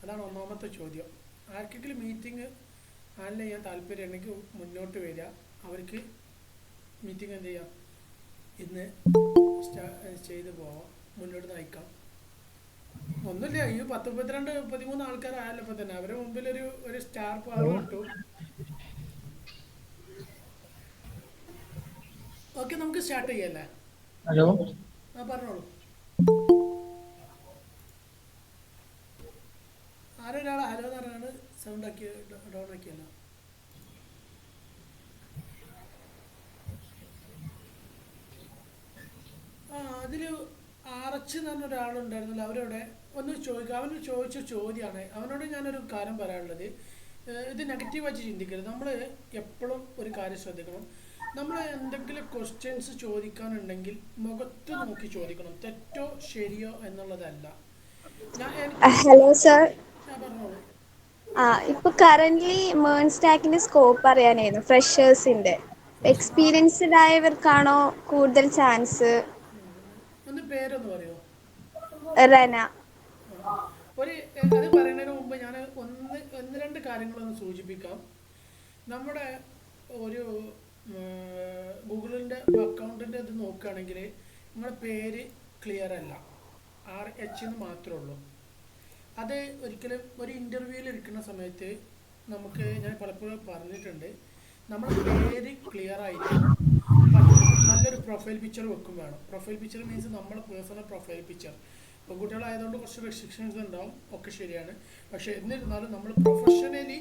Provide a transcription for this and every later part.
അതാണ് ഒന്നാമത്തെ ചോദ്യം. ആർക്കെങ്കിലും മീറ്റിംഗ് ഹാൻഡിൽ ചെയ്യാൻ താല്പര്യമുണ്ടെങ്കിൽ മുന്നോട്ട് വരിക. അവർക്ക് മീറ്റിംഗ് എന്ത് ചെയ്യാം, ഇന്ന് ചെയ്ത് പോവാം, മുന്നോട്ട് നയിക്കാം. ഒന്നുമില്ല, ഈ 13 ആൾക്കാരായാലും ഇപ്പം തന്നെ അവരുടെ മുമ്പിൽ ഒരു സ്റ്റാർ പവർ കിട്ടും. ഓക്കെ, നമുക്ക് സ്റ്റാർട്ട് ചെയ്യല്ലേ? ഹലോ. ആ, പറഞ്ഞോളൂ. ആരൊരാൾ ഹലോ എന്ന് പറഞ്ഞാണ് സൗണ്ട് ആക്കി ഡൗൺ ആക്കിയല്ലോ. ആ, അതിൽ ആറച്ച് എന്ന് പറഞ്ഞ ഒരാളുണ്ടായിരുന്നല്ലോ, അവരോടെ ഒന്ന് ചോദിക്കുക. അവന് ചോദിച്ച ചോദ്യമാണ്. അവനോട് ഞാനൊരു കാര്യം പറയാനുള്ളത്, ഇത് നെഗറ്റീവായിട്ട് ചിന്തിക്കരുത്. നമ്മൾ എപ്പോഴും ഒരു കാര്യം ശ്രദ്ധിക്കണം. നമ്മൾ എന്തെങ്കിലും ക്വസ്റ്റ്യൻസ് ചോദിക്കാനുണ്ടെങ്കിൽ മുഖത്ത് നോക്കി ചോദിക്കണം, തെറ്റോ ശരിയോ എന്നുള്ളതല്ല. Hello sir. ഞാൻ പറഞ്ഞോളൂ. ഇപ്പൊ കറന്റ്ലി മേൺ സ്റ്റാക്കിന്റെ സ്കോപ്പ് അറിയാനായിരുന്നു ഫ്രഷേഴ്സിന്റെ. എക്സ്പീരിയൻസ്ഡ് ആയവർക്കാണോ കൂടുതൽ ചാൻസ്? ഒന്ന് പേരൊന്ന് പറയോ? റന. ആ, ഒരു അത് പറയുന്നതിന് മുമ്പ് ഞാൻ ഒന്ന് രണ്ട് കാര്യങ്ങളൊന്ന് സൂചിപ്പിക്കാം. നമ്മുടെ ഒരു ഗൂഗിളിൻ്റെ അക്കൗണ്ടിൻ്റെ ഇത് നോക്കുകയാണെങ്കിൽ നിങ്ങളുടെ പേര് ക്ലിയർ അല്ല, RH എന്ന് മാത്രമേ ഉള്ളൂ. അത് ഒരിക്കലും ഒരു ഇൻ്റർവ്യൂവിൽ ഇരിക്കുന്ന സമയത്ത് നമുക്ക്, ഞാൻ പലപ്പോഴും പറഞ്ഞിട്ടുണ്ട്, നമ്മുടെ പേര് ക്ലിയർ ആയിരിക്കണം. നല്ലൊരു പ്രൊഫൈൽ പിക്ചർ വെക്കും വേണം. പ്രൊഫൈൽ പിക്ചർ മീൻസ് നമ്മുടെ പേഴ്സണൽ പ്രൊഫൈൽ പിക്ചർ. പെൺകുട്ടികളായതുകൊണ്ട് കുറച്ച് റെസ്ട്രിക്ഷൻസ് ഉണ്ടാവും, ഒക്കെ ശരിയാണ്. പക്ഷേ എന്നിരുന്നാലും നമ്മൾ പ്രൊഫഷണലി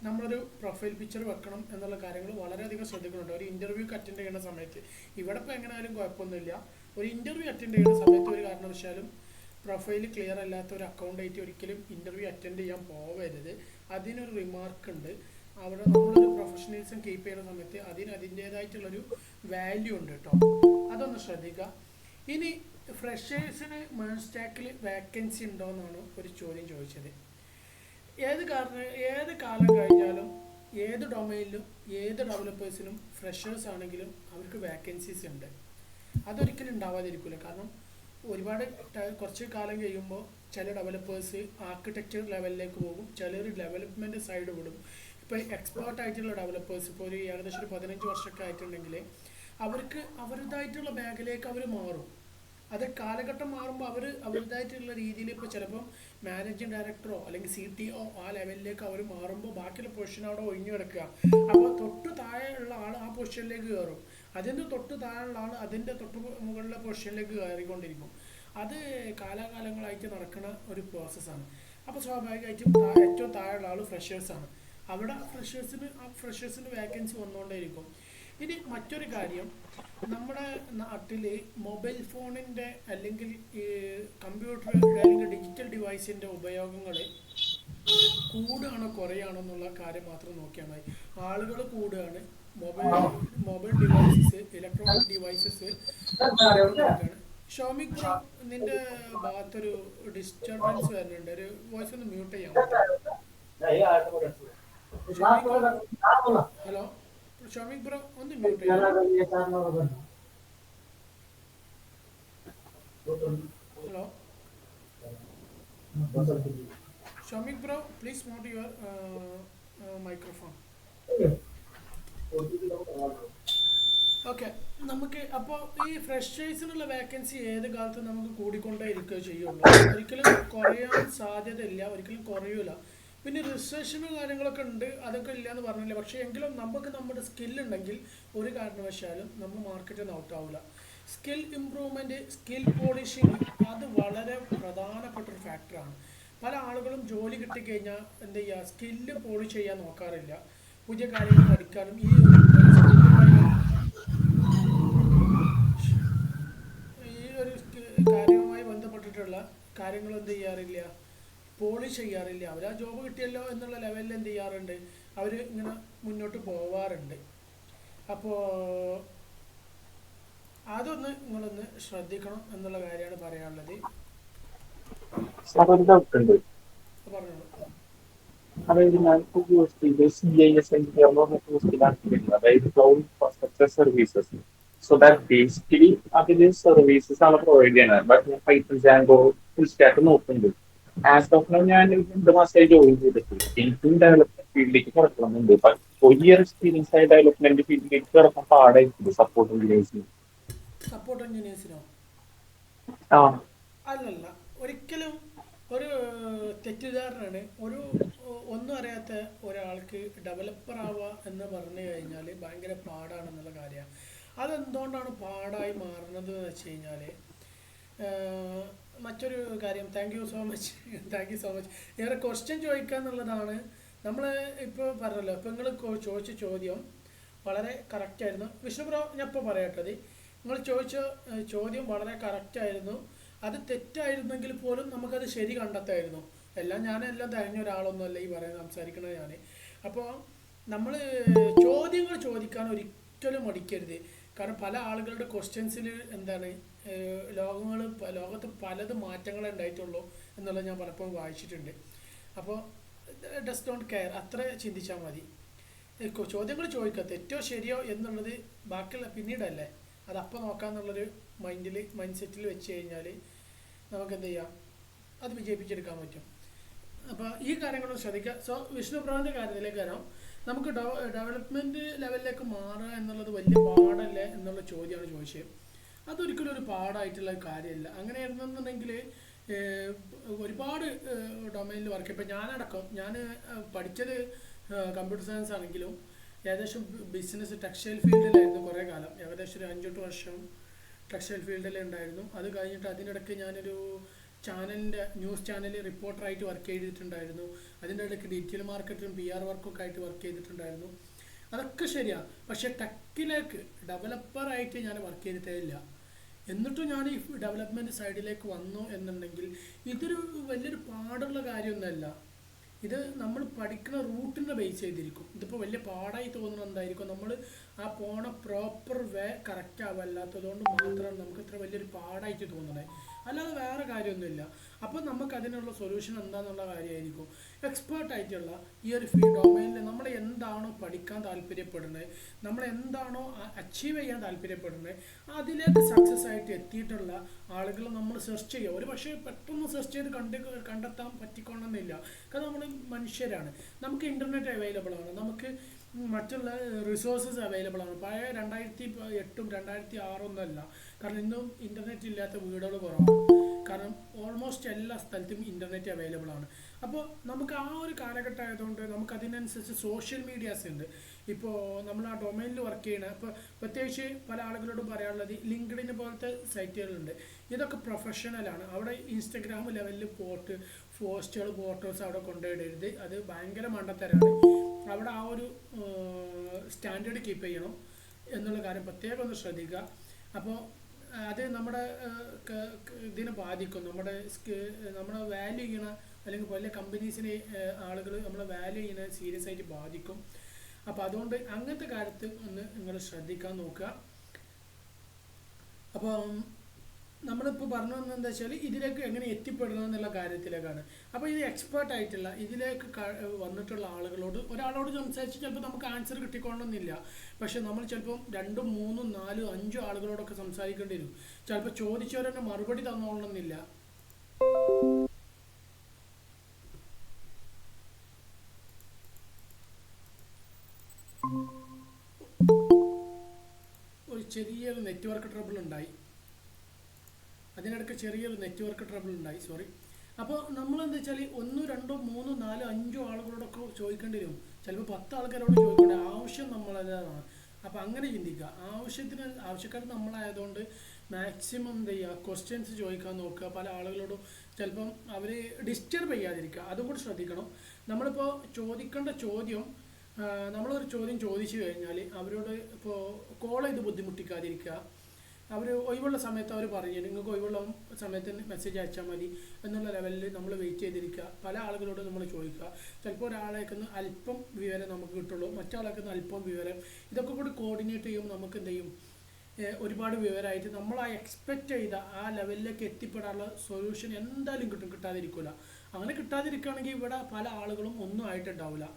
നമ്മളൊരു പ്രൊഫൈൽ പിക്ചർ വെക്കണം എന്നുള്ള കാര്യങ്ങൾ വളരെയധികം ശ്രദ്ധിക്കുന്നുണ്ട് ഒരു ഇൻ്റർവ്യൂക്ക് അറ്റൻഡ് ചെയ്യുന്ന സമയത്ത്. ഇവിടെ ഇപ്പോൾ എങ്ങനെയായാലും കുഴപ്പമൊന്നുമില്ല. ഒരു ഇൻ്റർവ്യൂ അറ്റൻഡ് ചെയ്യുന്ന സമയത്ത് ഒരു കാരണവശാലും പ്രൊഫൈൽ ക്ലിയർ അല്ലാത്ത ഒരു അക്കൗണ്ടായിട്ട് ഒരിക്കലും ഇൻ്റർവ്യൂ അറ്റൻഡ് ചെയ്യാൻ പോവരുത്. അതിനൊരു റിമാർക്ക് ഉണ്ട്. അവിടെ നമ്മളൊരു പ്രൊഫഷണലിസം കീപ്പ് ചെയ്യുന്ന സമയത്ത് അതിൻ്റേതായിട്ടുള്ളൊരു വാല്യൂ ഉണ്ട് കേട്ടോ. അതൊന്ന് ശ്രദ്ധിക്കുക. ഇനി ഫ്രഷേഴ്സിന് മേൺ സ്റ്റാക്കിൽ വേക്കൻസി ഉണ്ടോ എന്നാണ് ഒരു ചോദ്യം ചോദിച്ചത്. ഏത് കാലം കഴിഞ്ഞാലും ഏത് ഡൊമൈനിലും ഏത് ഡെവലപ്പേഴ്സിനും ഫ്രഷേഴ്സ് ആണെങ്കിലും അവർക്ക് വേക്കൻസീസ് ഉണ്ട്. അതൊരിക്കലും ഉണ്ടാവാതിരിക്കില്ല. കാരണം ഒരുപാട് കുറച്ച് കാലം കഴിയുമ്പോൾ ചില ഡെവലപ്പേഴ്സ് ആർക്കിടെക്ചർ ലെവലിലേക്ക് പോകും, ചിലർ ഡെവലപ്മെൻറ്റ് സൈഡ് വിടും. ഇപ്പോൾ എക്സ്പേർട്ട് ആയിട്ടുള്ള ഡെവലപ്പേഴ്സ് ഇപ്പോൾ ഒരു ഏകദേശം ഒരു 15 വർഷമൊക്കെ ആയിട്ടുണ്ടെങ്കിൽ അവർക്ക് അവരുടേതായിട്ടുള്ള മേഖലയിലേക്ക് അവർ മാറും. അത് കാലഘട്ടം മാറുമ്പോൾ അവരുടേതായിട്ടുള്ള രീതിയിൽ ഇപ്പോൾ ചിലപ്പം മാനേജിങ് ഡയറക്ടറോ അല്ലെങ്കിൽ CTO ആ ലെവലിലേക്ക് അവർ മാറുമ്പോൾ ബാക്കിയുള്ള പൊസിഷൻ അവിടെ ഒഴിഞ്ഞു കിടക്കുക. അപ്പോൾ തൊട്ട് താഴെയുള്ള ആൾ ആ പൊസിഷനിലേക്ക് കയറും, അതിൻ്റെ തൊട്ട് താഴെയുള്ള ആൾ അതിൻ്റെ തൊട്ട് മുകളിലെ പൊസിഷനിലേക്ക് കയറിക്കൊണ്ടിരിക്കും. അത് കാലാകാലങ്ങളായിട്ട് നടക്കുന്ന ഒരു പ്രോസസ്സാണ്. അപ്പോൾ സ്വാഭാവികമായിട്ടും ഏറ്റവും താഴെയുള്ള ആൾ ഫ്രഷേഴ്സാണ്. അവിടെ ഫ്രഷേഴ്സിന് വേക്കൻസി വന്നുകൊണ്ടേയിരിക്കും. ഇനി മറ്റൊരു കാര്യം, നമ്മുടെ നാട്ടിൽ മൊബൈൽ ഫോണിൻ്റെ അല്ലെങ്കിൽ ഈ കമ്പ്യൂട്ടർ അല്ലെങ്കിൽ ഡിജിറ്റൽ ഡിവൈസിൻ്റെ ഉപയോഗങ്ങൾ കൂടുകയാണോ കുറയാണോ എന്നുള്ള കാര്യം മാത്രം നോക്കിയാൽ മതി. ആളുകൾ കൂടുകയാണ്, മൊബൈൽ ഡിവൈസസ്, ഇലക്ട്രോണിക് ഡിവൈസസ് കൂടിക്കൊണ്ടിരിക്കുകയാണ്. ഷോമിക് ബ്രോ, നിന്റെ ഭാഗത്തൊരു ഡിസ്റ്റർബൻസ് വരുന്നുണ്ട്. ഒരു വോയിസ് ഒന്ന് മ്യൂട്ട് ചെയ്യാൻ പറ്റും? ഹലോ ഷോമിക് ബ്രോ, ഒന്ന് മ്യൂട്ട് ചെയ്യാം. Hello Shomik bro, please mute your microphone. Okay, നമുക്ക് അപ്പോൾ ഈ ഫ്രഷേഴ്സിനുള്ള വേക്കൻസി ഏത് കാലത്തും നമുക്ക് കൂടിക്കൊണ്ടേ ഇരിക്കുകയോ ചെയ്യുള്ളൂ. ഒരിക്കലും കുറയാൻ സാധ്യതയില്ല, ഒരിക്കലും കുറയൂല. പിന്നെ റിസർച്ചിനും കാര്യങ്ങളൊക്കെ ഉണ്ട്, അതൊക്കെ ഇല്ല എന്ന് പറഞ്ഞില്ല. പക്ഷേ എങ്കിലും നമുക്ക് നമ്മുടെ സ്കില്ലുണ്ടെങ്കിൽ ഒരു കാരണവശാലും നമ്മൾ മാർക്കറ്റിൽ നിന്ന് ഔട്ടാവില്ല. സ്കിൽ ഇമ്പ്രൂവ്മെൻറ്റ്, സ്കിൽ പോളിഷിങ്, അത് വളരെ പ്രധാനപ്പെട്ടൊരു ഫാക്ടറാണ്. പല ആളുകളും ജോലി കിട്ടിക്കഴിഞ്ഞാൽ എന്ത് ചെയ്യുക, സ്കില്ല് പോളിഷ് ചെയ്യാൻ നോക്കാറില്ല. പുതിയ കാര്യങ്ങൾ പഠിക്കാനും ഈ ഒരു കാര്യവുമായി ബന്ധപ്പെട്ടിട്ടുള്ള കാര്യങ്ങൾ എന്ത് ചെയ്യാറില്ല, പോളിഷ് ചെയ്യാറില്ല. അവർ ആ ജോബ് കിട്ടിയല്ലോ എന്നുള്ള ലെവലിൽ എന്ത് ചെയ്യാറുണ്ട്, അവർ ഇങ്ങനെ മുന്നോട്ട് പോവാറുണ്ട്. അപ്പോൾ അതൊന്ന് നിങ്ങളൊന്ന് ശ്രദ്ധിക്കണം എന്നുള്ള കാര്യമാണ് പറയാനുള്ളത്. സാർ, ഒരു ഡൗട്ട് ഉണ്ട്. പറഞ്ഞോളൂ. അതായത് ഞാൻ ഇപ്പോൾ യൂസ് ചെയ്ത് CIS എഞ്ചിനീയറിനോ പോസ്റ്റിലാക്കിയിരുന്നു, അതായത് cloud infrastructure services. So that basically അതിൽ സർവീസസ് ആണ് പ്രൊവൈഡ് ചെയ്യുന്നത്. ബട്ട് ഞാൻ പൈത്തൺ ജാങ്കോ ഫുൾ സ്റ്റാക്ക് നോക്കുന്നുണ്ട്. ആസ് ഓഫ് നൗ ഞാൻ 2 മാസമായി ജോയിൻ ചെയ്തിട്ട് എനിക്കും ഡെവലപ്മെന്റ് ഫീൽഡിലേക്ക് കിടക്കണമെന്നുണ്ട്. ഒരു ഇയർ എക്സ്പീരിയൻസ് ആയ ഡെവലപ്മെന്റ് ഫീൽഡിലേക്ക് കിടക്കാൻ പാടായിരിക്കും സപ്പോർട്ട് എഞ്ചിനീയേഴ്സിന്. സപ്പോർട്ട് എഞ്ചിനീയേഴ്സിനോ? ആ അല്ലല്ല, ഒരിക്കലും ഒരു തെറ്റിദ്ധാരണയാണ്. ഒന്നും അറിയാത്ത ഒരാൾക്ക് ഡെവലപ്പർ ആവുക എന്ന് പറഞ്ഞു കഴിഞ്ഞാൽ ഭയങ്കര പാടാണെന്നുള്ള കാര്യമാണ്. അതെന്തുകൊണ്ടാണ് പാടായി മാറുന്നത് എന്ന് വെച്ച് കഴിഞ്ഞാൽ, മറ്റൊരു കാര്യം, thank you so much thank you so much. വേറെ ക്വസ്റ്റ്യൻ ചോദിക്കുക എന്നുള്ളതാണ്. നമ്മൾ ഇപ്പോൾ പറഞ്ഞല്ലോ, ഇപ്പോൾ നിങ്ങൾ ചോദിച്ച ചോദ്യം വളരെ കറക്റ്റായിരുന്നു. വിഷ്ണു ബ്രോ, ഞാൻ ഇപ്പോൾ പറയട്ടത്, നിങ്ങൾ ചോദിച്ച ചോദ്യം വളരെ കറക്റ്റായിരുന്നു. അത് തെറ്റായിരുന്നെങ്കിൽ പോലും നമുക്കത് ശരി കണ്ടെത്തായിരുന്നു. ഞാനെല്ലാം തിരഞ്ഞ ഒരാളൊന്നുമല്ല ഈ സംസാരിക്കണത് ഞാൻ. അപ്പോൾ നമ്മൾ ചോദ്യങ്ങൾ ചോദിക്കാൻ ഒരിക്കലും മടിക്കരുത്. കാരണം പല ആളുകളുടെ ക്വസ്റ്റ്യൻസിൽ എന്താണ്, ലോകത്ത് പലത് മാറ്റങ്ങളെ ഉണ്ടായിട്ടുള്ളൂ എന്നുള്ളത് ഞാൻ പലപ്പോഴും വായിച്ചിട്ടുണ്ട്. അപ്പോൾ ഡസ് ഡോണ്ട് കെയർ, അത്ര ചിന്തിച്ചാൽ മതി. ചോദ്യങ്ങൾ ചോദിക്കുക, തെറ്റോ ശരിയോ എന്നുള്ളത് ബാക്കിയുള്ള പിന്നീടല്ലേ, അതപ്പോൾ നോക്കാമെന്നുള്ളൊരു മൈൻഡ് സെറ്റിൽ വെച്ച് കഴിഞ്ഞാൽ നമുക്ക് എന്ത് ചെയ്യാം, അത് വിജയിപ്പിച്ചെടുക്കാൻ പറ്റും. അപ്പോൾ ഈ കാര്യങ്ങളും ശ്രദ്ധിക്കുക. സോ വിഷ്ണു ബ്രോൻ്റെ കാര്യത്തിലേക്ക് വരാം. നമുക്ക് ഡെവലപ്മെൻറ്റ് ലെവലിലേക്ക് മാറുക എന്നുള്ളത് വലിയ പാടല്ലേ എന്നുള്ള ചോദ്യമാണ് ചോദിച്ചത്. അതൊരിക്കലും ഒരു പാടായിട്ടുള്ള കാര്യമല്ല. അങ്ങനെയായിരുന്നെന്നുണ്ടെങ്കിൽ ഒരുപാട് ഡൊമൈനിൽ വർക്ക് ചെയ്യും. ഇപ്പം ഞാനടക്കം പഠിച്ചത് കമ്പ്യൂട്ടർ സയൻസ് ആണെങ്കിലും ഏകദേശം ബിസിനസ് ടെക്സ്റ്റൈൽ ഫീൽഡിലായിരുന്നു കുറേ കാലം. ഏകദേശം ഒരു 5-8 വർഷം ടെക്സ്റ്റൈൽ ഫീൽഡിലുണ്ടായിരുന്നു. അത് കഴിഞ്ഞിട്ട് അതിനിടയ്ക്ക് ഞാനൊരു ന്യൂസ് ചാനൽ റിപ്പോർട്ടറായിട്ട് വർക്ക് ചെയ്തിട്ടുണ്ടായിരുന്നു. അതിൻ്റെ ഇടയ്ക്ക് ഡിജിറ്റൽ മാർക്കറ്റിലും PR വർക്കൊക്കെ ആയിട്ട് വർക്ക് ചെയ്തിട്ടുണ്ടായിരുന്നു. അതൊക്കെ ശരിയാണ്. പക്ഷേ ടെക്കിലേക്ക് ഡെവലപ്പറായിട്ട് ഞാൻ വർക്ക് ചെയ്തിട്ടേ ഇല്ല. എന്നിട്ടും ഞാൻ ഈ ഡെവലപ്മെൻറ്റ് സൈഡിലേക്ക് വന്നു എന്നുണ്ടെങ്കിൽ ഇതൊരു വലിയൊരു പാടുള്ള കാര്യമൊന്നുമല്ല. ഇത് നമ്മൾ പഠിക്കുന്ന റൂട്ടിനെ ബേസ് ചെയ്തിരിക്കും. ഇതിപ്പോൾ വലിയ പാടായി തോന്നുന്നത് എന്തായിരിക്കും, നമ്മൾ ആ പോണ പ്രോപ്പർ വേ കറക്റ്റ് ആവല്ലാത്തതുകൊണ്ട് മാത്രമാണ് നമുക്ക് ഇത്ര വലിയൊരു പാടായിട്ട് തോന്നണേ, അല്ലാതെ വേറെ കാര്യമൊന്നുമില്ല. അപ്പോൾ നമുക്ക് അതിനുള്ള സൊല്യൂഷൻ എന്താണെന്നുള്ള കാര്യമായിരിക്കും. എക്സ്പേർട്ടായിട്ടുള്ള ഈ ഒരു ഡൊമൈനിൽ നമ്മൾ എന്താണോ പഠിക്കാൻ താല്പര്യപ്പെടുന്നത്, നമ്മൾ എന്താണോ അച്ചീവ് ചെയ്യാൻ താല്പര്യപ്പെടുന്നത്, അതിലേക്ക് സക്സസ് ആയിട്ട് എത്തിയിട്ടുള്ള ആളുകൾ നമ്മൾ സെർച്ച് ചെയ്യുക. ഒരു പക്ഷേ പെട്ടെന്ന് സെർച്ച് ചെയ്ത് കണ്ടെത്താൻ പറ്റിക്കൊള്ളുന്നില്ല. കാരണം നമ്മൾ മനുഷ്യരാണ്, നമുക്ക് ഇൻ്റർനെറ്റ് അവൈലബിൾ ആണ്, നമുക്ക് മറ്റുള്ള റിസോഴ്സസ് അവൈലബിൾ ആണ്. പഴയ 2008 2006 ഒന്നുമല്ല. കാരണം ഇന്നും ഇൻ്റർനെറ്റ് ഇല്ലാത്ത വീടുകൾ കുറവാണ്. കാരണം ഓൾമോസ്റ്റ് എല്ലാ സ്ഥലത്തും ഇൻ്റർനെറ്റ് അവൈലബിൾ ആണ്. അപ്പോൾ നമുക്ക് ആ ഒരു കാലഘട്ടം ആയതുകൊണ്ട് നമുക്ക് അതിനനുസരിച്ച് സോഷ്യൽ മീഡിയാസ് ഉണ്ട്. ഇപ്പോൾ നമ്മൾ ആ ഡൊമൈനിൽ വർക്ക് ചെയ്യണ, ഇപ്പോൾ പ്രത്യേകിച്ച് പല ആളുകളോടും പറയാനുള്ളത് ലിങ്ക്ഡിൻ പോലത്തെ സൈറ്റുകളുണ്ട്. ഇതൊക്കെ പ്രൊഫഷണലാണ്. അവിടെ ഇൻസ്റ്റഗ്രാം ലെവലിൽ പോസ്റ്റുകൾ ഫോട്ടോസ് അവിടെ കൊണ്ടുപോയിടരുത്. അത് ഭയങ്കര മണ്ടത്തരാണ്. അവിടെ ആ ഒരു സ്റ്റാൻഡേർഡ് കീപ്പ് ചെയ്യണം എന്നുള്ള കാര്യം പ്രത്യേകം ഒന്ന് ശ്രദ്ധിക്കുക. അപ്പോൾ അത് നമ്മുടെ ഇതിനെ ബാധിക്കും. നമ്മളെ വാല്യൂ ചെയ്യണ അല്ലെങ്കിൽ വലിയ കമ്പനീസിനെ ആളുകൾ നമ്മളെ വാല്യൂ ചെയ്യുന്ന സീരിയസ് ആയിട്ട് ബാധിക്കും. അപ്പോൾ അതുകൊണ്ട് അങ്ങനത്തെ കാര്യത്തിൽ ഒന്ന് നിങ്ങൾ ശ്രദ്ധിക്കാൻ നോക്കുക. അപ്പം നമ്മളിപ്പോൾ പറഞ്ഞു വന്നതെന്താ വെച്ചാൽ ഇതിലേക്ക് എങ്ങനെ എത്തിപ്പെടണം എന്നുള്ള കാര്യത്തിലേക്കാണ്. അപ്പോൾ ഇത് എക്സ്പേർട്ടായിട്ടുള്ള ഇതിലേക്ക് വന്നിട്ടുള്ള ഒരാളോട് സംസാരിച്ച് ചിലപ്പോൾ നമുക്ക് ആൻസർ കിട്ടിക്കൊള്ളണമെന്നില്ല. പക്ഷെ നമ്മൾ ചിലപ്പം 2, 3, 4, 5 ആളുകളോടൊക്കെ സംസാരിക്കേണ്ടി വരും. ചിലപ്പോൾ ചോദിച്ചവരെന്നെ മറുപടി തന്നോളണമെന്നില്ല. ഒരു ചെറിയൊരു നെറ്റ്വർക്ക് ട്രബിൾ ഉണ്ടായി. സോറി. അപ്പോൾ നമ്മളെന്താ വെച്ചാൽ 1, 2, 3, 4, 5 ആളുകളോടൊക്കെ ചോദിക്കേണ്ടി വരും. ചിലപ്പോൾ 10 ആൾക്കാരോട് ചോദിക്കേണ്ട ആവശ്യം നമ്മളതാണ്. അപ്പോൾ അങ്ങനെ ചിന്തിക്കുക. ആവശ്യക്കാർ നമ്മളായതുകൊണ്ട് മാക്സിമം എന്ത് ചെയ്യുക, ക്വസ്റ്റ്യൻസ് ചോദിക്കാൻ നോക്കുക. പല ആളുകളോടും ചിലപ്പം അവർ ഡിസ്റ്റർബ് ചെയ്യാതിരിക്കുക, അതും കൂടി ശ്രദ്ധിക്കണം. നമ്മളിപ്പോൾ ചോദിക്കേണ്ട ചോദ്യം, നമ്മളൊരു ചോദ്യം ചോദിച്ചു കഴിഞ്ഞാൽ അവരോട് ഇപ്പോൾ കോൾ ചെയ്ത് ബുദ്ധിമുട്ടിക്കാതിരിക്കുക. അവർ ഒഴിവുള്ള സമയത്ത് അവർ പറഞ്ഞു നിങ്ങൾക്ക് ഒഴിവുള്ള സമയത്ത് മെസ്സേജ് അയച്ചാൽ മതി എന്നുള്ള ലെവലിൽ നമ്മൾ വെയിറ്റ് ചെയ്തിരിക്കുക. പല ആളുകളോട് നമ്മൾ ചോദിക്കുക. ചിലപ്പോൾ ഒരാളേക്കുന്ന അല്പം വിവരം നമുക്ക് കിട്ടുള്ളൂ, മറ്റാളേക്കുന്ന അല്പം വിവരം. ഇതൊക്കെ കൂടി കോർഡിനേറ്റ് ചെയ്യുമ്പോൾ നമുക്ക് എന്ത് ചെയ്യും, ഒരുപാട് വിവരമായിട്ട് നമ്മൾ ആ എക്സ്പെക്റ്റ് ചെയ്ത ആ ലെവലിലേക്ക് എത്തിപ്പെടാനുള്ള സൊല്യൂഷൻ എന്തായാലും കിട്ടാതിരിക്കില്ല. അങ്ങനെ കിട്ടാതിരിക്കുകയാണെങ്കിൽ ഇവിടെ പല ആളുകളും ഒന്നും ആയിട്ടുണ്ടാവില്ല.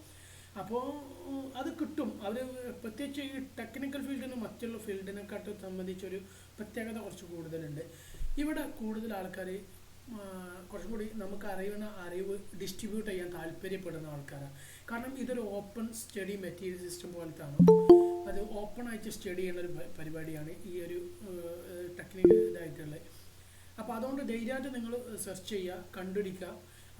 അപ്പോൾ അത് കിട്ടും. അവർ പ്രത്യേകിച്ച് ഈ ടെക്നിക്കൽ ഫീൽഡിന് മറ്റുള്ള ഫീൽഡിനെക്കാട്ടും സംബന്ധിച്ചൊരു പ്രത്യേകത കുറച്ച് കൂടുതലുണ്ട്. ഇവിടെ കൂടുതൽ ആൾക്കാർ കുറച്ചും കൂടി നമുക്ക് അറിവ് ഡിസ്ട്രിബ്യൂട്ട് ചെയ്യാൻ താല്പര്യപ്പെടുന്ന ആൾക്കാരാണ്. കാരണം ഇതൊരു ഓപ്പൺ സ്റ്റഡി മെറ്റീരിയൽ സിസ്റ്റം പോലത്താണ്. അത് ഓപ്പൺ ആയിട്ട് സ്റ്റഡി ചെയ്യുന്ന ഒരു പരിപാടിയാണ് ഈ ഒരു ടെക്നിക്കൽ ഇതായിട്ടുള്ളത്. അപ്പോൾ അതുകൊണ്ട് ധൈര്യമായിട്ട് നിങ്ങൾ സെർച്ച് ചെയ്യുക, കണ്ടുപിടിക്കുക,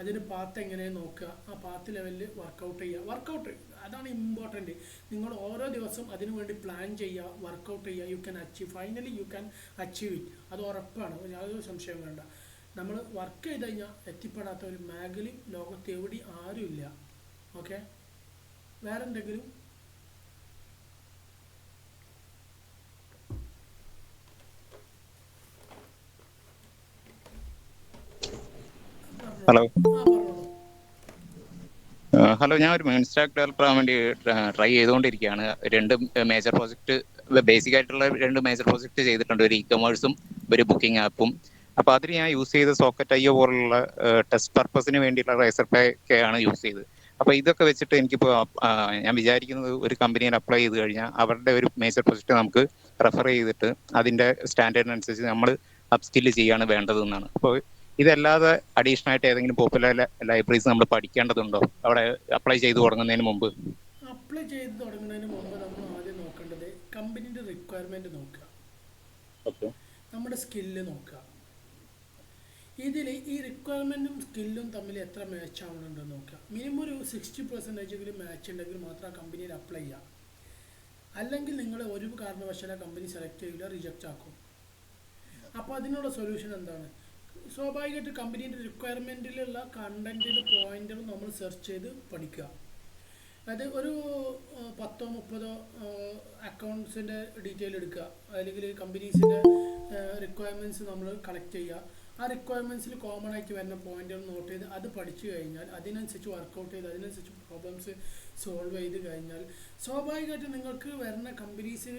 അതിന് പാത്ത് എങ്ങനെ നോക്കുക, ആ പാത്ത് ലെവലിൽ വർക്കൗട്ട് ചെയ്യുക. വർക്കൗട്ട് അതാണ് ഇമ്പോർട്ടൻറ്റ്. നിങ്ങൾ ഓരോ ദിവസം അതിനു വേണ്ടി പ്ലാൻ ചെയ്യുക, വർക്കൗട്ട് ചെയ്യുക. You can achieve, finally you can achieve it. അത് ഉറപ്പാണ്, യാതൊരു സംശയം വേണ്ട. നമ്മൾ വർക്ക് ചെയ്ത് കഴിഞ്ഞാൽ എത്തിപ്പെടാത്ത ഒരു മേഖലയും ലോകത്ത് എവിടെയും ആരുമില്ല. ഓക്കെ, വേറെ എന്തെങ്കിലും? ഹലോ പറഞ്ഞോളൂ. ഹലോ, ഞാൻ ഒരു മെയിൻ സ്റ്റാക്ക് ഡെവലപ്പർ ആവാൻ വേണ്ടി ട്രൈ ചെയ്തുകൊണ്ടിരിക്കുകയാണ്. രണ്ട് മേജർ പ്രോജക്റ്റ്, ബേസിക് ആയിട്ടുള്ള രണ്ട് മേജർ പ്രോജക്റ്റ് ചെയ്തിട്ടുണ്ട്. ഒരു ഇ-കൊമേഴ്സും ഒരു ബുക്കിംഗ് ആപ്പും. അപ്പോൾ അതിൽ ഞാൻ യൂസ് ചെയ്ത സോക്കറ്റ് IO പോലുള്ള ടെസ്റ്റ് പർപ്പസിന് വേണ്ടിയിട്ടുള്ള റൈസർ പേ ഒക്കെ ആണ് യൂസ് ചെയ്തത്. അപ്പോൾ ഇതൊക്കെ വെച്ചിട്ട് എനിക്കിപ്പോൾ ഞാൻ വിചാരിക്കുന്നത് ഒരു കമ്പനിയിൽ അപ്ലൈ ചെയ്ത് കഴിഞ്ഞാൽ അവരുടെ ഒരു മേജർ പ്രോജക്റ്റ് നമുക്ക് റെഫർ ചെയ്തിട്ട് അതിൻ്റെ സ്റ്റാൻഡേർഡിനനുസരിച്ച് നമ്മൾ അപ്സ്കില്ല് ചെയ്യാണ് വേണ്ടതെന്നാണ്. അപ്പോൾ ഇതല്ലാതെ അഡീഷണൽ ആയിട്ട് ഏതെങ്കിലും പോപ്പുലർ ലൈബ്രറീസ് നമ്മൾ പഠിക്കേണ്ടതുണ്ടോ അവിടെ അപ്ലൈ ചെയ്ത് തുടങ്ങുന്നതിന് മുമ്പ്? അപ്ലൈ ചെയ്ത് തുടങ്ങുന്നതിന് മുമ്പ് നമ്മൾ ആദ്യം നോക്കേണ്ടത് കമ്പനീൻ്റെ റിക്വയർമെൻറ്റ് നോക്കുക, ഓക്കെ, നമ്മുടെ സ്കില്ല് നോക്കുക. ഇതിൽ ഈ റിക്വയർമെൻറ്റും സ്കില്ലും തമ്മിൽ എത്ര മാച്ച് ആവുന്നുണ്ടെന്ന് നോക്കുക. മിനിമം ഒരു 60% മാച്ച് ഉണ്ടെങ്കിൽ മാത്രം ആ കമ്പനിയിൽ അപ്ലൈ ചെയ്യുക. അല്ലെങ്കിൽ നിങ്ങൾ ഒരു കാരണവശാലും കമ്പനി സെലക്ട് ചെയ്യില്ല, റിജക്റ്റ് ആക്കും. അപ്പോൾ അതിനുള്ള സൊല്യൂഷൻ എന്താണ്? സ്വാഭാവികമായിട്ട് കമ്പനീൻ്റെ റിക്വയർമെൻറ്റിലുള്ള കണ്ടൻറ്റിൻ്റെ പോയിൻ്റുകൾ നമ്മൾ സെർച്ച് ചെയ്ത് പഠിക്കുക. അത് ഒരു 10-30 അക്കൗണ്ട്സിൻ്റെ ഡീറ്റെയിൽ എടുക്കുക, അല്ലെങ്കിൽ കമ്പനീസിൻ്റെ റിക്വയർമെൻറ്റ്സ് നമ്മൾ കളക്ട് ചെയ്യുക. ആ റിക്വയർമെൻറ്റ്സിൽ കോമൺ ആയിട്ട് വരുന്ന പോയിന്റുകൾ നോട്ട് ചെയ്ത് അത് പഠിച്ചു കഴിഞ്ഞാൽ അതിനനുസരിച്ച് വർക്കൗട്ട് ചെയ്ത് അതിനനുസരിച്ച് പ്രോബ്ലംസ് സോൾവ് ചെയ്ത് കഴിഞ്ഞാൽ സ്വാഭാവികമായിട്ട് നിങ്ങൾക്ക് വരുന്ന കമ്പനീസ്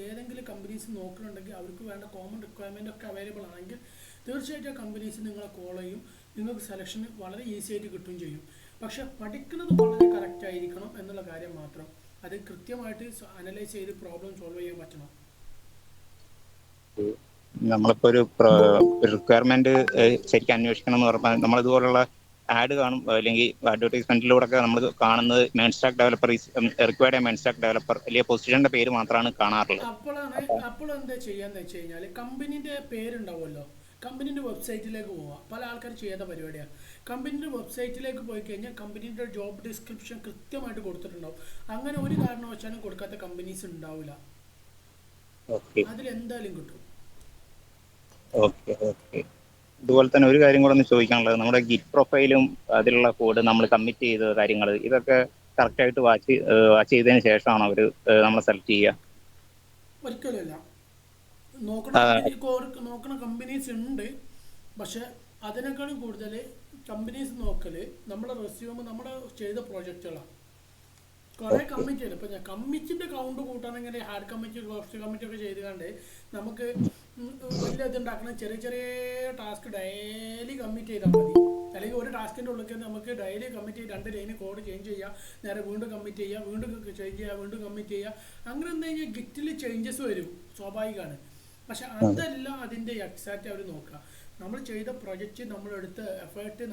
ഏതെങ്കിലും കമ്പനീസ് നോക്കുന്നുണ്ടെങ്കിൽ അവർക്ക് വേണ്ട കോമൺ റിക്വയർമെൻ്റ് ഒക്കെ അവൈലബിൾ ആണെങ്കിൽ തീർച്ചയായിട്ടും ആ കമ്പനീസ് നിങ്ങളെ കോൾ ചെയ്യും. നിങ്ങൾക്ക് സെലക്ഷൻ വളരെ ഈസി ആയിട്ട് കിട്ടുകയും ചെയ്യും. പക്ഷെ പഠിക്കുന്നത് വളരെ കറക്റ്റ് ആയിരിക്കണം എന്നുള്ള കാര്യം മാത്രം. അത് കൃത്യമായിട്ട് അനലൈസ് ചെയ്ത് പ്രോബ്ലം സോൾവ് ചെയ്യാൻ പറ്റണം. നമ്മളിപ്പോൾ ഒരു റിക്വയർമെന്റ് ശരിക്കും അന്വേഷിക്കണം എന്ന് പറഞ്ഞാൽ നമ്മളിതുപോലുള്ള ആഡ് കാണും, അല്ലെങ്കിൽ അഡ്വർടൈസ്മെന്റിലൂടെ ഒക്കെ നമ്മൾ കാണുന്നത് main stack developer required main stack developer അല്ലെങ്കിൽ പൊസിഷന്റെ പേര് മാത്രമാണ് കാണാറുള്ളത്. അപ്പോൾ എന്താ ചെയ്യാന്ന് വെച്ച് കഴിഞ്ഞാൽ കമ്പനീൻ്റെ പേരുണ്ടാവുമല്ലോ, കമ്പനീൻ്റെ വെബ്സൈറ്റിലേക്ക് പോവുക. പല ആൾക്കാർ ചെയ്യാത്ത പരിപാടിയാണ്. കമ്പനീൻ്റെ വെബ്സൈറ്റിലേക്ക് പോയി കഴിഞ്ഞാൽ കമ്പനീൻ്റെ ജോബ് ഡിസ്ക്രിപ്ഷൻ കൃത്യമായിട്ട് കൊടുത്തിട്ടുണ്ടാവും. അങ്ങനെ ഒരു കാരണവശാലും കൊടുക്കാത്ത കമ്പനീസ് ഉണ്ടാവില്ല, അതിലെന്തായാലും കിട്ടും. Okay okay. ഇതുപോലെ തന്നെ ഒരു കാര്യം കൂടെ ഒന്ന് ചോദിക്കാനുള്ളത്, നമ്മുടെ ഗിറ്റ് പ്രൊഫൈലും അതിലുള്ള കോഡ് നമ്മൾ കമ്മിറ്റ് ചെയ്ത കാര്യങ്ങൾ ഇതൊക്കെ കറക്റ്റായിട്ട് വാച്ച് ചെയ്തതിന് ശേഷമാണോ അവർ നമ്മളെ സെലക്ട് ചെയ്യുക? ഒരിക്കലുമില്ല. നോക്കണ കമ്പനീസ് ഉണ്ട്, പക്ഷെ അതിനേക്കാളും കൂടുതൽ കമ്പനീസ് നോക്കൽ നമ്മുടെ റെസ്യൂമ് നമ്മുടെ ചെയ്ത പ്രോജക്റ്റുകളാണ്. കുറേ കമ്മിറ്റ് ചെയ്യണം. ഇപ്പം ഞാൻ കമ്മിറ്റിൻ്റെ കൗണ്ട് കൂട്ടാണെങ്കിൽ ഹാർഡ് കമ്മിറ്റ് സോഫ്റ്റ് കമ്മിറ്റ് ഒക്കെ ചെയ്തുകൊണ്ട് നമുക്ക് വലിയ ഇതുണ്ടാക്കണം. ചെറിയ ചെറിയ ടാസ്ക് ഡെയിലി കമ്മിറ്റ് ചെയ്താൽ മതി. അല്ലെങ്കിൽ ഒരു ടാസ്കിൻ്റെ ഉള്ളിൽ നമുക്ക് ഡെയിലി കമ്മിറ്റ് ചെയ്ത് 2 ലൈന് കോഡ് ചേഞ്ച് ചെയ്യുക, നേരെ വീണ്ടും കമ്മിറ്റ് ചെയ്യുക, വീണ്ടും ചേഞ്ച് ചെയ്യുക, വീണ്ടും കമ്മിറ്റ് ചെയ്യുക. അങ്ങനെ എന്താ കഴിഞ്ഞാൽ ഗിറ്റിൽ ചേഞ്ചസ് വരും, സ്വാഭാവികമാണ്. പക്ഷെ അതല്ല അതിൻ്റെ എക്സാക്റ്റ് അവർ നോക്കുക. നമ്മൾ ചെയ്ത പ്രൊജക്റ്റ്, നമ്മളെടുത്ത എഫേർട്ട്,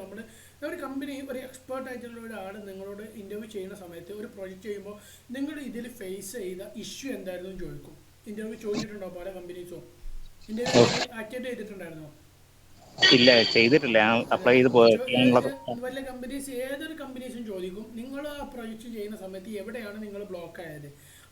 ഒരു കമ്പനി ഒരു എക്സ്പേർട്ട് ആയിട്ടുള്ള ഒരാൾ നിങ്ങളോട് ഇൻ്റർവ്യൂ ചെയ്യുന്ന സമയത്ത് ഒരു പ്രൊജക്റ്റ് ചെയ്യുമ്പോൾ നിങ്ങൾ ഇതിൽ ഫേസ് ചെയ്ത ഇഷ്യൂ എന്തായിരുന്നു എന്ന് ചോദിക്കും. ഇൻ്റർവ്യൂ ചോദിച്ചിട്ടുണ്ടോ പല കമ്പനീസും? Interview attend ചെയ്തിട്ടുണ്ടായിരുന്നോ? ഇല്ല, ചെയ്തിട്ടില്ല. അപ്ലൈ ചെയ്ത് വലിയ കമ്പനീസ് ഏതൊരു കമ്പനീസും ചോദിക്കും നിങ്ങൾ ആ പ്രൊജക്റ്റ് ചെയ്യുന്ന സമയത്ത് എവിടെയാണ് നിങ്ങൾ ബ്ലോക്ക് ആയത്,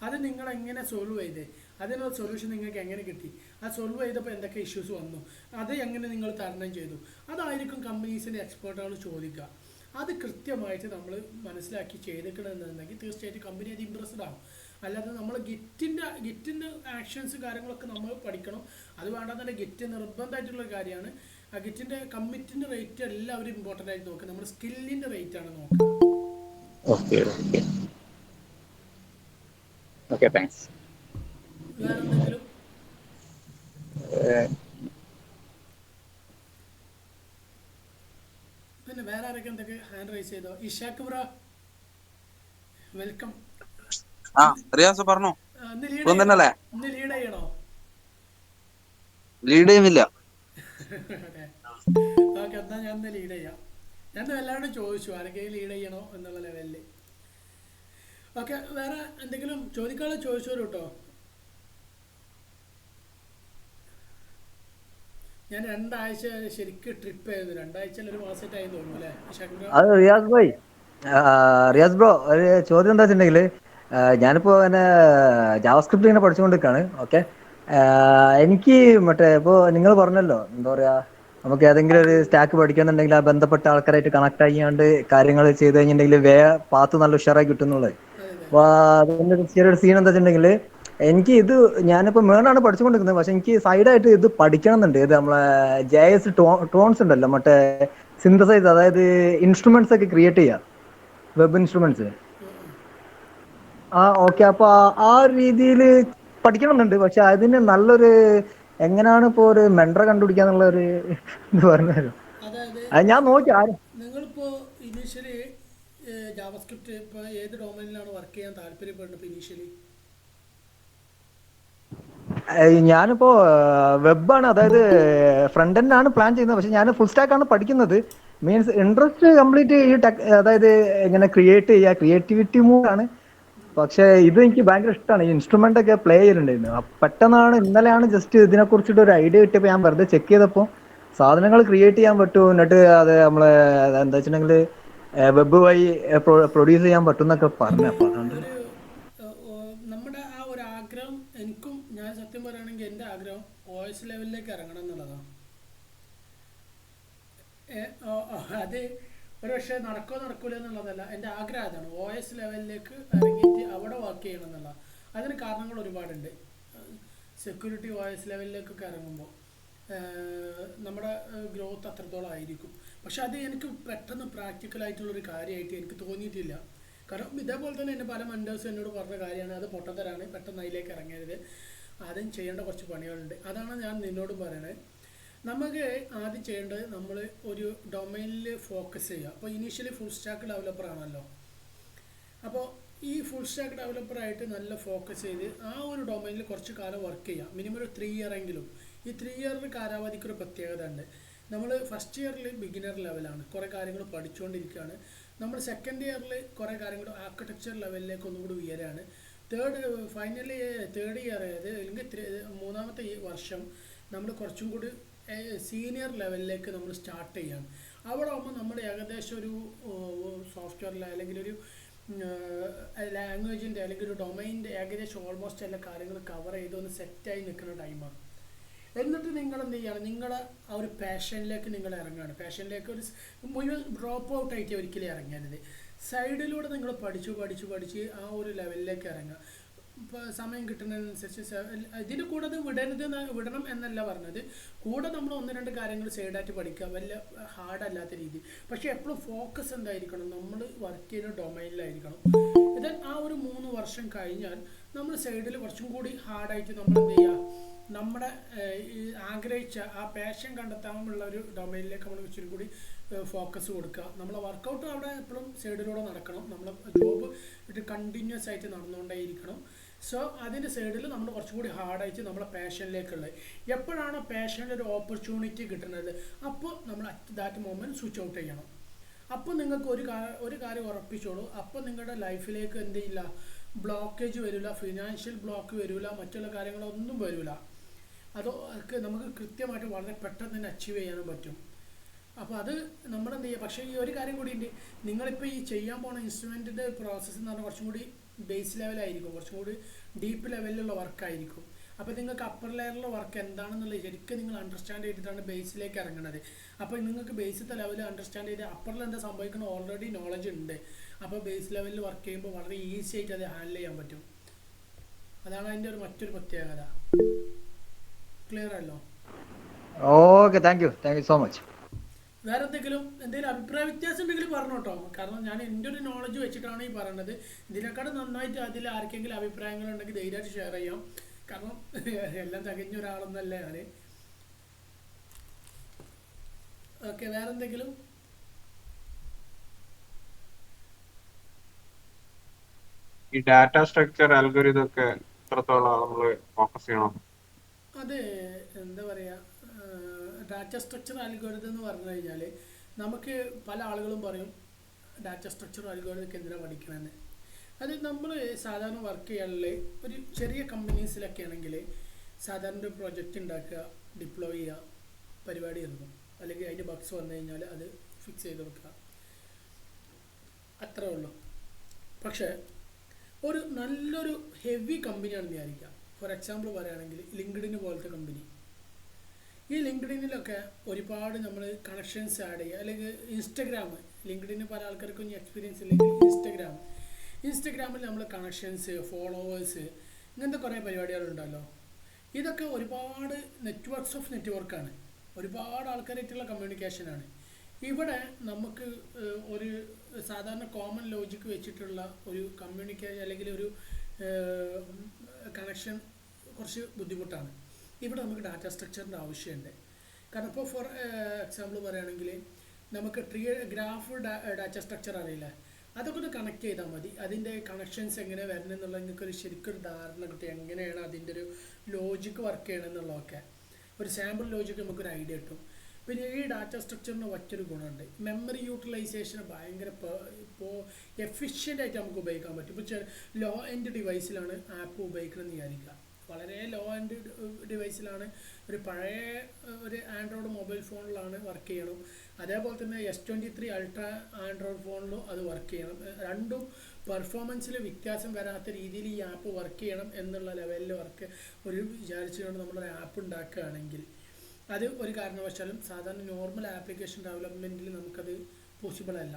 അത് നിങ്ങൾ എങ്ങനെ സോൾവ് ചെയ്തേ, അതിനുള്ള സൊല്യൂഷൻ നിങ്ങൾക്ക് എങ്ങനെ കിട്ടി, ആ സോൾവ് ചെയ്തപ്പോൾ എന്തൊക്കെ ഇഷ്യൂസ് വന്നു, അത് എങ്ങനെ നിങ്ങൾ തരണം ചെയ്തു, അതായിരിക്കും കമ്പനീസിൻ്റെ എക്സ്പേർട്ടുകൾ ചോദിക്കുക. അത് കൃത്യമായിട്ട് നമ്മൾ മനസ്സിലാക്കി ചെയ്തിട്ടുണ്ടെന്നുണ്ടെങ്കിൽ തീർച്ചയായിട്ടും കമ്പനി അത് ഇമ്പ്രസ്ഡ് ആവും. അല്ലാതെ നമ്മൾ ഗിറ്റിൻ്റെ ആക്ഷൻസ് കാര്യങ്ങളൊക്കെ നമ്മൾ പഠിക്കണം. അത് വേണ്ടാന്നല്ല, ഗിറ്റ് നിർബന്ധമായിട്ടുള്ള കാര്യമാണ്. ആ ഗിറ്റിൻ്റെ കമ്മിറ്റിൻ്റെ റേറ്റ് എല്ലാവരും ഇമ്പോർട്ടൻ്റ് ആയിട്ട് നോക്കുക. നമ്മുടെ സ്കില്ലിൻ്റെ റേറ്റ് ആണ് നോക്കുക. Okay, thanks. വേറെ എന്തെങ്കിലും? പിന്നെ വേറെ ആരൊക്കെ എന്തൊക്കെ ഹാൻഡ് റൈസ് ചെയ്തോ? ഇഷാക്ക് ബ്രോ, വെൽക്കം. പറഞ്ഞോ. ഇന്ന് ലീഡ് ചെയ്യണോ? ലീഡ് ചെയ്യുന്നില്ല. ഓക്കെ, എന്നാൽ ഞാൻ ലീഡ് ചെയ്യാം. ഞാൻ എല്ലാവരോടും ചോദിച്ചു ആരെങ്കിലും ലീഡ് ചെയ്യണോ എന്നുള്ള ലെവലിൽ. ഓക്കെ, വേറെ എന്തെങ്കിലും ചോദിക്കാതെ ചോദിച്ചോളൂ കേട്ടോ. ഞാൻ 2 ആഴ്ച ശരിക്കും ട്രിപ്പ് ആയിരുന്നു. 2 ആഴ്ചയിൽ 1 മാസമായിട്ടായി തോന്നുന്നു അല്ലേ ഷാക്കിബ്രോ? അത് റിയാസ് ഭായ്, റിയാസ് ബ്രോ, ഒരു ചോദ്യം എന്താ വെച്ചിട്ടുണ്ടെങ്കിൽ, ഞാനിപ്പോ ഇങ്ങനെ ജാവാസ്ക്രിപ്റ്റ് ഇങ്ങനെ പഠിച്ചുകൊണ്ടിരിക്കുകയാണ്. ഓക്കെ, എനിക്ക് മറ്റേ ഇപ്പോ നിങ്ങൾ പറഞ്ഞല്ലോ, എന്താ പറയാ, നമുക്ക് ഏതെങ്കിലും ഒരു സ്റ്റാക്ക് പഠിക്കുന്നുണ്ടെങ്കിൽ ആ ബന്ധപ്പെട്ട ആൾക്കാരായിട്ട് കണക്ട് ആക്കിയാണ്ട് കാര്യങ്ങൾ ചെയ്ത് കഴിഞ്ഞിട്ടുണ്ടെങ്കിൽ പാത്ത് നല്ല ഉഷാറായി കിട്ടുന്നുള്ളത്. അതെ അതെ. അപ്പൊ അതിന്റെ ചെറിയൊരു സീൻ എന്താ വെച്ചിട്ടുണ്ടെങ്കിൽ, എനിക്ക് ഇത് ഞാനിപ്പോ മേണാണ് പഠിച്ചുകൊണ്ടിരിക്കുന്നത്, പക്ഷെ എനിക്ക് സൈഡായിട്ട് ഇത് പഠിക്കണം എന്നുണ്ട്. ഇത് നമ്മളെ JS ടോൺസ് ഉണ്ടല്ലോ, മറ്റേ സിന്തസൈസ്, അതായത് ഇൻസ്ട്രുമെന്റ്സ് ഒക്കെ ക്രിയേറ്റ് ചെയ്യാം, വെബ് ഇൻസ്ട്രുമെന്റ്സ്. ഓക്കെ, അപ്പൊ ആ ഒരു രീതിയിൽ പഠിക്കണമെന്നുണ്ട്. പക്ഷെ അതിന് നല്ലൊരു എങ്ങനെയാണ് ഇപ്പോ ഒരു മെൻഡറെ കണ്ടുപിടിക്കാന്നുള്ള ഒരു ഇത് പറഞ്ഞു. അതായത് അത് ഞാൻ നോക്കി ആരും നിങ്ങളിപ്പോൾ ഇനീഷ്യലി ജാവാസ്ക്രിപ്റ്റ് ഇപ്പോൾ ഏത് ഡൊമൈനിലാണ് വർക്ക് ചെയ്യാൻ താല്പര്യപ്പെടുന്നത് ഇപ്പോൾ ഇനീഷ്യലി? ഞാനിപ്പോ വെബാണ്, അതായത് ഫ്രണ്ട് എൻഡ് ആണ് പ്ലാൻ ചെയ്യുന്നത്. പക്ഷെ ഞാൻ ഫുൾ സ്റ്റാക്ക് ആണ് പഠിക്കുന്നത്. മീൻസ് ഇൻട്രസ്റ്റ് കംപ്ലീറ്റ് ഈ അതായത് ഇങ്ങനെ ക്രിയേറ്റ് ചെയ്യുക, ക്രിയേറ്റിവിറ്റി മൂഡാണ്. പക്ഷെ ഇത് എനിക്ക് ഭയങ്കര ഇഷ്ടമാണ്. ഈ ഇൻസ്ട്രുമെന്റ് ഒക്കെ പ്ലേ ചെയ്തിട്ടുണ്ടായിരുന്നു. പെട്ടെന്നാണ് ഇന്നലെയാണ് ജസ്റ്റ് ഇതിനെ കുറിച്ചിട്ട് ഒരു ഐഡിയ കിട്ടിയപ്പോൾ ഞാൻ വെറുതെ ചെക്ക് ചെയ്തപ്പോൾ സാധനങ്ങൾ ക്രിയേറ്റ് ചെയ്യാൻ പറ്റും, എന്നിട്ട് അത് നമ്മളെ എന്താ വെച്ചിട്ടുണ്ടെങ്കിൽ വെബ് വഴി പ്രൊഡ്യൂസ് ചെയ്യാൻ പറ്റും എന്നൊക്കെ പറഞ്ഞു. അപ്പൊ അതുകൊണ്ട് ഒരു നമ്മുടെ ആ ഒരു ആഗ്രഹം എനിക്കും, ഞാൻ സത്യം പറയുകയാണെങ്കിൽ എൻ്റെ ആഗ്രഹം OS ലെവലിലേക്ക് ഇറങ്ങണം എന്നുള്ളതാണ്. അത് ഒരു പക്ഷേ നടക്കൂല എന്നുള്ളതല്ല, എൻ്റെ ആഗ്രഹം അതാണ്. OS ലെവലിലേക്ക് ഇറങ്ങിയിട്ട് അവിടെ വർക്ക് ചെയ്യണം എന്നുള്ള. അതിന് കാരണങ്ങൾ ഒരുപാടുണ്ട്. സെക്യൂരിറ്റി OS ലെവലിലേക്കൊക്കെ ഇറങ്ങുമ്പോൾ നമ്മുടെ ഗ്രോത്ത് അത്രത്തോളം ആയിരിക്കും. പക്ഷെ അത് എനിക്ക് പെട്ടെന്ന് പ്രാക്ടിക്കലായിട്ടുള്ളൊരു കാര്യമായിട്ട് എനിക്ക് തോന്നിയിട്ടില്ല. കാരണം ഇതേപോലെ തന്നെ എൻ്റെ പല മെൻറ്റേഴ്സും എന്നോട് പറഞ്ഞ കാര്യമാണ്, അത് പൊട്ടത്തരാണ്, പെട്ടെന്ന് അതിലേക്ക് ഇറങ്ങരുത്, ആദ്യം ചെയ്യേണ്ട കുറച്ച് പണികളുണ്ട്. അതാണ് ഞാൻ നിന്നോടും പറയണത്. നമുക്ക് ആദ്യം ചെയ്യേണ്ടത് നമ്മൾ ഒരു ഡൊമൈനിൽ ഫോക്കസ് ചെയ്യുക. അപ്പോൾ ഇനീഷ്യലി ഫുൾ സ്റ്റാക്ക് ഡെവലപ്പർ ആണല്ലോ. അപ്പോൾ ഈ ഫുൾ സ്റ്റാക്ക് ഡെവലപ്പറായിട്ട് നല്ല ഫോക്കസ് ചെയ്ത് ആ ഒരു ഡൊമൈനിൽ കുറച്ച് കാലം വർക്ക് ചെയ്യുക. മിനിമം ഒരു 3 ഇയർ എങ്കിലും. ഈ 3 ഇയറിൽ കാലാവധിക്കൊരു പ്രത്യേകത ഉണ്ട്. നമ്മൾ ഫസ്റ്റ് ഇയറിൽ ബിഗിനർ ലെവലാണ്, കുറേ കാര്യങ്ങൾ പഠിച്ചുകൊണ്ടിരിക്കുകയാണ്. നമ്മൾ സെക്കൻഡ് ഇയറിൽ കുറേ കാര്യങ്ങൾ ആർക്കിടെക്ചർ ലെവലിലേക്ക് ഒന്നും കൂടി ഉയരാണ്. തേർഡ് ഇയർ അല്ലെങ്കിൽ 3ാമത്തെ ഈ വർഷം നമ്മൾ കുറച്ചും കൂടി സീനിയർ ലെവലിലേക്ക് നമ്മൾ സ്റ്റാർട്ട് ചെയ്യാണ്. അവിടെ ആകുമ്പോൾ നമ്മൾ ഏകദേശം ഒരു സോഫ്റ്റ്വെയറിൽ അല്ലെങ്കിൽ ഒരു ലാംഗ്വേജിൻ്റെ അല്ലെങ്കിൽ ഒരു ഡൊമൈൻ്റെ ഏകദേശം ഓൾമോസ്റ്റ് എല്ലാ കാര്യങ്ങൾ കവർ ചെയ്തൊന്ന് സെറ്റായി നിൽക്കുന്ന ടൈമാണ്. എന്നിട്ട് നിങ്ങൾ എന്ത് ചെയ്യണം, നിങ്ങളുടെ ആ ഒരു പാഷനിലേക്ക് നിങ്ങൾ ഇറങ്ങുകയാണ്. പാഷനിലേക്ക് ഒരു മുഴുവൻ ഡ്രോപ്പ് ഔട്ട് ആയിട്ട് ഒരിക്കലും ഇറങ്ങരുത്. സൈഡിലൂടെ നിങ്ങൾ പഠിച്ച് ആ ഒരു ലെവലിലേക്ക് ഇറങ്ങുക. ഇപ്പോൾ സമയം കിട്ടുന്നതിനനുസരിച്ച് ഇതിൻ്റെ കൂടെ അത് വിടണം എന്നല്ല പറഞ്ഞത്. കൂടെ നമ്മൾ 1-2 കാര്യങ്ങൾ സൈഡായിട്ട് പഠിക്കുക, വലിയ ഹാർഡല്ലാത്ത രീതി. പക്ഷേ എപ്പോഴും ഫോക്കസ് എന്തായിരിക്കണം, നമ്മൾ വർക്ക് ചെയ്യുന്ന ഡൊമൈനിലായിരിക്കണം. ഇത് ആ ഒരു 3 വർഷം കഴിഞ്ഞാൽ നമ്മൾ സൈഡിൽ കുറച്ചും കൂടി ഹാർഡായിട്ട് നമ്മൾ എന്ത് ചെയ്യുക, നമ്മുടെ ആഗ്രഹിച്ച ആ പാഷൻ കണ്ടെത്താനുള്ള ഒരു ഡൊമൈനിലേക്ക് നമ്മൾ ഇച്ചിരി കൂടി ഫോക്കസ് കൊടുക്കുക. നമ്മളെ വർക്കൗട്ട് അവിടെ എപ്പോഴും സൈഡിലൂടെ നടക്കണം. നമ്മളെ ജോബ് ഇത് കണ്ടിന്യൂസ് ആയിട്ട് നടന്നുകൊണ്ടേയിരിക്കണം. സോ അതിൻ്റെ സൈഡിൽ നമ്മൾ കുറച്ചുകൂടി ഹാർഡായിട്ട് നമ്മളെ പാഷനിലേക്കുള്ളത്. എപ്പോഴാണോ പാഷനിൽ ഒരു ഓപ്പർച്യൂണിറ്റി കിട്ടുന്നത്, അപ്പോൾ നമ്മൾ at that moment switch out ചെയ്യണം. അപ്പോൾ നിങ്ങൾക്ക് ഒരു കാര്യം ഉറപ്പിച്ചോളൂ, അപ്പോൾ നിങ്ങളുടെ ലൈഫിലേക്ക് എന്ത് ചെയ്യില്ല, ബ്ലോക്കേജ് വരില്ല, ഫിനാൻഷ്യൽ ബ്ലോക്ക് വരില്ല, മറ്റുള്ള കാര്യങ്ങളൊന്നും വരില്ല. അതൊക്കെ നമുക്ക് കൃത്യമായിട്ട് വളരെ പെട്ടെന്ന് തന്നെ അച്ചീവ് ചെയ്യാനും പറ്റും. അപ്പോൾ അത് നമ്മളെന്ത് ചെയ്യുക. പക്ഷേ ഈ ഒരു കാര്യം കൂടി ഉണ്ട്, നിങ്ങളിപ്പോൾ ഈ ചെയ്യാൻ പോകുന്ന ഇൻസ്ട്രുമെൻറ്റിൻ്റെ പ്രോസസ്സ് എന്ന് പറഞ്ഞാൽ കുറച്ചും കൂടി ബേസ് ലെവലായിരിക്കും, കുറച്ചും കൂടി ഡീപ്പ് ലെവലിലുള്ള വർക്കായിരിക്കും. അപ്പോൾ നിങ്ങൾക്ക് അപ്പർ ലെയറിലുള്ള വർക്ക് എന്താണെന്നുള്ളത് ശരിക്കും നിങ്ങൾ അണ്ടർസ്റ്റാൻഡ് ചെയ്തിട്ടാണ് ബേസിലേക്ക് ഇറങ്ങുന്നത്. അപ്പോൾ നിങ്ങൾക്ക് ബേസിലത്തെ ലെവൽ അണ്ടർസ്റ്റാൻഡ് ചെയ്ത് അപ്പറിൽ എന്താ സംഭവിക്കുന്നത് ഓൾറെഡി നോളജ് ഉണ്ട്. അപ്പോൾ ബേസ് ലെവലിൽ വർക്ക് ചെയ്യുമ്പോൾ വളരെ ഈസി ആയിട്ട് അത് ഹാൻഡിൽ ചെയ്യാൻ പറ്റും. അതാണ് അതിൻ്റെ മറ്റൊരു പ്രത്യേകത. ക്ലിയർ അല്ലോ? Okay, thank you so much. വേറെ എന്തെങ്കിലും അഭിപ്രായ വ്യത്യാസം ഉണ്ടെങ്കിൽ പറഞ്ഞോട്ടോ. കാരണം ഞാൻ എൻ്റെ ഒരു നോളജ് വെച്ചിട്ടാണ് ഈ പറയുന്നത്. ഇതിനെക്കാളും നന്നായിട്ട് അതിൽ ആർക്കെങ്കിലും അഭിപ്രായങ്ങൾ ഉണ്ടെങ്കിൽ ധൈര്യമായിട്ട് ഷെയർ ചെയ്യാം. കാരണം എല്ലാം തികഞ്ഞ ഒരാളൊന്നല്ല ഞാൻ. ഓക്കെ, വേറെ എന്തെങ്കിലും? ഈ ഡാറ്റ സ്ട്രക്ചർ അൽഗോരിതം ഒക്കെ എത്രത്തോളം നമ്മൾ ഫോക്കസ് ചെയ്യണം? അത് എന്താ പറയുക, ഡാറ്റ സ്ട്രക്ചർ അൽഗോരിതം എന്ന് പറഞ്ഞു കഴിഞ്ഞാൽ നമുക്ക് പല ആളുകളും പറയും ഡാറ്റ സ്ട്രക്ചർ അൽഗോരിതമൊക്കെ എന്തിനാണ് പഠിക്കണമെന്ന്. അത് നമ്മൾ സാധാരണ വർക്ക് ചെയ്യാനുള്ള ഒരു ചെറിയ കമ്പനീസിലൊക്കെ ആണെങ്കിൽ സാധാരണ ഒരു പ്രൊജക്റ്റ് ഉണ്ടാക്കുക, ഡിപ്ലോയ് ചെയ്യുക, പരിപാടി ഇറങ്ങും. അല്ലെങ്കിൽ അതിൻ്റെ ബഗ്സ് വന്നു കഴിഞ്ഞാൽ അത് ഫിക്സ് ചെയ്ത് വെക്കുക, അത്രേ ഉള്ളൂ. പക്ഷേ ഒരു നല്ലൊരു ഹെവി കമ്പനിയാണെന്ന് വിചാരിക്കുക. ഫോർ എക്സാമ്പിൾ പറയുകയാണെങ്കിൽ ലിങ്ക്ഡിന് പോലത്തെ കമ്പനി. ഈ ലിങ്ക്ഡിനിലൊക്കെ ഒരുപാട് നമ്മൾ കണക്ഷൻസ് ആഡ് ചെയ്യുക. അല്ലെങ്കിൽ ഇൻസ്റ്റഗ്രാം, ലിങ്ക്ഡിന് പല ആൾക്കാർക്കും എക്സ്പീരിയൻസ് ഇല്ലെങ്കിൽ ഇൻസ്റ്റഗ്രാമിൽ നമ്മൾ കണക്ഷൻസ്, ഫോളോവേഴ്സ്, ഇങ്ങനത്തെ കുറേ പരിപാടികളുണ്ടല്ലോ. ഇതൊക്കെ ഒരുപാട് നെറ്റ്വർക്ക്സ് ഓഫ് നെറ്റ്വർക്കാണ്, ഒരുപാട് ആൾക്കാരായിട്ടുള്ള കമ്മ്യൂണിക്കേഷനാണ്. ഇവിടെ നമുക്ക് ഒരു സാധാരണ കോമൺ ലോജിക്ക് വെച്ചിട്ടുള്ള ഒരു കമ്മ്യൂണിക്കേഷൻ അല്ലെങ്കിൽ ഒരു കണക്ഷൻ കുറച്ച് ബുദ്ധിമുട്ടാണ്. ഇവിടെ നമുക്ക് ഡാറ്റ സ്ട്രക്ചറിൻ്റെ ആവശ്യമുണ്ട്. കാരണം ഇപ്പോൾ ഫോർ എക്സാമ്പിൾ പറയുകയാണെങ്കിൽ നമുക്ക് ഗ്രാഫ് ഡാറ്റ സ്ട്രക്ചർ അറിയില്ല, അതൊക്കെ ഒന്ന് കണക്ട് ചെയ്താൽ മതി. അതിൻ്റെ കണക്ഷൻസ് എങ്ങനെ വരണം എന്നുള്ള നിങ്ങൾക്കൊരു ശരിക്കൊരു ധാരണ കിട്ടും, എങ്ങനെയാണ് അതിൻ്റെ ഒരു ലോജിക്ക് വർക്ക് ചെയ്യണമെന്നുള്ളതൊക്കെ ഒരു സാമ്പിൾ ലോജിക്ക് നമുക്കൊരു ഐഡിയ കിട്ടും. പിന്നെ ഈ ഡാറ്റ സ്ട്രക്ചറിന് മറ്റൊരു ഗുണമുണ്ട്, മെമ്മറി യൂട്ടിലൈസേഷൻ ഭയങ്കര ഇപ്പോൾ എഫിഷ്യൻ്റായിട്ട് നമുക്ക് ഉപയോഗിക്കാൻ പറ്റും. ഇപ്പോൾ ലോ എൻഡ് ഡിവൈസിലാണ് ആപ്പ് ഉപയോഗിക്കണമെന്ന് വിചാരിക്കുക, വളരെ ലോ എൻഡ് ഡിവൈസിലാണ്, ഒരു പഴയ ഒരു ആൻഡ്രോയിഡ് മൊബൈൽ ഫോണിലാണ് വർക്ക് ചെയ്യണം. അതേപോലെ തന്നെ S23 അൾട്രാ ആൻഡ്രോയിഡ് ഫോണിലും അത് വർക്ക് ചെയ്യണം. രണ്ടും പെർഫോമൻസിൽ വ്യത്യാസം വരാത്ത രീതിയിൽ ഈ ആപ്പ് വർക്ക് ചെയ്യണം എന്നുള്ള ലെവലിൽ വർക്ക് ഒരു വിചാരിച്ചുകൊണ്ട് നമ്മളൊരു ആപ്പ് ഉണ്ടാക്കുകയാണെങ്കിൽ അത് ഒരു കാരണവശാലും സാധാരണ നോർമൽ ആപ്ലിക്കേഷൻ ഡെവലപ്മെൻറ്റിൽ നമുക്കത് പോസിബിൾ അല്ല.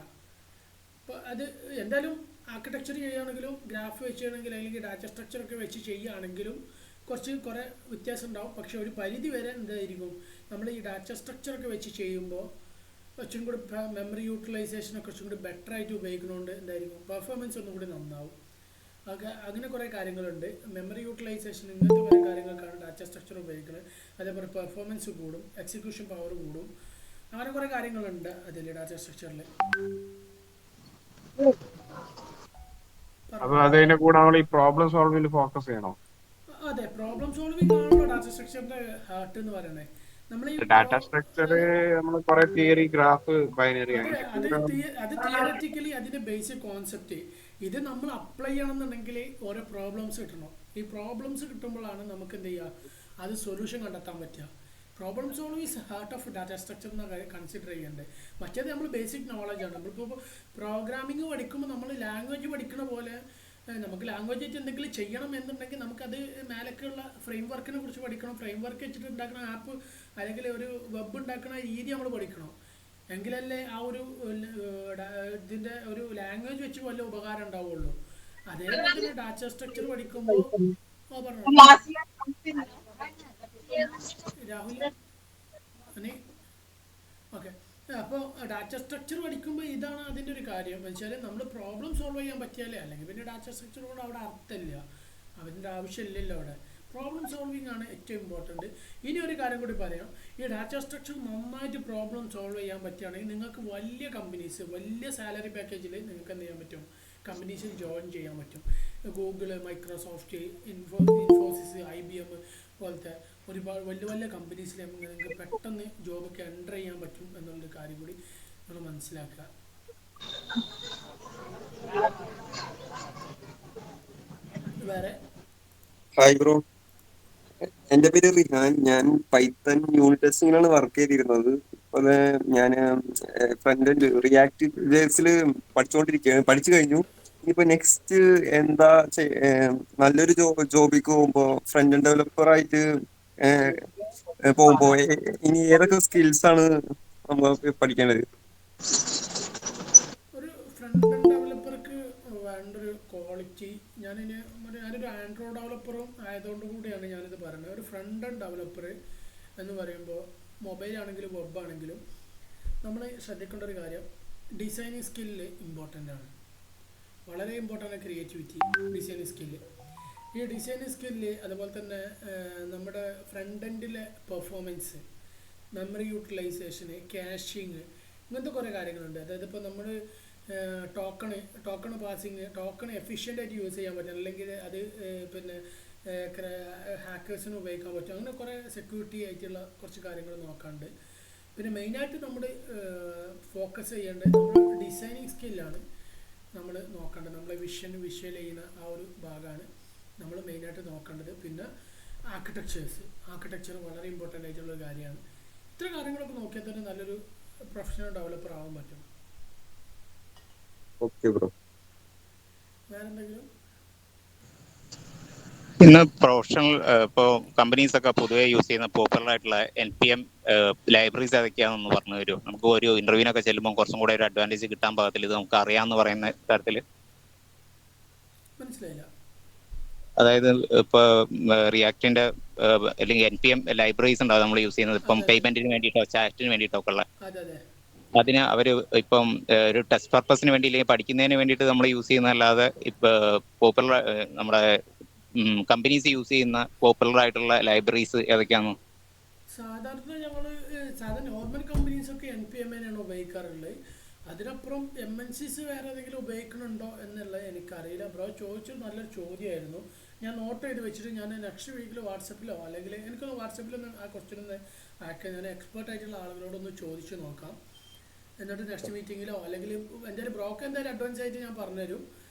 അപ്പോൾ അത് എന്തായാലും ആർക്കിടെക്ചർ ചെയ്യുകയാണെങ്കിലും ഗ്രാഫ് വെച്ച് ചെയ്യണമെങ്കിൽ അല്ലെങ്കിൽ ഡാറ്റ സ്ട്രക്ചറൊക്കെ വെച്ച് ചെയ്യുകയാണെങ്കിലും കുറേ വ്യത്യാസം ഉണ്ടാവും. പക്ഷേ ഒരു പരിധി വരെ എന്തായിരിക്കും നമ്മൾ ഈ ഡാറ്റ സ്ട്രക്ചറൊക്കെ വെച്ച് ചെയ്യുമ്പോൾ കുറച്ചും കൂടി മെമ്മറി യൂട്ടിലൈസേഷനൊക്കെ കുറച്ചും കൂടി ബെറ്റർ ആയിട്ട് ഉപയോഗിക്കുന്നതുകൊണ്ട് എന്തായിരിക്കും പെർഫോമൻസ് ഒന്നും കൂടി നന്നാവും. അങ്ങനെ കുറേ കാര്യങ്ങളുണ്ട്. മെമ്മറി യൂട്ടിലൈസേഷൻ ഇങ്ങനത്തെ കുറേ കാര്യങ്ങൾക്കാണ് ഡാറ്റ സ്ട്രക്ചർ ഉപയോഗിക്കുന്നത്. അതേപോലെ പെർഫോമൻസ് കൂടും, എക്സിക്യൂഷൻ പവർ കൂടും, അങ്ങനെ കുറേ കാര്യങ്ങളുണ്ട് അതിൽ ഡാറ്റ സ്ട്രക്ചറിൽ. അപ്പൊ അതിന്റെ കൂടെ നമ്മൾ ഈ പ്രോബ്ലം സോൾവിൽ ഫോക്കസ് ചെയ്യണം. അതെ, പ്രോബ്ലം സോൾവിംഗ് ആണല്ലോ ഡാറ്റ സ്ട്രക്ചറിന്റെ ഹാർട്ട് എന്ന് പറയുന്നത്. നമ്മൾ ഈ ഡാറ്റ സ്ട്രക്ചർ നമ്മൾ കുറെ തിയറി, ഗ്രാഫ്, ബൈനറി, അത് തിയററ്റിക്കലി അതിന്റെ ബേസിക് കോൺസെപ്റ്റ്. ഇത് നമ്മൾ അപ്ലൈ ചെയ്യണമെന്നുണ്ടെങ്കിൽ ഓരോ പ്രോബ്ലംസ് കിട്ടണം. ഈ പ്രോബ്ലംസ് കിട്ടുമ്പോഴാണ് നമുക്ക് എന്ത് ചെയ്യുക, അത് സൊല്യൂഷൻ കണ്ടെത്താൻ പറ്റുക. Problem solving is heart of data structure എന്ന കൺസിഡർ ചെയ്യേണ്ടത്. മറ്റേത് നമ്മൾ ബേസിക് നോളജാണ്. നമ്മളിപ്പോൾ പ്രോഗ്രാമിംഗ് പഠിക്കുമ്പോൾ നമ്മൾ ലാംഗ്വേജ് പഠിക്കുന്ന പോലെ നമുക്ക് ലാംഗ്വേജ് വെച്ച് എന്തെങ്കിലും ചെയ്യണം എന്നുണ്ടെങ്കിൽ നമുക്കത് മേലൊക്കെയുള്ള ഫ്രെയിം വർക്കിനെ കുറിച്ച് പഠിക്കണം. ഫ്രെയിം വർക്ക് വെച്ചിട്ട് ഉണ്ടാക്കുന്ന ആപ്പ് അല്ലെങ്കിൽ ഒരു വെബ് ഉണ്ടാക്കുന്ന രീതി നമ്മൾ പഠിക്കണം. എങ്കിലല്ലേ ആ ഒരു ഇതിൻ്റെ ഒരു ലാംഗ്വേജ് വെച്ച് വല്ല ഉപകാരം ഉണ്ടാവുള്ളൂ. അതേപോലെ തന്നെ ഡാറ്റ സ്ട്രക്ചർ പഠിക്കുമ്പോൾ പറഞ്ഞു രാഹുൽ ഓക്കെ. അപ്പോൾ ഡാറ്റ സ്ട്രക്ചർ പഠിക്കുമ്പോൾ ഇതാണ് അതിൻ്റെ ഒരു കാര്യം വെച്ചാൽ നമ്മൾ പ്രോബ്ലം സോൾവ് ചെയ്യാൻ പറ്റിയാലേ, അല്ലെങ്കിൽ പിന്നെ ഡാറ്റ സ്ട്രക്ചർ കൊണ്ട് അവിടെ അർത്ഥമില്ല, അതിൻ്റെ ആവശ്യമില്ലല്ലോ. അവിടെ പ്രോബ്ലം സോൾവിംഗ് ആണ് ഏറ്റവും ഇമ്പോർട്ടൻറ്റ്. ഇനി ഒരു കാര്യം കൂടി പറയാം, ഈ ഡാറ്റ സ്ട്രക്ചർ നന്നായിട്ട് പ്രോബ്ലം സോൾവ് ചെയ്യാൻ പറ്റുകയാണെങ്കിൽ നിങ്ങൾക്ക് വലിയ കമ്പനീസ്, വലിയ സാലറി പാക്കേജിൽ നിങ്ങൾക്ക് എന്ത് ചെയ്യാൻ പറ്റും, കമ്പനീസിൽ ജോയിൻ ചെയ്യാൻ പറ്റും. ഗൂഗിള്, മൈക്രോസോഫ്റ്റ്, ഇൻഫോസിസ്, IBM പോലത്തെ ഒരുപാട് വലിയ വലിയ കമ്പനീസിൽ നിങ്ങൾക്ക് പെട്ടെന്ന് ജോബൊക്കെ എൻ്റർ ചെയ്യാൻ പറ്റും എന്നുള്ളൊരു കാര്യം കൂടി നമ്മൾ മനസ്സിലാക്കുക. വേറെ ഹായ് ബ്രോ, എന്റെ പേര് റിഹാൻ. ഞാൻ പൈത്തൺ യൂണിറ്റ് ടെസ്റ്റിങ്ങിലാണ് വർക്ക് ചെയ്തിരുന്നത്. അതുപോലെ ഞാൻ ഫ്രണ്ട് എൻഡ് റിയാക്ട് ജേസിൽ പഠിച്ചുകൊണ്ടിരിക്കുകയാണ്, പഠിച്ചു കഴിഞ്ഞു. ഇനിയിപ്പോ നെക്സ്റ്റ് എന്താ നല്ലൊരു ജോബിക്ക് പോകുമ്പോ ഫ്രണ്ട് എൻഡ് ഡെവലപ്പർ ആയിട്ട് പോകുമ്പോ ഇനി ഏതൊക്കെ സ്കിൽസ് ആണ് നമ്മൾ പഠിക്കേണ്ടത്? ഒരു ഫ്രണ്ട് എൻഡ് ഡെവലപ്പർക്ക് വേണ്ടൊരു ക്വാളിറ്റി, ഞാനൊരു ആൻഡ്രോയിഡ് ഡെവലപ്പറും ആയതുകൊണ്ട് കൂടിയാണ് ഞാനിത് പറയുന്നത്. ഒരു ഫ്രണ്ട് എൻഡ് ഡെവലപ്പർ എന്ന് പറയുമ്പോൾ മൊബൈൽ ആണെങ്കിലും വെബ് ആണെങ്കിലും നമ്മൾ ശ്രദ്ധിക്കേണ്ട ഒരു കാര്യം, ഡിസൈനിങ് സ്കില്ല് ഇമ്പോർട്ടൻ്റ് ആണ്, വളരെ ഇമ്പോർട്ടൻ്റ് ആണ്. ക്രിയേറ്റിവിറ്റി, ഡിസൈനിങ് സ്കില്ല്, ഈ ഡിസൈനിങ് സ്കില്ല്, അതുപോലെ തന്നെ നമ്മുടെ ഫ്രണ്ട് എൻഡിലെ പെർഫോമൻസ്, മെമ്മറി യൂട്ടിലൈസേഷന്, ക്യാഷിങ്, ഇങ്ങനത്തെ കുറേ കാര്യങ്ങളുണ്ട്. അതായത് ഇപ്പോൾ നമ്മൾ ടോക്കൺ പാസിങ്, ടോക്കൺ എഫിഷ്യൻ്റായിട്ട് യൂസ് ചെയ്യാൻ പറ്റും, അല്ലെങ്കിൽ അത് പിന്നെ ഹാക്കേഴ്സിന് ഉപയോഗിക്കാൻ പറ്റും. അങ്ങനെ കുറേ സെക്യൂരിറ്റി ആയിട്ടുള്ള കുറച്ച് കാര്യങ്ങൾ നോക്കാണ്ട്. പിന്നെ മെയിനായിട്ട് നമ്മൾ ഫോക്കസ് ചെയ്യേണ്ടത് നമ്മൾ ഡിസൈനിങ് സ്കില്ലാണ് നമ്മൾ നോക്കേണ്ടത്. നമ്മളെ വിഷ്വൽ ചെയ്യുന്ന ആ ഒരു ഭാഗമാണ് നമ്മൾ മെയിനായിട്ട് നോക്കേണ്ടത്. പിന്നെ ആർക്കിടെക്ചർ വളരെ ഇമ്പോർട്ടൻ്റ് ആയിട്ടുള്ളൊരു കാര്യമാണ്. ഇത്ര കാര്യങ്ങളൊക്കെ നോക്കിയാൽ തന്നെ നല്ലൊരു പ്രൊഫഷണൽ ഡെവലപ്പർ ആവാൻ പറ്റും. Okay bro. വേറെന്തെങ്കിലും? ഇന്ന് പ്രൊഫഷണൽ ഇപ്പോൾ കമ്പനീസ് ഒക്കെ പൊതുവെ യൂസ് ചെയ്യുന്ന പോപ്പുലർ ആയിട്ടുള്ള NPM ലൈബ്രറീസ് ഏതൊക്കെയാണെന്ന് പറഞ്ഞു തരും. നമുക്ക് ഒരു ഇന്റർവ്യൂവിനൊക്കെ ചെല്ലുമ്പോൾ കുറച്ചും കൂടെ ഒരു അഡ്വാൻറ്റേജ് കിട്ടാൻ പാകത്തിൽ ഇത് നമുക്ക് അറിയാമെന്ന് പറയുന്ന തരത്തിൽ. മനസ്സിലായില്ല. അതായത് ഇപ്പോൾ റിയാക്ടിന്റെ അല്ലെങ്കിൽ NPM ലൈബ്രറീസ് ഉണ്ടാവും നമ്മൾ യൂസ് ചെയ്യുന്നത് ഇപ്പം പേയ്മെന്റിന് വേണ്ടിയിട്ടോ ചാറ്റിന് വേണ്ടിയിട്ടോ ഒക്കെ ഉള്ള. അതിന് അവർ ഇപ്പം ഒരു ടെസ്റ്റ് പർപ്പസിന് വേണ്ടി അല്ലെങ്കിൽ പഠിക്കുന്നതിന് വേണ്ടിയിട്ട് നമ്മൾ യൂസ് ചെയ്യുന്നതല്ലാതെ ഇപ്പൊ പോപ്പുലർ നമ്മുടെ കമ്പനീസ് യൂസ് ചെയ്യുന്ന പോപ്പുലർ ആയിട്ടുള്ള ലൈബ്രറീസ് ഏതൊക്കെയാണോ? സാധാരണ ഞങ്ങൾ നോർമൽ കമ്പനീസൊക്കെ NPM ആണ് ഉപയോഗിക്കാറുള്ളത്. അതിനപ്പുറം MNCs വേറെ ഏതെങ്കിലും ഉപയോഗിക്കുന്നുണ്ടോ എന്നുള്ളത് എനിക്കറിയില്ല. ബ്രോ ചോദിച്ചത് നല്ലൊരു ചോദ്യമായിരുന്നു. ഞാൻ നോട്ട് ചെയ്ത് വെച്ചിട്ട് ഞാൻ നെക്സ്റ്റ് വീക്കിൽ വാട്സപ്പിലോ അല്ലെങ്കിൽ എനിക്കൊന്ന് വാട്സപ്പിലൊന്ന് ആ ക്വസ്റ്റ്യൻ ഒന്ന് ആക്കാൻ ഞാൻ എക്സ്പേർട്ട് ആയിട്ടുള്ള ആളുകളോടൊന്ന് ചോദിച്ചു നോക്കാം. എന്നിട്ട് നെക്സ്റ്റ് മീറ്റിങ്ങിലോ അല്ലെങ്കിൽ എന്തായാലും ബ്രോക്ക് എന്തായാലും അഡ്വാൻസ് ആയിട്ട് ഞാൻ പറഞ്ഞുതരും.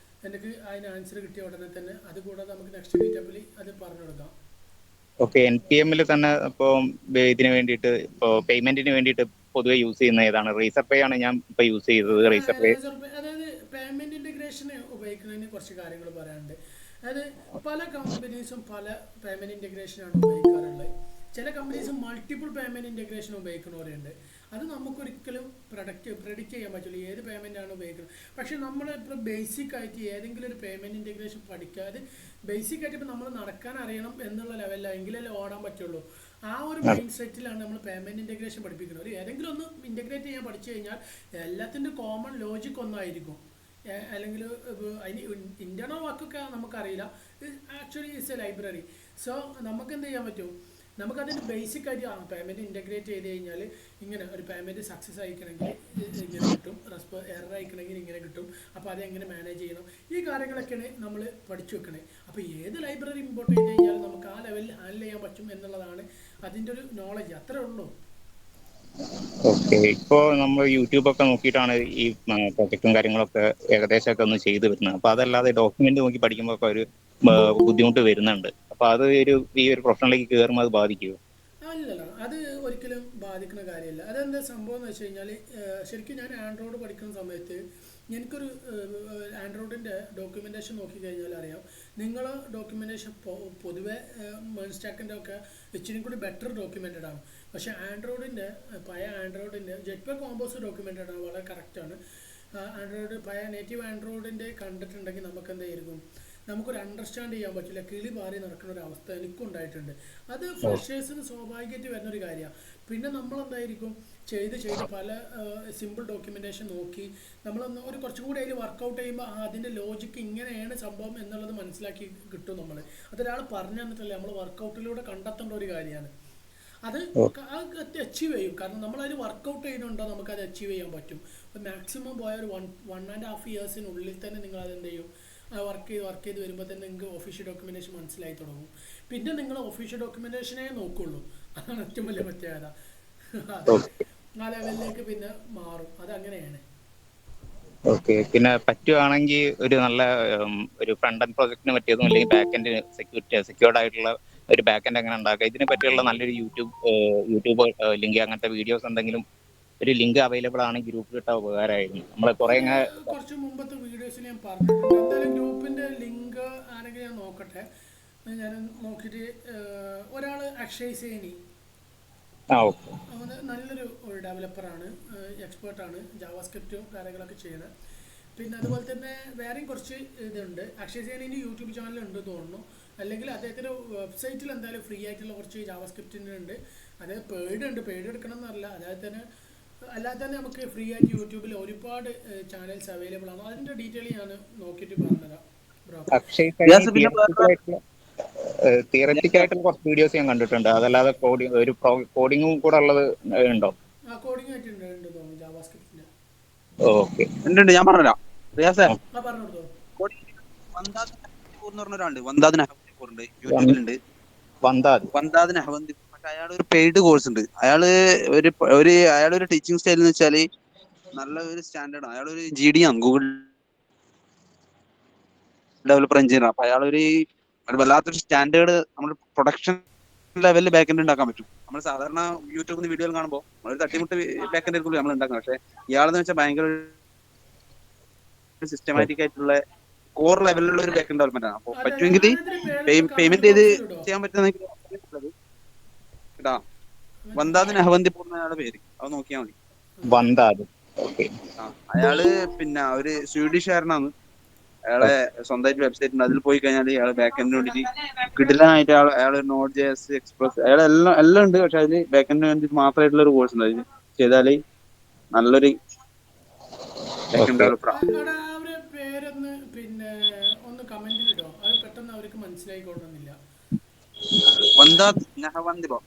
എനിക്ക് അതിന് ആൻസർ കിട്ടിയ ഉടനെ തന്നെ. അതുകൂടാതെ നമുക്ക് നെക്സ്റ്റ് മീറ്റപ്പിൽ അത് പറഞ്ഞു കൊടുക്കാം. ഓക്കെ. NPM തന്നെ ഇപ്പോൾ ഇതിന് വേണ്ടിയിട്ട് ഇപ്പോൾ പേയ്മെന്റിന് വേണ്ടിയിട്ട് പൊതുവെ യൂസ് ചെയ്യുന്ന ഏതാണ്? റേസർ പേ ആണ് ഞാൻ ഇപ്പോൾ യൂസ് ചെയ്തത്. റേസർ പേ അതായത് പേയ്മെന്റ് ഇന്റഗ്രേഷന് ഉപയോഗിക്കുന്നതിന് കുറച്ച് കാര്യങ്ങൾ പറയാനുണ്ട്. അതായത് പല കമ്പനീസും പല പേയ്മെന്റ് ഇന്റഗ്രേഷനാണ് ഉപയോഗിക്കാറുള്ളത്. ചില കമ്പനീസ് മൾട്ടിപ്പിൾ പേയ്മെന്റ് ഇന്റഗ്രേഷൻ ഉപയോഗിക്കുന്നവരുണ്ട്. അത് നമുക്കൊരിക്കലും പ്രെഡിക്റ്റ് ചെയ്യാൻ പറ്റില്ല ഏത് പേയ്മെന്റ് ആണ് ഉപയോഗിക്കുന്നത്. പക്ഷെ നമ്മളിപ്പോൾ ബേസിക് ആയിട്ട് ഏതെങ്കിലും ഒരു പേയ്മെന്റ് ഇന്റഗ്രേഷൻ പഠിക്കാതെ ബേസിക് ആയിട്ട് ഇപ്പോൾ നമ്മൾ നടക്കാൻ അറിയണം എന്നുള്ള ലെവലിലാണ് എങ്കിലല്ലേ ഓടാൻ പറ്റുള്ളൂ. ആ ഒരു മൈൻഡ് സെറ്റിലാണ് നമ്മൾ പേയ്മെന്റ് ഇന്റഗ്രേഷൻ പഠിപ്പിക്കുന്നത്. ഒരു ഏതെങ്കിലും ഒന്ന് ഇന്റഗ്രേറ്റ് ചെയ്യാൻ പഠിച്ചു കഴിഞ്ഞാൽ എല്ലാത്തിൻ്റെ കോമൺ ലോജിക് ഒന്നായിരിക്കും. അല്ലെങ്കിൽ അതിന് ഇന്റേണൽ വർക്കൊക്കെ നമുക്കറിയില്ല. Actually it's A library. So നമുക്ക് എന്ത് ചെയ്യാൻ പറ്റും? നമുക്കതിന് ബേസിക് ആയിട്ട് പേയ്മെൻറ്റ് ഇൻറ്റഗ്രേറ്റ് ചെയ്ത് കഴിഞ്ഞാൽ ഇങ്ങനെ ഒരു പേയ്മെൻറ്റ് സക്സസ് ആയിക്കണമെങ്കിൽ ഇങ്ങനെ കിട്ടും, എറർ ആയിക്കണമെങ്കിൽ ഇങ്ങനെ കിട്ടും. അപ്പോൾ അതെങ്ങനെ മാനേജ് ചെയ്യണം, ഈ കാര്യങ്ങളൊക്കെയാണ് നമ്മൾ പഠിച്ചു വെക്കണേ. അപ്പോൾ ഏത് ലൈബ്രറി ഇമ്പോർട്ട് ചെയ്ത് കഴിഞ്ഞാൽ നമുക്ക് ആ ലെവലിൽ ഹാൻഡിൽ ചെയ്യാൻ പറ്റും എന്നുള്ളതാണ് അതിൻ്റെ ഒരു നോളജ്. അത്രേ ഉള്ളൂ. ഓക്കെ. ഇപ്പോൾ നമ്മൾ യൂട്യൂബൊക്കെ നോക്കിയിട്ടാണ് ഈ പ്രൊജക്റ്റും കാര്യങ്ങളൊക്കെ ഏകദേശമൊക്കെ ഒന്ന് ചെയ്തു വരുന്നത്. അപ്പോൾ അതല്ലാതെ ഡോക്യുമെന്റ് നോക്കി പഠിക്കുമ്പോൾ ഒക്കെ ഒരു ബുദ്ധിമുട്ട് വരുന്നുണ്ട്. അപ്പോൾ അത് ഈ ഒരു പ്രൊഫഷനിലേക്ക് കയറുമ്പോൾ അത് ബാധിക്കുമോ? അല്ലല്ല, അത് ഒരിക്കലും ബാധിക്കുന്ന കാര്യമല്ല. അതെന്താ സംഭവം എന്ന് വെച്ച് കഴിഞ്ഞാൽ ശരിക്കും ഞാൻ ആൻഡ്രോയിഡ് പഠിക്കുന്ന സമയത്ത് എനിക്കൊരു ആൻഡ്രോയിഡിൻ്റെ ഡോക്യുമെൻറ്റേഷൻ നോക്കിക്കഴിഞ്ഞാൽ അറിയാം. നിങ്ങൾ ഡോക്യുമെൻറ്റേഷൻ പൊതുവെ മെയിൻസ്റ്റാക്കിൻ്റെ ഒക്കെ ഇച്ചിരി കൂടി ബെറ്റർ ഡോക്യുമെൻറ്റഡ് ആണ്. പക്ഷേ ആൻഡ്രോയിഡിൻ്റെ പഴയ ആൻഡ്രോയിഡിൻ്റെ ജെറ്റ്പാക്ക് കോമ്പോസ് ഡോക്യുമെൻറ്റഡ് ആണ്, വളരെ കറക്റ്റാണ്. ആൻഡ്രോയിഡ് പഴയ നേറ്റീവ് ആൻഡ്രോയിഡിൻ്റെ കണ്ടിട്ടുണ്ടെങ്കിൽ നമുക്ക് എന്തായിരിക്കും, നമുക്കൊരു അണ്ടർസ്റ്റാൻഡ് ചെയ്യാൻ പറ്റില്ല, കിളി പാറി നടക്കുന്ന ഒരു അവസ്ഥ എനിക്കും ഉണ്ടായിട്ടുണ്ട്. അത് ഫ്രഷേഴ്സിന് സ്വാഭാവികമായിട്ട് വരുന്നൊരു കാര്യമാണ്. പിന്നെ നമ്മളെന്തായിരിക്കും ചെയ്ത് പല സിമ്പിൾ ഡോക്യുമെൻറ്റേഷൻ നോക്കി നമ്മളൊന്ന് ഒരു കുറച്ചും കൂടി അതിൽ വർക്കൗട്ട് ചെയ്യുമ്പോൾ അതിൻ്റെ ലോജിക്ക് ഇങ്ങനെയാണ് സംഭവം എന്നുള്ളത് മനസ്സിലാക്കി കിട്ടും. അതൊരാൾ പറഞ്ഞു തന്നിട്ടല്ലേ, നമ്മൾ വർക്കൗട്ടിലൂടെ കണ്ടെത്തേണ്ട ഒരു കാര്യമാണ്. അത് അച്ചീവ് ചെയ്യും. കാരണം നമ്മളതിൽ വർക്കൗട്ട് ചെയ്യുന്നുണ്ടോ നമുക്കത് അച്ചീവ് ചെയ്യാൻ പറ്റും. അപ്പോൾ മാക്സിമം പോയ ഒരു 1.5 ഇയേഴ്സിനുള്ളിൽ തന്നെ നിങ്ങൾ അതെന്ത് ചെയ്യും, വർക്ക് ചെയ്ത് വരുമ്പോൾ തന്നെ നിങ്ങൾക്ക് ഒഫീഷ്യൽ ഡോക്യുമെൻറ്റേഷൻ മനസ്സിലായി തുടങ്ങും. പിന്നെ നിങ്ങൾ ഒഫീഷ്യൽ ഡോക്യുമെൻറ്റേഷനേ നോക്കുള്ളൂ. അതാണ് ഏറ്റവും വലിയ പ്രത്യേകത. ആ ലെവലിലേക്ക് പിന്നെ മാറും. അതങ്ങനെയാണ്. ഓക്കെ. പിന്നെ പറ്റുവാണെങ്കിൽ ഒരു നല്ല ഒരു ഫ്രണ്ട് എൻഡ് പ്രോജക്റ്റിന് പറ്റിയതും അല്ലെങ്കിൽ ബാക്ക് എൻഡ് സെക്യൂർഡ് ആയിട്ടുള്ള ഒരു ബാക്ക് എൻഡ് എങ്ങനെ ഉണ്ടാക്കുക, ഇതിനെ പറ്റിയുള്ള നല്ലൊരു യൂട്യൂബ് ലിങ്ക് അങ്ങനത്തെ വീഡിയോസ് എന്തെങ്കിലും ഒരു ലിങ്ക് അവൈലബിൾ ആണ് ഗ്രൂപ്പിൽ ഇട്ടാൽ ഉപകാരമായിരുന്നു. നമ്മൾ കുറച്ച് മുമ്പത്തെ വീഡിയോസിൽ ഞാൻ പറഞ്ഞിട്ടുണ്ട്. എന്തായാലും ഗ്രൂപ്പിൻ്റെ ലിങ്ക് ആണെങ്കിൽ ഞാൻ നോക്കട്ടെ. ഞാൻ നോക്കിയിട്ട് ഒരാൾ അക്ഷയ് സേനി, നല്ലൊരു ഡെവലപ്പറാണ്, എക്സ്പേർട്ടാണ്, ജാവാസ്ക്രിപ്റ്റും കാര്യങ്ങളൊക്കെ ചെയ്യണത്. പിന്നെ അതുപോലെ തന്നെ വേറെയും കുറച്ച് ഇതുണ്ട്. അക്ഷയ് സേനിൻ്റെ യൂട്യൂബ് ചാനലുണ്ട് തോന്നുന്നു. അല്ലെങ്കിൽ അദ്ദേഹത്തിൻ്റെ വെബ്സൈറ്റിൽ എന്തായാലും ഫ്രീ ആയിട്ടുള്ള കുറച്ച് ജാവാസ്ക്രിപ്റ്റിൻ്റെ ഉണ്ട്. അതായത് പെയ്ഡ് എടുക്കണം എന്നല്ല, അല്ലാതെ തന്നെ നമുക്ക് ഫ്രീ ആയിട്ട് യൂട്യൂബിൽ ഒരുപാട് ചാനൽസ് അവൈലബിൾ ആണ്. അതിൻ്റെ ഡീറ്റെയിൽ ഞാൻ നോക്കിയിട്ട് പറഞ്ഞുതരാം. തിയററ്റിക്കൽ ആയിട്ടുള്ള കുറച്ച് വീഡിയോസ് ഞാൻ കണ്ടിട്ടുണ്ട്. അതല്ലാതെ കോഡിങ്ങും കൂടെ ഉള്ളത് ഉണ്ടോ? കോഡിംഗ് ആയിട്ട് ഉണ്ട് തോന്നുന്നു ജാവാസ്ക്രിപ്റ്റിന്റെ. ഓക്കെ, ഉണ്ട്. ഞാൻ പറഞ്ഞുതരാം. റിയാസേ, പറഞ്ഞോളൂ. വന്ദാദ് എന്ന് പറഞ്ഞ ഒരാളുണ്ട്, വന്ദാദ് ഉണ്ട്, യൂട്യൂബിലുണ്ട്. വന്ദാദ് നഹവന്തി. പക്ഷെ അയാൾ ഒരു പെയ്ഡ് കോഴ്സ് ഉണ്ട്. അയാളൊരു ടീച്ചിങ് സ്റ്റൈൽ എന്ന് വെച്ചാല് നല്ല ഒരു സ്റ്റാൻഡേർഡ് ആണ്. അയാളൊരു GD ആണ്, ഗൂഗിൾ ഡെവലപ്പർ എഞ്ചിനീയർ. അപ്പൊ അയാളൊരു വല്ലാത്തൊരു സ്റ്റാൻഡേർഡ് നമ്മൾ പ്രൊഡക്ഷൻ ലെവലിൽ ബാക്കെൻഡ് ഉണ്ടാക്കാൻ പറ്റും. നമ്മൾ സാധാരണ യൂട്യൂബിൽ നിന്ന് വീഡിയോയിൽ കാണുമ്പോൾ നമ്മളൊരു തട്ടിമുട്ട് ബാക്കെൻഡ് ആയിരിക്കും നമ്മൾ ഉണ്ടാക്കുന്നത്. പക്ഷെ ഇയാളെന്ന് വെച്ചാൽ ഭയങ്കര സിസ്റ്റമാറ്റിക് ആയിട്ടുള്ള കോർ ലെവലിലുള്ള ഒരു ബാക്കെൻഡ് ഡെവലപ്മെന്റ് ആണ്. അപ്പോൾ പറ്റുമെങ്കിൽ പേയ്മെന്റ് ചെയ്ത് ചെയ്യാൻ പറ്റുന്നെങ്കിൽ കേട്ടാ. വന്ദാദ് നഹവന്തിപൂർ എന്നയാളുടെ പേര്, അത് നോക്കിയാൽ മതി. വന്ദാദ്. അയാള് പിന്നെ ഒരു സ്വീഡിഷുകാരനാണ്. അയാളെ സ്വന്തമായിട്ട് വെബ്സൈറ്റ് ഉണ്ട്. അതിൽ പോയി കഴിഞ്ഞാൽ അയാൾ ബാക്കെൻഡിന് വേണ്ടിയിട്ട് കിടിലനായിട്ട് അയാൾ നോഡ് JS എക്സ്പ്രസ് എല്ലാം ഉണ്ട്. പക്ഷെ അതിൽ ബാക്കെൻഡിന് വേണ്ടിയിട്ട് മാത്രമായിട്ടുള്ള ഒരു കോഴ്സ് ഉണ്ട്. അതിൽ ചെയ്താല് നല്ലൊരു ബാക്കെൻഡ് ഡെവലപ്പർ ആണ്. അവരെ പേരൊന്ന് പിന്നെ ഒന്ന് കമന്റിലിടോ, അത് പെട്ടെന്ന് അവർക്ക് മനസ്സിലായിക്കൊള്ളുന്നില്ല. വന്ദാദ് നഹവന്തിപൂർ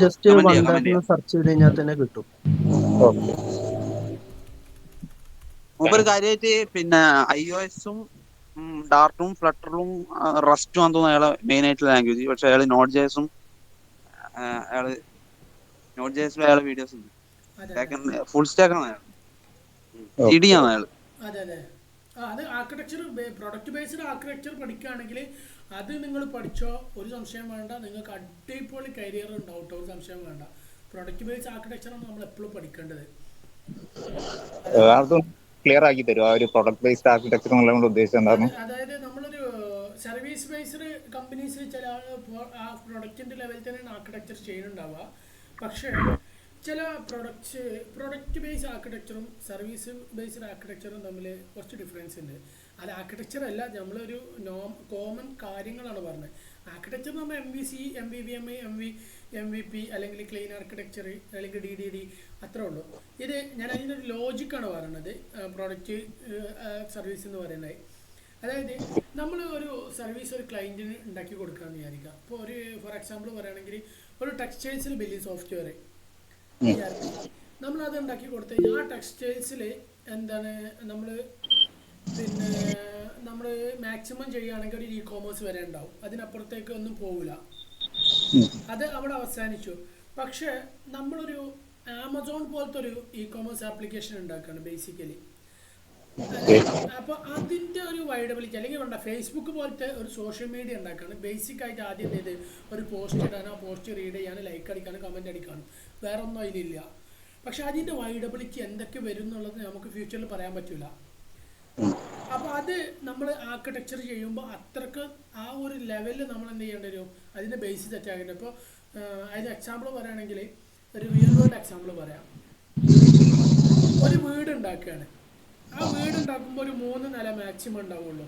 ജസ്റ്റ് വന്ദാദ് സെർച്ച് ചെയ്ത് കഴിഞ്ഞാൽ തന്നെ കിട്ടും. മൂപ്പര് കാര്യമായിട്ട് പിന്നെ iOS-ഉം ഡാർട്ടും ഫ്ലട്ടറും റസ്റ്റും ആണെന്ന് തോന്നുന്നു അയാളെ മെയിൻ ആയിട്ടുള്ള ലാംഗ്വേജ്. പക്ഷെ അയാള് നോട്ട് JS-ഉം അയാളെ വീഡിയോസ് ഉണ്ട്. ഫുൾ സ്റ്റാക്ക് ആണ് അയാൾ, GD ആണ് അയാൾ. അതെ അതെ. അത് ആർക്കിടെക്ചർ, പ്രൊഡക്റ്റ് ബേസ്ഡ് ആർക്കിടെക്ചർ പഠിക്കുകയാണെങ്കിൽ അത് നിങ്ങൾ പഠിച്ചോ, ഒരു സംശയം വേണ്ട. നിങ്ങൾക്ക് അടിപൊളി കരിയർ ഉണ്ടാവും കേട്ടോ, ഒരു സംശയം വേണ്ട. പ്രൊഡക്റ്റ് ബേസ്ഡ് ആർക്കിടെക്ചറാണ് നമ്മൾ എപ്പോഴും പഠിക്കേണ്ടത്. ക്ലിയർ ആക്കി തരും ആ ഒരു പ്രൊഡക്റ്റ് ബേസ്ഡ് ആർക്കിടെക്ചർ എന്നുള്ളത് ഉദ്ദേശിച്ചത് എന്താണ്? അതായത് നമ്മളൊരു സർവീസ് ബേസ്ഡ് കമ്പനീസിൽ ചില ആ പ്രൊഡക്റ്റിന്റെ ലെവലിൽ തന്നെയാണ് ആർക്കിടെക്ചർ ചെയ്യുന്നുണ്ടാവുക. പക്ഷേ ചില പ്രൊഡക്റ്റ് ബേസ്ഡ് ആർക്കിടെക്ചറും സർവീസ് ബേസ്ഡ് ആർക്കിടെക്ചറും തമ്മിൽ കുറച്ച് ഡിഫറൻസ് ഉണ്ട്. അത് ആർക്കിടെക്ചർ അല്ല, നമ്മളൊരു കോമൺ കാര്യങ്ങളാണ് പറഞ്ഞത്. ആർക്കിടെക്ചർ നമ്മൾ MVC, MVVM, MVP അല്ലെങ്കിൽ ക്ലീൻ ആർക്കിടെക്ചർ അല്ലെങ്കിൽ DDD അത്രേ ഉള്ളൂ. ഇത് ഞാൻ അതിൻ്റെ ഒരു ലോജിക്കാണ് പറയുന്നത്, പ്രൊഡക്റ്റ് സർവീസ് എന്ന് പറയുന്നത്. അതായത് നമ്മൾ ഒരു സർവീസ് ഒരു ക്ലയൻറ്റിന് ഉണ്ടാക്കി കൊടുക്കുകയെന്ന് വിചാരിക്കുക. ഇപ്പോൾ ഒരു ഫോർ എക്സാമ്പിൾ പറയുകയാണെങ്കിൽ ഒരു ടെക്സ്റ്റൈൽസിൽ ബില്ലിംഗ് സോഫ്റ്റ്വെയർ നമ്മളത് ഉണ്ടാക്കി കൊടുത്തു കഴിഞ്ഞാൽ ആ ടെക്സ്റ്റൈൽസിൽ എന്താണ് നമ്മൾ മാക്സിമം ചെയ്യുകയാണെങ്കിൽ ഒരു e-commerce വരെ ഉണ്ടാവും, അതിനപ്പുറത്തേക്ക് ഒന്നും പോകില്ല. അത് അവിടെ അവസാനിച്ചു. പക്ഷേ നമ്മളൊരു ആമസോൺ പോലത്തെ ഒരു e-commerce ആപ്ലിക്കേഷൻ ഉണ്ടാക്കുകയാണ് ബേസിക്കലി. അപ്പോൾ അതിൻ്റെ ഒരു വൈഡബിലിറ്റി അല്ലെങ്കിൽ വേണ്ട ഫേസ്ബുക്ക് പോലത്തെ ഒരു സോഷ്യൽ മീഡിയ ഉണ്ടാക്കുകയാണ്. ബേസിക് ആയിട്ട് ആദ്യം ചെയ്ത് ഒരു പോസ്റ്റ് ഇടാനോ, പോസ്റ്റ് റീഡ് ചെയ്യാനോ, ലൈക്ക് അടിക്കാനോ, കമൻറ്റ് അടിക്കാനോ, വേറെ ഒന്നും അതിലില്ല. പക്ഷെ അതിൻ്റെ വൈഡബിലിറ്റി എന്തൊക്കെ വരും എന്നുള്ളത് നമുക്ക് ഫ്യൂച്ചറിൽ പറയാൻ പറ്റില്ല. അപ്പോൾ അത് നമ്മൾ ആർക്കിടെക്ചർ ചെയ്യുമ്പോൾ അത്രക്ക് ആ ഒരു ലെവലിൽ നമ്മൾ എന്ത് ചെയ്യേണ്ടി വരും, അതിൻ്റെ ബേസ് തെറ്റാകേണ്ടത്. ഇപ്പോൾ അതിന് എക്സാമ്പിൾ പറയുകയാണെങ്കിൽ ഒരു റിയൽ വേൾഡ് എക്സാമ്പിൾ പറയാം. ഒരു വീട് ഉണ്ടാക്കുകയാണ്. ആ വീട് ഉണ്ടാക്കുമ്പോൾ ഒരു 3 നില മാക്സിമം ഉണ്ടാവുള്ളൂ.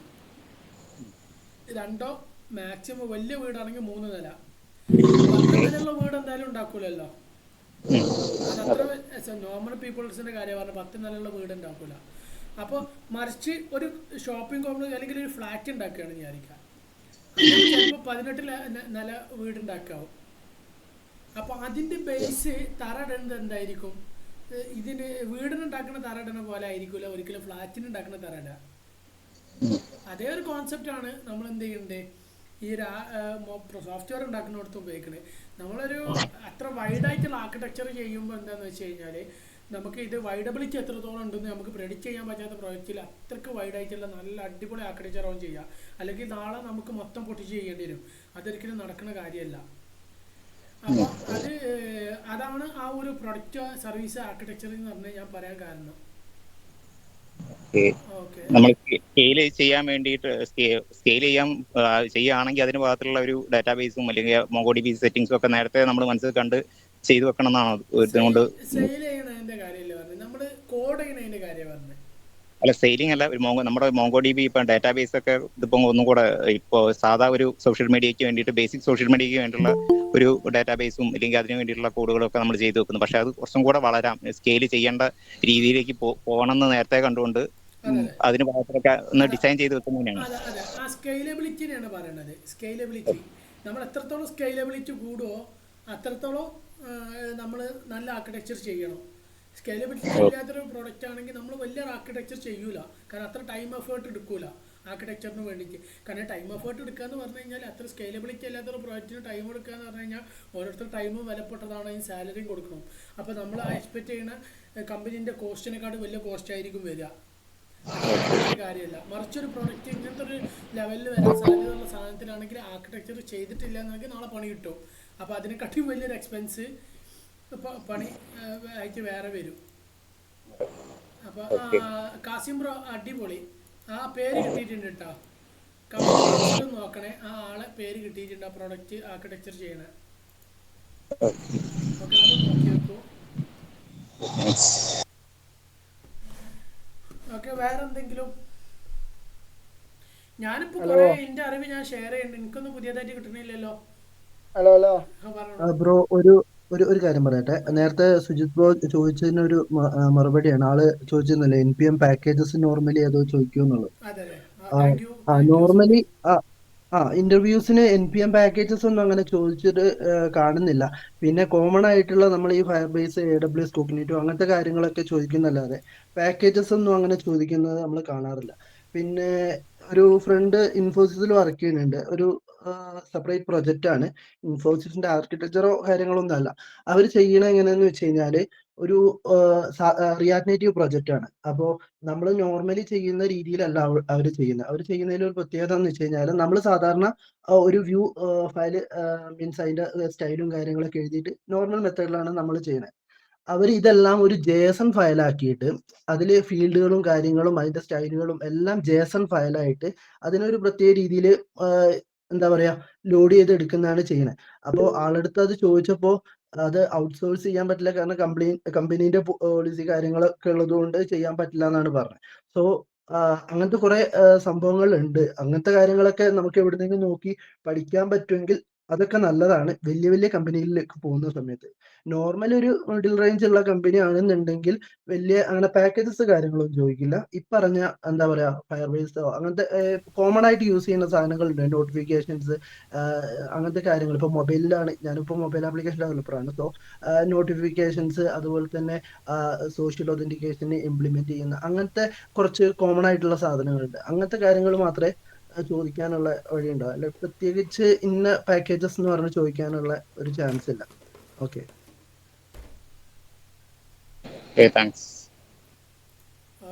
2 മാക്സിമം വലിയ വീടാണെങ്കിൽ 3 നില. 10 നിലയുള്ള വീട് എന്തായാലും ഉണ്ടാക്കൂലല്ലോ. അതത്ര നോർമൽ പീപ്പിൾസിന്റെ കാര്യം പറഞ്ഞാൽ 10 നിലയുള്ള വീട് ഉണ്ടാക്കൂല. അപ്പോൾ മറിച്ച് ഒരു ഷോപ്പിംഗ് കോംപ്ലക്സ് അല്ലെങ്കിൽ ഒരു ഫ്ലാറ്റ് ഉണ്ടാക്കുകയാണ് വിചാരിക്കാം, ചിലപ്പോൾ 18 നില വീടുണ്ടാക്കാവും. അപ്പോൾ അതിൻ്റെ ബേസ് തറയിടുന്നത് എന്തായിരിക്കും? ഇതിന് വീടിനുണ്ടാക്കുന്ന തറയിടുന്ന പോലെ ആയിരിക്കില്ല ഒരിക്കലും ഫ്ലാറ്റിന് ഉണ്ടാക്കുന്ന തറയിടുക. അതേ ഒരു കോൺസെപ്റ്റാണ് നമ്മൾ എന്ത് ചെയ്യേണ്ടത് ഈ സോഫ്റ്റ്വെയർ ഉണ്ടാക്കുന്നിടത്ത് ഉപയോഗിക്കുന്നത്. നമ്മളൊരു അത്ര വൈഡായിട്ടുള്ള ആർക്കിടെക്ചർ ചെയ്യുമ്പോൾ എന്താണെന്ന് വെച്ച് കഴിഞ്ഞാൽ നമുക്ക് ഇത് വൈഡബിലിറ്റി എത്രത്തോളം ഉണ്ടെന്ന് നമുക്ക് പ്രെഡിക്റ്റ് ചെയ്യാൻ പറ്റാത്ത പ്രോജക്റ്റിൽ അത്രയ്ക്ക് വൈഡായിട്ടുള്ള നല്ല അടിപൊളി ആർക്കിടെക്ചർ ആവും ചെയ്യുക. അല്ലെങ്കിൽ നാളെ നമുക്ക് മൊത്തം പൊട്ടിച്ച് ചെയ്യേണ്ടി വരും. അതൊരിക്കലും നടക്കുന്ന കാര്യമല്ല. അപ്പോൾ അതാണ് ആ ഒരു പ്രൊഡക്റ്റ് സർവീസ് ആർക്കിടെക്ചർ എന്ന് പറഞ്ഞാൽ ഞാൻ പറയാൻ കാരണം. നമ്മൾ സ്കെയിൽ ചെയ്യാൻ വേണ്ടിയിട്ട് ചെയ്യുകയാണെങ്കിൽ അതിന് ഭാഗത്തുള്ള ഒരു ഡാറ്റാബേസും അല്ലെങ്കിൽ MongoDB സെറ്റിംഗ്സും ഒക്കെ നേരത്തെ നമ്മൾ മനസ്സിൽ കണ്ട് ചെയ്തു വെക്കണം എന്നാണ് ഇതുകൊണ്ട്. സെയിൽ ചെയ്യണതിന്റെ കാര്യമല്ലേ പറഞ്ഞത്, നമ്മൾ കോഡ് ചെയ്യണതിന്റെ കാര്യം പറഞ്ഞത്. അല്ല, സെയിലിംഗ് അല്ല, നമ്മുടെ MongoDB ഇപ്പം ഡാറ്റാബേസ് ഒക്കെ ഇതിപ്പോൾ ഒന്നും കൂടെ ഇപ്പോൾ സാധാ ഒരു സോഷ്യൽ മീഡിയയ്ക്ക് വേണ്ടിയിട്ട് ബേസിക് സോഷ്യൽ മീഡിയയ്ക്ക് വേണ്ടിയുള്ള ഒരു ഡാറ്റാബേസും അല്ലെങ്കിൽ അതിന് വേണ്ടിയിട്ടുള്ള കോഡുകളൊക്കെ നമ്മൾ ചെയ്തു വെക്കുന്നു. പക്ഷെ അത് കുറച്ചും കൂടെ വളരാം, സ്കെയിൽ ചെയ്യേണ്ട രീതിയിലേക്ക് പോകണം എന്ന് നേരത്തെ കണ്ടുകൊണ്ട് അതിന് ഭാഗത്തൊക്കെ ഒന്ന് ഡിസൈൻ ചെയ്ത് വെക്കുന്നതിനാണ്. ആ സ്കെയിലബിലിറ്റിനെയാണ് പറയുന്നത്. സ്കെയിലബിലിറ്റി നമ്മൾ എത്രത്തോളം സ്കെയിലബിലിറ്റി കൂടുമോ അത്രത്തോളം നമ്മൾ നല്ല ആർക്കിടെക്ചർ ചെയ്യണം. സ്കെയിലബിലിറ്റി ഇല്ലാത്തൊരു പ്രോഡക്റ്റ് ആണെങ്കിൽ നമ്മൾ വലിയ ആർക്കിടെക്ചർ ചെയ്യൂല, കാരണം അത്ര ടൈം എഫേർട്ട് എടുക്കൂല. ആർക്കിടെക്ചറിന് വേണ്ടിയിട്ട്. കാരണം ടൈം എഫേർട്ട് എടുക്കുക എന്ന് പറഞ്ഞു കഴിഞ്ഞാൽ അത്ര സ്കെയിലബിലിറ്റി അല്ലാത്തൊരു പ്രോജക്റ്റിന് ടൈം എടുക്കുക എന്ന് പറഞ്ഞു കഴിഞ്ഞാൽ ഓരോരുത്തർ ടൈമും വിലപ്പെട്ടതാണ്, അതിന് സാലറിയും കൊടുക്കണം. അപ്പോൾ നമ്മൾ എക്സ്പെക്ട് ചെയ്യുന്ന കമ്പനീൻ്റെ കോസ്റ്റിനെക്കാട്ടും വലിയ കോസ്റ്റ് ആയിരിക്കും വരിക. കാര്യമല്ല, മറിച്ചൊരു പ്രൊഡക്റ്റ് ഇങ്ങനത്തെ ഒരു ലെവലിൽ വരാൻ സാധ്യതയുള്ള സാധനത്തിലാണെങ്കിൽ ആർക്കിടെക്ചർ ചെയ്തിട്ടില്ല എന്നെങ്കിൽ നാളെ പണി കിട്ടും. അപ്പോൾ അതിനെക്കാട്ടും വലിയൊരു എക്സ്പെൻസ് പണി ആയിട്ട് വേറെ വരും. അപ്പോൾ കാസിം ബ്രോ അടിപൊളി, ആ പേര് കിട്ടിയിട്ടുണ്ട് കേട്ടോ. കമ്പനി നോക്കണേ, ആ ആളെ പേര് കിട്ടിയിട്ടുണ്ട്, ആ പ്രൊഡക്റ്റ് ആർക്കിടെക്ചർ ചെയ്യണേ. ഓക്കെ, അത് നോക്കി വെക്കൂ. ഓക്കെ, വേറെ എന്തെങ്കിലും? ഞാനിപ്പോ കുറെ എന്റെ അറിവ് ഞാൻ ഷെയർ ചെയ്യുന്നുണ്ട്, എനിക്കൊന്നും പുതിയതായിട്ട് കിട്ടണില്ലല്ലോ. ഹലോ ഹലോ ബ്രോ, ഒരു കാര്യം പറയട്ടെ. നേരത്തെ സുജിത് ബ്രോ ചോദിച്ചതിന് ഒരു മറുപടിയാണ്. ആള് ചോദിച്ചിരുന്നല്ലേ NPM പാക്കേജസ് നോർമലി ഏതോ ചോദിക്കുന്നുള്ളത്. നോർമലി ഇന്റർവ്യൂസിന് NPM പാക്കേജസ് ഒന്നും അങ്ങനെ ചോദിച്ചിട്ട് കാണുന്നില്ല. പിന്നെ കോമൺ ആയിട്ടുള്ള നമ്മൾ ഈ ഫയർ ബേസ്, AWS കോഗ്നിറ്റോ അങ്ങനത്തെ കാര്യങ്ങളൊക്കെ ചോദിക്കുന്നല്ലാതെ പാക്കേജസ് ഒന്നും അങ്ങനെ ചോദിക്കുന്നത് നമ്മൾ കാണാറില്ല. പിന്നെ ഒരു ഫ്രണ്ട് ഇൻഫോസിസിൽ വർക്ക് ചെയ്യുന്നുണ്ട്, ഒരു സെപ്പറേറ്റ് പ്രൊജക്റ്റ് ആണ്. ഇൻഫോസിസിന്റെ ആർക്കിടെക്ചറോ കാര്യങ്ങളൊന്നും അല്ല. അവർ ചെയ്യണ എങ്ങനെയാന്ന് വെച്ച് കഴിഞ്ഞാല് ഒരു റിയാക്ട് നേറ്റീവ് പ്രൊജക്റ്റ് ആണ്. അപ്പോൾ നമ്മൾ നോർമലി ചെയ്യുന്ന രീതിയിലല്ല അവർ ചെയ്യുന്നത്. അവർ ചെയ്യുന്നതിൽ ഒരു പ്രത്യേകത എന്ന് വെച്ച് കഴിഞ്ഞാൽ നമ്മൾ സാധാരണ ഒരു വ്യൂ ഫയല് മീൻസ് അതിന്റെ സ്റ്റൈലും കാര്യങ്ങളൊക്കെ എഴുതിയിട്ട് നോർമൽ മെത്തേഡിലാണ് നമ്മൾ ചെയ്യുന്നത്. അവർ ഇതെല്ലാം ഒരു JSON ഫയലാക്കിയിട്ട് അതിൽ ഫീൽഡുകളും കാര്യങ്ങളും അതിന്റെ സ്റ്റൈലുകളും എല്ലാം JSON ഫയലായിട്ട് അതിനൊരു പ്രത്യേക രീതിയിൽ എന്താ പറയാ ലോഡ് ചെയ്ത് എടുക്കുന്നതാണ് ചെയ്യുന്നത്. അപ്പോൾ ആളെടുത്ത് അത് ചോദിച്ചപ്പോൾ അത് ഔട്ട്സോഴ്സ് ചെയ്യാൻ പറ്റില്ല, കാരണം കമ്പനീന്റെ പോളിസി കാര്യങ്ങളൊക്കെ ഉള്ളത് കൊണ്ട് ചെയ്യാൻ പറ്റില്ല എന്നാണ് പറഞ്ഞത്. സോ അങ്ങനത്തെ കുറെ സംഭവങ്ങൾ ഉണ്ട്. അങ്ങനത്തെ കാര്യങ്ങളൊക്കെ നമുക്ക് എവിടെന്നെങ്കിലും നോക്കി പഠിക്കാൻ പറ്റുമെങ്കിൽ അതൊക്കെ നല്ലതാണ് വലിയ വലിയ കമ്പനികളിലേക്ക് പോകുന്ന സമയത്ത്. നോർമൽ ഒരു മിഡിൽ റേഞ്ച് ഉള്ള കമ്പനി ആണെന്നുണ്ടെങ്കിൽ വലിയ അങ്ങനെ പാക്കേജസ് കാര്യങ്ങളൊന്നും ചോദിക്കില്ല. പറഞ്ഞ എന്താ പറയാ ഫയർബേസോ അങ്ങനത്തെ കോമൺ ആയിട്ട് യൂസ് ചെയ്യുന്ന സാധനങ്ങളുണ്ട്, നോട്ടിഫിക്കേഷൻസ് അങ്ങനത്തെ കാര്യങ്ങൾ. ഇപ്പൊ മൊബൈലിലാണ്, ഞാനിപ്പോ മൊബൈൽ ആപ്ലിക്കേഷൻ ഡെവലപ്പറാണ്. സോ നോട്ടിഫിക്കേഷൻസ്, അതുപോലെ തന്നെ സോഷ്യൽ ഒതന്റിക്കേഷന് ഇംപ്ലിമെന്റ് ചെയ്യുന്ന അങ്ങനത്തെ കുറച്ച് കോമൺ ആയിട്ടുള്ള സാധനങ്ങളുണ്ട്. അങ്ങനത്തെ കാര്യങ്ങൾ മാത്രമേ ചോദിക്കാനുള്ള വഴിയുണ്ടാവും, അല്ല പ്രത്യേകിച്ച് ഇന്ന പാക്കേജസ് എന്ന് പറഞ്ഞ് ചോദിക്കാനുള്ള ഒരു ചാൻസ് ഇല്ല. Okay,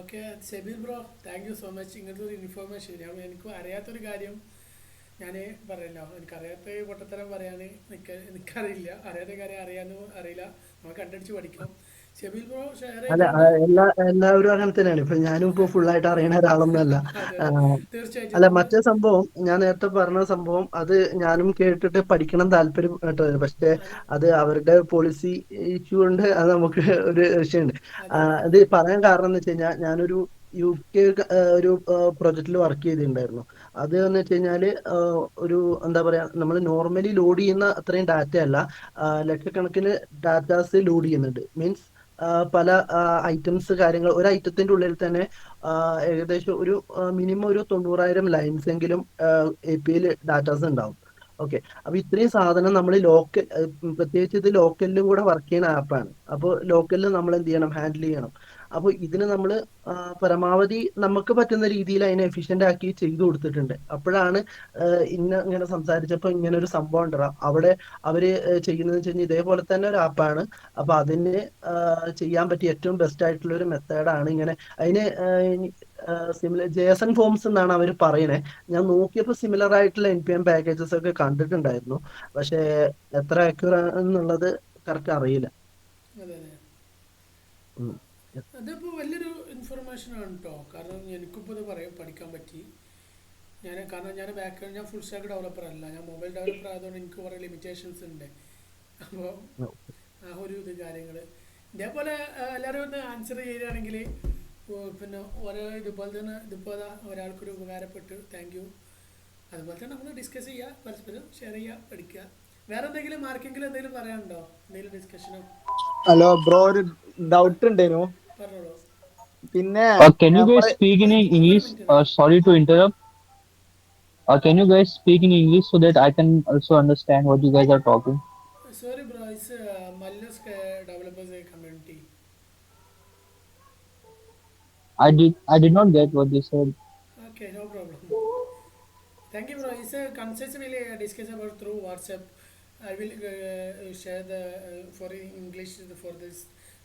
okay Sebeel bro, thank you so much. ഇങ്ങനത്തെ ഒരു ഇൻഫോർമേഷൻ എനിക്കും അറിയാത്തൊരു കാര്യം ഞാൻ പറയല്ലോ, എനിക്കറിയാത്ത പൊട്ടത്തരം പറയാൻ എനിക്കറിയില്ല. അറിയാത്ത കാര്യം അറിയില്ല, നമുക്ക് കണ്ടടിച്ച് പഠിക്കണം. ഷെബീൽ ബ്രോ ഷെയർ അല്ല എല്ലാവരും അങ്ങനെ തന്നെയാണ്. ഇപ്പൊ ഞാനും ഇപ്പൊ ഫുൾ ആയിട്ട് അറിയണ ഒരാളൊന്നുമല്ല. അല്ല, മറ്റേ സംഭവം ഞാൻ നേരത്തെ പറഞ്ഞ സംഭവം അത് ഞാനും കേട്ടിട്ട് പഠിക്കണം താല്പര്യം കേട്ടത്. പക്ഷെ അത് അവരുടെ പോളിസി ഇഷ്യൂ ഉണ്ട്, അത് നമുക്ക് ഒരു വിഷയമുണ്ട്. അത് പറയാൻ കാരണം എന്ന് വെച്ച് കഴിഞ്ഞാൽ ഞാനൊരു UK ഒരു പ്രൊജക്റ്റിൽ വർക്ക് ചെയ്തിട്ടുണ്ടായിരുന്നു. അത് എന്ന് വെച്ച് കഴിഞ്ഞാല് ഒരു എന്താ പറയാ, നമ്മൾ നോർമലി ലോഡ് ചെയ്യുന്ന അത്രയും ഡാറ്റ അല്ല, ലക്ഷക്കണക്കിന് ഡാറ്റാസ് ലോഡ് ചെയ്യുന്നുണ്ട്. മീൻസ് പല ഐറ്റംസ് കാര്യങ്ങൾ, ഒരു ഐറ്റത്തിന്റെ ഉള്ളിൽ തന്നെ ഏകദേശം ഒരു മിനിമം ഒരു 90,000 ലൈൻസ് എങ്കിലും API ഡാറ്റാസ് ഉണ്ടാവും. ഓക്കെ, അപ്പൊ ഇത്രയും സാധനം നമ്മൾ പ്രത്യേകിച്ച് ഇത് ലോക്കലിൽ കൂടെ വർക്ക് ചെയ്യുന്ന ആപ്പാണ്. അപ്പോൾ ലോക്കലിൽ നമ്മൾ എന്ത് ചെയ്യണം, ഹാൻഡിൽ ചെയ്യണം. അപ്പോൾ ഇതിന് നമ്മൾ പരമാവധി നമുക്ക് പറ്റുന്ന രീതിയിൽ അതിനെ എഫിഷ്യന്റ് ആക്കി ചെയ്തു കൊടുത്തിട്ടുണ്ട്. അപ്പോഴാണ് ഇങ്ങനെ സംസാരിച്ചപ്പോൾ ഇങ്ങനെ ഒരു സംഭവം ഉണ്ടാ അവിടെ അവര് ചെയ്യുന്നത് വെച്ച് കഴിഞ്ഞാൽ ഇതേപോലെ തന്നെ ഒരു ആപ്പാണ്. അപ്പൊ അതിന് ചെയ്യാൻ പറ്റിയ ഏറ്റവും ബെസ്റ്റ് ആയിട്ടുള്ള ഒരു മെത്തേഡാണ് ഇങ്ങനെ. അതിന് സിമിലർ JSON ഫോംസ് എന്നാണ് അവർ പറയണേ. ഞാൻ നോക്കിയപ്പോൾ സിമിലർ ആയിട്ടുള്ള NPM പാക്കേജസ് ഒക്കെ കണ്ടിട്ടുണ്ടായിരുന്നു, പക്ഷെ എത്ര അക്യൂർ എന്നുള്ളത് കറക്റ്റ് അറിയില്ല. അതിപ്പോൾ വലിയൊരു ഇൻഫർമേഷൻ ആണ് കേട്ടോ. കാരണം എനിക്കിപ്പോൾ ഇത് പഠിക്കാൻ പറ്റി. കാരണം ഞാൻ ഞാൻ ഫുൾ സ്റ്റാക്ക് ഡെവലപ്പർ അല്ല, ഞാൻ മൊബൈൽ ഡെവലപ്പർ ആയതുകൊണ്ട് എനിക്ക് കുറേ ലിമിറ്റേഷൻസ് ഉണ്ട്. അപ്പോൾ ആ ഒരു ഇത് കാര്യങ്ങൾ ഇതേപോലെ എല്ലാവരും ഒന്ന് ആൻസർ ചെയ്യുകയാണെങ്കിൽ പിന്നെ ഇതുപോലെ തന്നെ ഒരാൾക്കൊരു ഉപകാരപ്പെട്ടു. Thank you. അതുപോലെ തന്നെ നമ്മൾ ഡിസ്കസ് ചെയ്യുക, പരസ്പരം ഷെയർ ചെയ്യുക, പഠിക്കുക. വേറെ എന്തെങ്കിലും ആർക്കെങ്കിലും എന്തെങ്കിലും പറയാനുണ്ടോ, എന്തെങ്കിലും ഡിസ്കഷനോ? ഹലോ ബ്രോ, ഒരു ഡൗട്ട് ഉണ്ടേനു. പറഞ്ഞോളൂ. പിന്നെ can you guys speak in English? Sorry to interrupt. Can you guys speak in English so that I can also understand what you guys are talking? Sorry bro, it's Mallas developers community. I did not get what you said. Okay, no problem. Thank you, bro. It's a concise really discuss about through WhatsApp. I will share the for English for this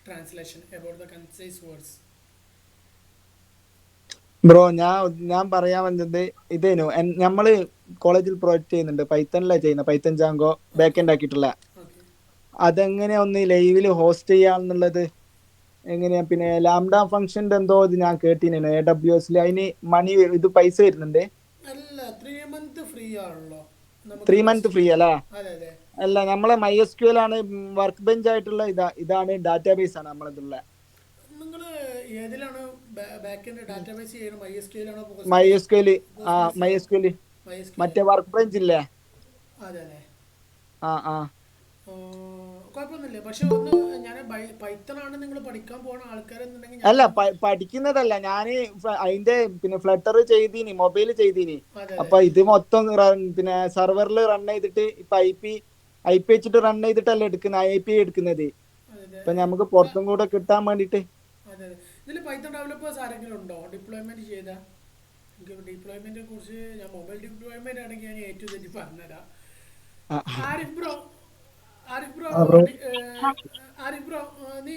translation about the concise words. Bro ഞാൻ പറയാൻ വന്നത് ഇതേനു നമ്മള് കോളേജിൽ project ചെയ്യുന്നുണ്ട്, പൈത്തണിലാണ് ചെയ്യുന്നത്, Python Django back end ആക്കിയിട്ടുള്ള. Okay. അതെങ്ങനെയാ ഒന്ന് ലൈവിൽ ഹോസ്റ്റ് ചെയ്യാന്നുള്ളത് എങ്ങനെയാ? പിന്നെ ലാംഡ ഫംഗ്ഷന്റെ എന്തോ ഇത് ഞാൻ കേട്ടിനു AWS അതിന് മണി ഇത് പൈസ വരുന്നുണ്ട്. അല്ല 3 month ഫ്രീ ആണല്ലോ 3 month ഫ്രീ അല്ല? അതെ അതെ. അല്ല, നമ്മളെ MySQL ആണ് വർക്ക് ബെഞ്ച് ആയിട്ടുള്ള ഇതാണ് ഡാറ്റാബേസ് ആണ് നമ്മളതുള്ള. നിങ്ങൾ ഏതിലാണ് ബാക്ക് എൻഡ് ഡാറ്റാബേസ് ചെയ്യണം? MySQL ആണോ MySQL MySQL MySQL? മറ്റേ വർക്ക് ബെഞ്ച് ഇല്ലേ? അതെ അതെ. ആ കുഴപ്പമൊന്നുമില്ല. പക്ഷെ ഒന്ന് ഞാൻ പൈത്തൺ ആണ് നിങ്ങൾ പഠിക്കാൻ പോണ ആൾക്കാരെന്നുണ്ടെങ്കിൽ അല്ല പഠിക്കുന്നതല്ല, ഞാന് അതിന്റെ പിന്നെ ഫ്ലട്ടർ ചെയ്തീനി, മൊബൈൽ ചെയ്തീനി. അപ്പൊ ഇത് മൊത്തം പിന്നെ സെർവറിൽ റൺ ചെയ്തിട്ട് ഇപ്പൊ IP വെച്ചിട്ട് റൺ ചെയ്തിട്ടല്ല എടുക്കുന്നത്, IP എടുക്കുന്നത്. ഇപ്പൊ നമുക്ക് പുറത്തും കൂടെ കിട്ടാൻ വേണ്ടിട്ട്. അതെ അതെ. ഇതിൽ പൈത്തൺ ഡെവലപ്പേഴ്സ് ആരെങ്കിലും ഉണ്ടോ ഡിപ്ലോയ്മെന്റ് ചെയ്ത? എനിക്ക് ഡിപ്ലോയ്മെന്റിനെ കുറിച്ച് ഞാൻ മൊബൈൽ ഡിപ്ലോയ്മെന്റ് ആണെങ്കിൽ ഞാൻ A to Z പറഞ്ഞുതരാം. ആരിഫ് ബ്രോ നീ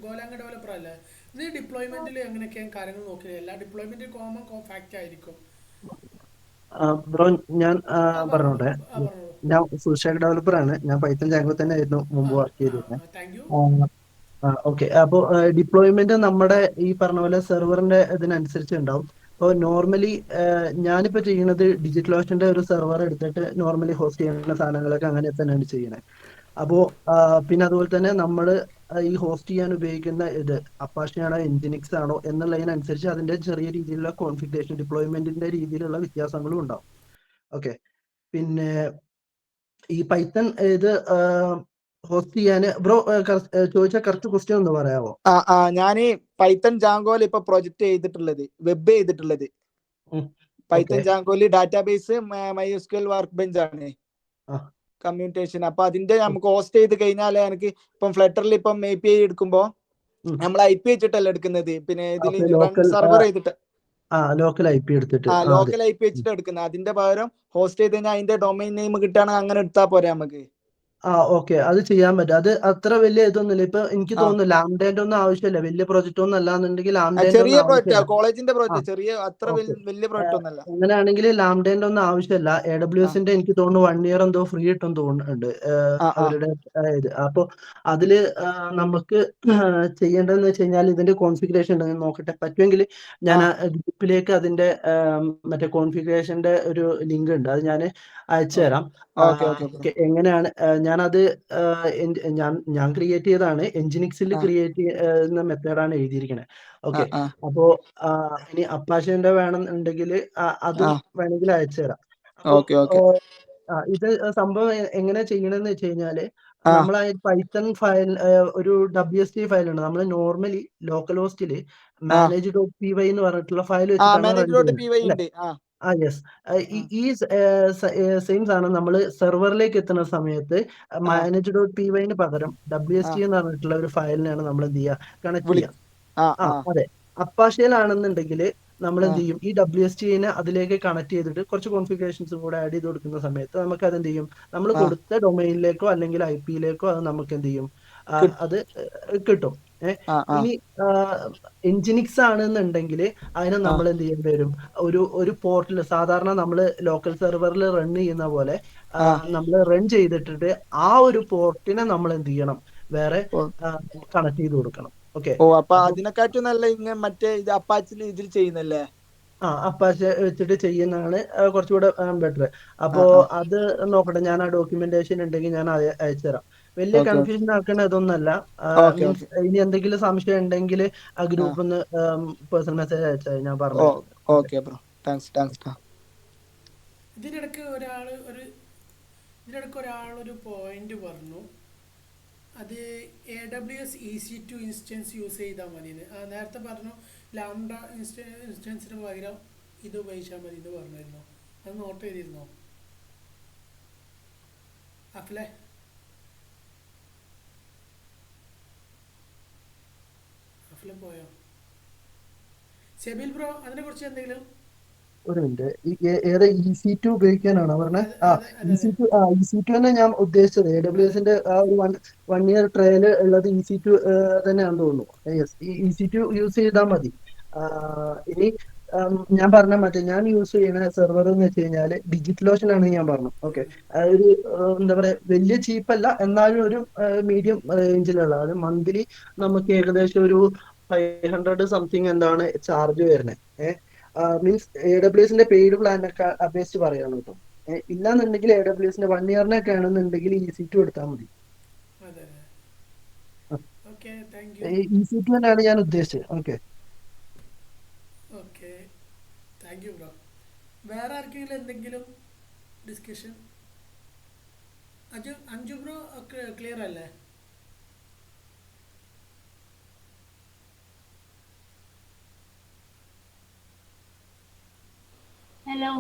ഗോലാങ് ഡെവലപ്പർ അല്ലേ? നീ ഡിപ്ലോയ്മെന്റിൽ എങ്ങനെയൊക്കെയാണ് കാര്യങ്ങൾ നോക്കിയത്? എല്ലാ ഡിപ്ലോയ്മെന്റ് കോമൺ ഫാക്റ്റ് ആയിരിക്കും. ബ്രോ ഞാൻ പറഞ്ഞോട്ടെ, ഞാൻ ഫുൾ സ്റ്റാക്ക് ഡെവലപ്പർ ആണ്. ഞാൻ പൈത്തൺ ജാങ്കോ തന്നെ ആയിരുന്നു മുമ്പ് വർക്ക് ചെയ്തിരുന്നത്. Thank you. ഓക്കെ. അപ്പോൾ ഡിപ്ലോയ്മെന്റ് നമ്മുടെ ഈ പറഞ്ഞ പോലെ സെർവറിന്റെ ഇതിനനുസരിച്ച് ഉണ്ടാവും. അപ്പോൾ നോർമലി ഞാനിപ്പോ ചെയ്യുന്നത് ഡിജിറ്റൽ ഓഷന്റെ ഒരു സെർവർ എടുത്തിട്ട് നോർമലി ഹോസ്റ്റ് ചെയ്യുന്ന സാധനങ്ങളൊക്കെ അങ്ങനെ തന്നെയാണ് ചെയ്യുന്നത്. അപ്പോൾ പിന്നെ അതുപോലെ തന്നെ നമ്മൾ ഈ ഹോസ്റ്റ് ചെയ്യാൻ ഉപയോഗിക്കുന്ന ഇത് അപ്പാഷെ ആണോ എൻജിനിക്സ് ആണോ എന്നുള്ളതിനനുസരിച്ച് അതിന്റെ ചെറിയ രീതിയിലുള്ള കോൺഫിഗറേഷൻ ഡിപ്ലോയ്മെന്റിന്റെ രീതിയിലുള്ള വ്യത്യാസങ്ങളും ഉണ്ടാവും. ഓക്കെ. പിന്നെ ഈ പൈത്തൺ ഇത് ഹോസ്റ്റ് ചെയ്യാന് ബ്രോ ചോദിച്ച കറക്റ്റ് ക്വസ്റ്റ്യൻ ഒന്ന് പറയാമോ? ഞാന് പൈത്തൺ ജാങ്കോയിൽ ഇപ്പൊ പ്രൊജക്ട് ചെയ്തിട്ടുള്ളത്, വെബ് ചെയ്തിട്ടുള്ളത് പൈത്തൺ ജാങ്കോയിൽ ഡാറ്റാബേസ് MySQL വർക്ക് ബെഞ്ച് ആണ് കമ്മ്യൂണിക്കേഷൻ. അപ്പൊ അതിന്റെ നമുക്ക് ഹോസ്റ്റ് ചെയ്ത് കഴിഞ്ഞാൽ എനിക്ക് ഇപ്പം ഫ്ലട്ടറിൽ ഇപ്പം API എടുക്കുമ്പോ നമ്മൾ IP വെച്ചിട്ടല്ല എടുക്കുന്നത്, പിന്നെ ഇതിൽ റൺ സെർവർ ചെയ്തിട്ട് ലോക്കൽ IP എടുത്തിട്ട് ലോക്കൽ IP വെച്ചിട്ട് എടുക്കുന്നത്. അതിന്റെ പകരം ഹോസ്റ്റ് ചെയ്ത് കഴിഞ്ഞാൽ അതിന്റെ ഡൊമൈൻ നെയിം കിട്ടുകയാണെങ്കിൽ അങ്ങനെ എടുത്താൽ പോരെ നമുക്ക്? ഓക്കെ, അത് ചെയ്യാൻ പറ്റും. അത് അത്ര വലിയ ഇതൊന്നുമില്ല. ഇപ്പൊ എനിക്ക് തോന്നുന്നു ലാംഡേന്റെ ഒന്നും ആവശ്യമില്ല, വലിയ പ്രോജക്റ്റ് ഒന്നും അല്ലാന്നുണ്ടെങ്കിൽ ലാംഡേന്റെ ചെറിയ ഒന്നും പ്രോജക്റ്റ്, ആവശ്യമില്ല. കോളേജിന്റെ പ്രോജക്റ്റ്, ചെറിയ അത്ര വലിയ പ്രോജക്റ്റ് ഒന്നല്ല. അങ്ങനെയാണെങ്കിൽ ലാംഡേന്റെ ഒന്നും ആവശ്യമില്ല. AWSന്റെ എനിക്ക് തോന്നുന്നു 1 year എന്തോ ഫ്രീ ഇട്ടെന്ന് തോന്നുന്നുണ്ട് അവരുടെ ഇത്. അപ്പൊ അതില് നമുക്ക് ചെയ്യേണ്ടതെന്ന് വെച്ച് കഴിഞ്ഞാൽ ഇതിന്റെ കോൺഫിഗറേഷൻ ഉണ്ടെന്ന് നോക്കട്ടെ. പറ്റുമെങ്കിൽ ഞാൻ ഗ്രൂപ്പിലേക്ക് അതിന്റെ മറ്റേ കോൺഫിഗറേഷന്റെ ഒരു ലിങ്ക് ഉണ്ട്, അത് ഞാൻ അയച്ചു തരാം. എങ്ങനെയാണ് ഞാനത് ഞാൻ ക്രിയേറ്റ് ചെയ്തതാണ്. എൻജിനിക്സിൽ ക്രിയേറ്റ് ചെയ്യുന്ന മെത്തേഡാണ് എഴുതിയിരിക്കുന്നത്. ഓക്കെ. അപ്പോ ഇനി അപ്പാഷന്റെ വേണമെന്നുണ്ടെങ്കിൽ അതും വേണമെങ്കിൽ അയച്ചു തരാം. ഇത് സംഭവം എങ്ങനെ ചെയ്യണമെന്ന് വെച്ച് കഴിഞ്ഞാല് നമ്മൾ പൈത്തൺ ഫയൽ ഒരു WST ഫയൽ ഉണ്ട്. നമ്മൾ നോർമലി ലോക്കൽ ഹോസ്റ്റില് manage.py എന്ന് പറഞ്ഞിട്ടുള്ള ഫയൽ വെച്ചിട്ടാണ് റൺ ചെയ്യുന്നത്. യെസ്. ഈ സെയിം സാധനം നമ്മൾ സെർവറിലേക്ക് എത്തുന്ന സമയത്ത് manage.py പകരം WST എന്ന് പറഞ്ഞിട്ടുള്ള ഒരു ഫയലിനെയാണ് നമ്മൾ എന്ത് ചെയ്യുക, കണക്ട് ചെയ്യുക. അതെ. അപ്പാഷയിലാണെന്നുണ്ടെങ്കിൽ നമ്മൾ എന്ത് ചെയ്യും, ഈ WSTനെ അതിലേക്ക് കണക്ട് ചെയ്തിട്ട് കുറച്ച് കോൺഫിഗറേഷൻസ് കൂടെ ആഡ് ചെയ്ത് കൊടുക്കുന്ന സമയത്ത് നമുക്ക് അത് എന്ത് ചെയ്യും, നമ്മൾ കൊടുത്ത ഡൊമൈനിലേക്കോ അല്ലെങ്കിൽ IP-യിലേക്കോ അത് നമുക്ക് എന്ത് ചെയ്യും, അത് കിട്ടും. ഇനി എൻജിനിക്സ് ആണെന്നുണ്ടെങ്കിൽ അതിനെ നമ്മൾ എന്ത് ചെയ്യേണ്ടി വരും, ഒരു പോർട്ടിൽ സാധാരണ നമ്മൾ ലോക്കൽ സെർവറിൽ റൺ ചെയ്യുന്ന പോലെ നമ്മൾ റൺ ചെയ്തിട്ട് ആ ഒരു പോർട്ടിനെ നമ്മൾ എന്ത് ചെയ്യണം, വേറെ കണക്ട് ചെയ്ത് കൊടുക്കണം. ഓക്കെ. അപ്പൊ അതിനെക്കാട്ടും നല്ല മറ്റേ അപ്പാച്ചിൽ ഇതിൽ ചെയ്യുന്നല്ലേ? അപ്പാച്ചെ വെച്ചിട്ട് ചെയ്യുന്നതാണ് കുറച്ചുകൂടെ ബെറ്റർ. അപ്പോ അത് നോക്കട്ടെ, ഞാൻ ആ ഡോക്യുമെന്റേഷൻ ഉണ്ടെങ്കിൽ ഞാൻ അയച്ചു തരാം. വലിയ കൺഫ്യൂഷൻ ആക്കണ ഇതൊന്നല്ല. മീൻസ് ഇനി എന്തെങ്കിലും സംശയം ഉണ്ടെങ്കിൽ ആ ഗ്രൂപ്പിൽ നിന്ന് പേഴ്സണൽ മെസ്സേജ് അയച്ചാൽ ഞാൻ പറഞ്ഞു. ഇതിനിടയ്ക്ക് ഒരാളൊരു പോയിന്റ് പറഞ്ഞു, അത് AWS EC2 ഇൻസ്റ്റൻസ് യൂസ് ചെയ്താൽ മതി. നേരത്തെ പറഞ്ഞു ലാംഡ ഇൻസ്റ്റൻസിന് പകരം ഇത് ഉപയോഗിച്ചാൽ മതി എന്ന് പറഞ്ഞിരുന്നു. അത് നോട്ട് ചെയ്തിരുന്നോ അഫ്ലെ? പോയോ? സെബിൽ ബ്രോ അതിനെ കുറിച്ച് എന്തെങ്കിലും? ഒരു മിനിറ്റ്, ഏതാ EC2 ഉപയോഗിക്കാനാണോ പറഞ്ഞത്? EC2 തന്നെ ഞാൻ ഉദ്ദേശിച്ചത്. AWSന്റെ ആ ഒരു വൺ ഇയർ ട്രയൽ ഉള്ളത് EC2 തന്നെയാണെന്ന് തോന്നുന്നു. യെസ്, EC2 യൂസ് ചെയ്താൽ മതി. ഇനി ഞാൻ പറഞ്ഞ ഞാൻ യൂസ് ചെയ്യുന്ന സെർവർ എന്ന് വെച്ച് കഴിഞ്ഞാൽ ഡിജിറ്റൽ ആണ് ഞാൻ പറഞ്ഞു. ഓക്കെ, അതൊരു എന്താ പറയാ, വലിയ ചീപ്പല്ല, എന്നാലും ഒരു മീഡിയം റേഞ്ചിലുള്ള, അത് മന്ത്ലി നമുക്ക് ഏകദേശം ഒരു 500 സംതിങ് എന്താണ് ചാർജ് വരുന്നത്. മീൻസ് AWSന്റെ പെയ്ഡ് പ്ലാനൊക്കെ അപേക്ഷിച്ച് പറയാണ് കേട്ടോ. ഇല്ലാന്നുണ്ടെങ്കിൽ AWSന്റെ 1 ഇയറിനൊക്കെ ആണെന്നുണ്ടെങ്കിൽ EC2 എടുത്താൽ മതി. EC2 തന്നെയാണ് ഞാൻ ഉദ്ദേശിച്ചത്. Okay, thank you bro. വേറെ ആർക്കെങ്കിലും എന്തെങ്കിലും ഡിസ്കഷൻ? അഞ്ജു ബ്രോ ക്ലിയർ അല്ലേ? ഹലോ,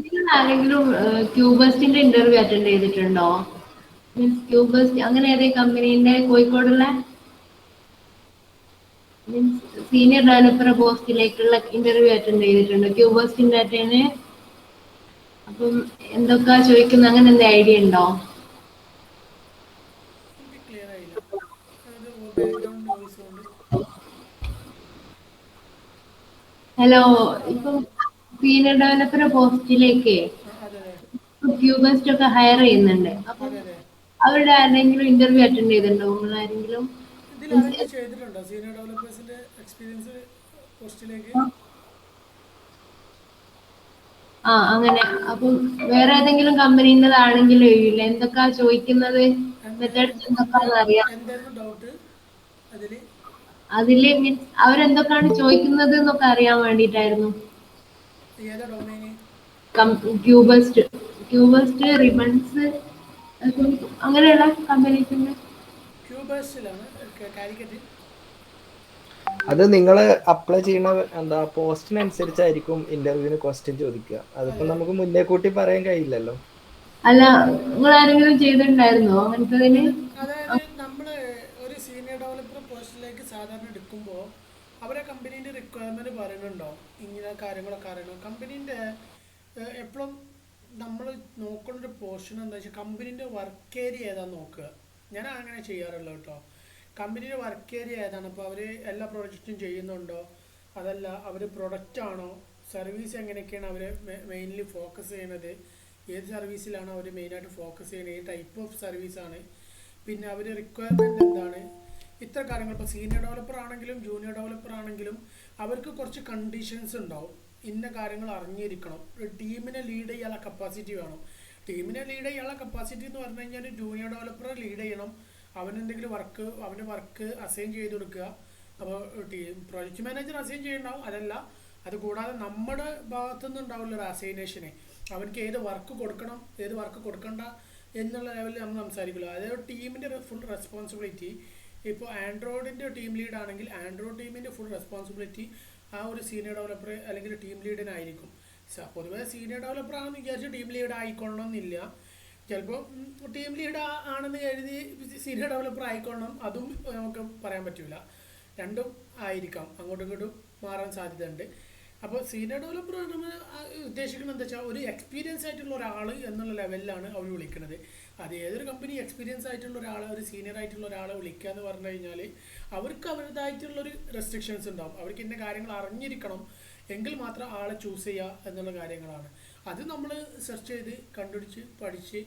നിങ്ങൾ ആരെങ്കിലും ക്യൂബസ്റ്റിന്റെ ഇന്റർവ്യൂ അറ്റൻഡ് ചെയ്തിട്ടുണ്ടോ? മീൻസ് ക്യൂബസ്റ്റ് അങ്ങനെ ഏതെങ്കിലും കമ്പനീന്റെ കോഴിക്കോടുള്ള മീൻസ് സീനിയർ ഡെവലപ്പർ പോസ്റ്റിലേക്കുള്ള ഇന്റർവ്യൂ അറ്റൻഡ് ചെയ്തിട്ടുണ്ടോ ക്യൂബസ്റ്റിന്റെ അറ്റേന്? അപ്പം എന്തൊക്കെയാ ചോദിക്കുന്നത്, അങ്ങനെ എന്തെങ്കിലും ഐഡിയ ഉണ്ടോ? ഹലോ, ഇപ്പം സീനിയർ ഡെവലപ്പർ പോസ്റ്റിലേക്ക് ക്യൂബസ്റ്റ് ഒക്കെ ഹയർ ചെയ്യുന്നുണ്ട്. അപ്പം അവരുടെ ആരെങ്കിലും ഇന്റർവ്യൂ അറ്റൻഡ് ചെയ്തിട്ടുണ്ടോ നിങ്ങൾ ആരെങ്കിലും? ചെയ്തിട്ടുണ്ടോ സീനിയർ ഡെവലപ്പേഴ്സിന്റെ എക്സ്പീരിയൻസ് പോസ്റ്റിലേക്ക്? അങ്ങനെ. അപ്പം വേറെ ഏതെങ്കിലും കമ്പനീൻ്റെതാണെങ്കിലും ഇല്ല, എന്തൊക്കെയാ ചോദിക്കുന്നത്, മെത്തേഡ്സ് എന്തൊക്കെയാണെന്ന് അറിയാം. അതില് മീൻസ് അവരെന്തൊക്കെയാണ് ചോദിക്കുന്നത് എന്നൊക്കെ അറിയാൻ വേണ്ടിയിട്ടായിരുന്നു. ക്യൂബസ്റ്റ് റിബൺസ് അങ്ങനെയുള്ള കമ്പനീസിന്റെ. അത് നിങ്ങൾ അപ്ലൈ ചെയ്യുന്ന എന്താ പോസ്റ്റിനനുസരിച്ചായിരിക്കും ഇന്റർവ്യൂവിന് ക്വസ്റ്റ്യൻ ചോദിക്കുക. അതിപ്പോ നമുക്ക് മുന്നേ കൂട്ടി പറയാൻ കഴിയില്ലല്ലോ. അല്ല, നിങ്ങൾ ആരെങ്കിലും ചെയ്തിട്ടുണ്ടായിരുന്നോ അങ്ങനത്തെ? അതായത് നമ്മള് ഒരു സീനിയർ ഡെവലപ്പർ പോസ്റ്റിലേക്ക് സാധാരണ എടുക്കുമ്പോൾ അവരെ കമ്പനീൻ്റെ റിക്വയർമെന്റ് പറയുന്നുണ്ടോ, ഇങ്ങനെ കാര്യങ്ങളൊക്കെ അറിയണം. കമ്പനീൻ്റെ എപ്പോഴും നമ്മൾ നോക്കേണ്ട ഒരു പോർഷൻ എന്താ വെച്ചാൽ കമ്പനീൻ്റെ വർക്ക് ഏരിയ ഏതാന്ന് നോക്കുക. ഞാൻ അങ്ങനെ ചെയ്യാറുള്ളൂ കേട്ടോ. കമ്പനീൻ്റെ വർക്ക് ഏരിയ ഏതാണ്, അപ്പോൾ അവർ എല്ലാ പ്രോജക്റ്റും ചെയ്യുന്നുണ്ടോ, അതല്ല അവർ പ്രൊഡക്റ്റ് ആണോ, സർവീസ് എങ്ങനെയൊക്കെയാണ് അവർ മെയിൻലി ഫോക്കസ് ചെയ്യുന്നത്, ഏത് സർവീസിലാണ് അവർ മെയിനായിട്ട് ഫോക്കസ് ചെയ്യുന്നത്, ഏത് ടൈപ്പ് ഓഫ് സർവീസാണ്, പിന്നെ അവർ റിക്വയർമെൻറ്റ് എന്താണ്, ഇത്ര കാര്യങ്ങൾ. ഇപ്പോൾ സീനിയർ ഡെവലപ്പർ ആണെങ്കിലും ജൂനിയർ ഡെവലപ്പർ ആണെങ്കിലും അവർക്ക് കുറച്ച് കണ്ടീഷൻസ് ഉണ്ടാവും. ഇന്ന കാര്യങ്ങൾ അറിഞ്ഞിരിക്കണം. ഒരു ടീമിനെ ലീഡ് ചെയ്യാനുള്ള കപ്പാസിറ്റി വേണം. ടീമിനെ ലീഡ് ചെയ്യാനുള്ള കപ്പാസിറ്റി എന്ന് പറഞ്ഞു കഴിഞ്ഞാൽ ജൂനിയർ ഡെവലപ്പറെ ലീഡ് ചെയ്യണം, അവനെന്തെങ്കിലും അവൻ്റെ വർക്ക് അസൈൻ ചെയ്ത് കൊടുക്കുക. അപ്പോൾ പ്രോജക്റ്റ് മാനേജർ അസൈൻ ചെയ്യണ്ടാവും, അതല്ല അത് കൂടാതെ നമ്മുടെ ഭാഗത്തുനിന്ന് ഉണ്ടാവില്ല ഒരു അസൈനേഷനെ. അവർക്ക് ഏത് വർക്ക് കൊടുക്കണം, ഏത് വർക്ക് കൊടുക്കണ്ട എന്നുള്ള ലെവലിൽ നമ്മൾ സംസാരിക്കില്ല. അതായത് ടീമിൻ്റെ ഫുൾ റെസ്പോൺസിബിലിറ്റി. ഇപ്പോൾ ആൻഡ്രോയിഡിൻ്റെ ടീം ലീഡ് ആണെങ്കിൽ ആൻഡ്രോയിഡ് ടീമിൻ്റെ ഫുൾ റെസ്പോൺസിബിലിറ്റി ആ ഒരു സീനിയർ ഡെവലപ്പർ അല്ലെങ്കിൽ ടീം ലീഡിനായിരിക്കും. പൊതുവേ സീനിയർ ഡെവലപ്പർ ആണെന്ന് വിചാരിച്ച് ടീം ലീഡ് ആയിക്കൊള്ളണമെന്നില്ല. ചിലപ്പോൾ ടീം ലീഡ് ആണെന്ന് കരുതി സീനിയർ ഡെവലപ്പർ ആയിക്കൊള്ളണം, അതും നമുക്ക് പറയാൻ പറ്റില്ല. രണ്ടും ആയിരിക്കാം, അങ്ങോട്ടും ഇങ്ങോട്ടും മാറാൻ സാധ്യതയുണ്ട്. അപ്പോൾ സീനിയർ ഡെവലപ്പർ ഉദ്ദേശിക്കുന്നത് എന്താ വെച്ചാൽ ഒരു എക്സ്പീരിയൻസ് ആയിട്ടുള്ള ഒരാൾ എന്നുള്ള ലെവലിലാണ് അവർ വിളിക്കുന്നത്. അത് ഏതൊരു കമ്പനി എക്സ്പീരിയൻസ് ആയിട്ടുള്ള ഒരാളെ, ഒരു സീനിയർ ആയിട്ടുള്ള ഒരാളെ വിളിക്കുക എന്ന് പറഞ്ഞു കഴിഞ്ഞാൽ അവർക്ക് അവരുടേതായിട്ടുള്ളൊരു റെസ്ട്രിക്ഷൻസ് ഉണ്ടാവും. അവർക്ക് ഇന്ന കാര്യങ്ങൾ അറിഞ്ഞിരിക്കണം എങ്കിൽ മാത്രം ആളെ ചൂസ് ചെയ്യുക എന്നുള്ള കാര്യങ്ങളാണ്. അത് നമ്മൾ സെർച്ച് ചെയ്ത് കണ്ടുപിടിച്ച് പഠിച്ച്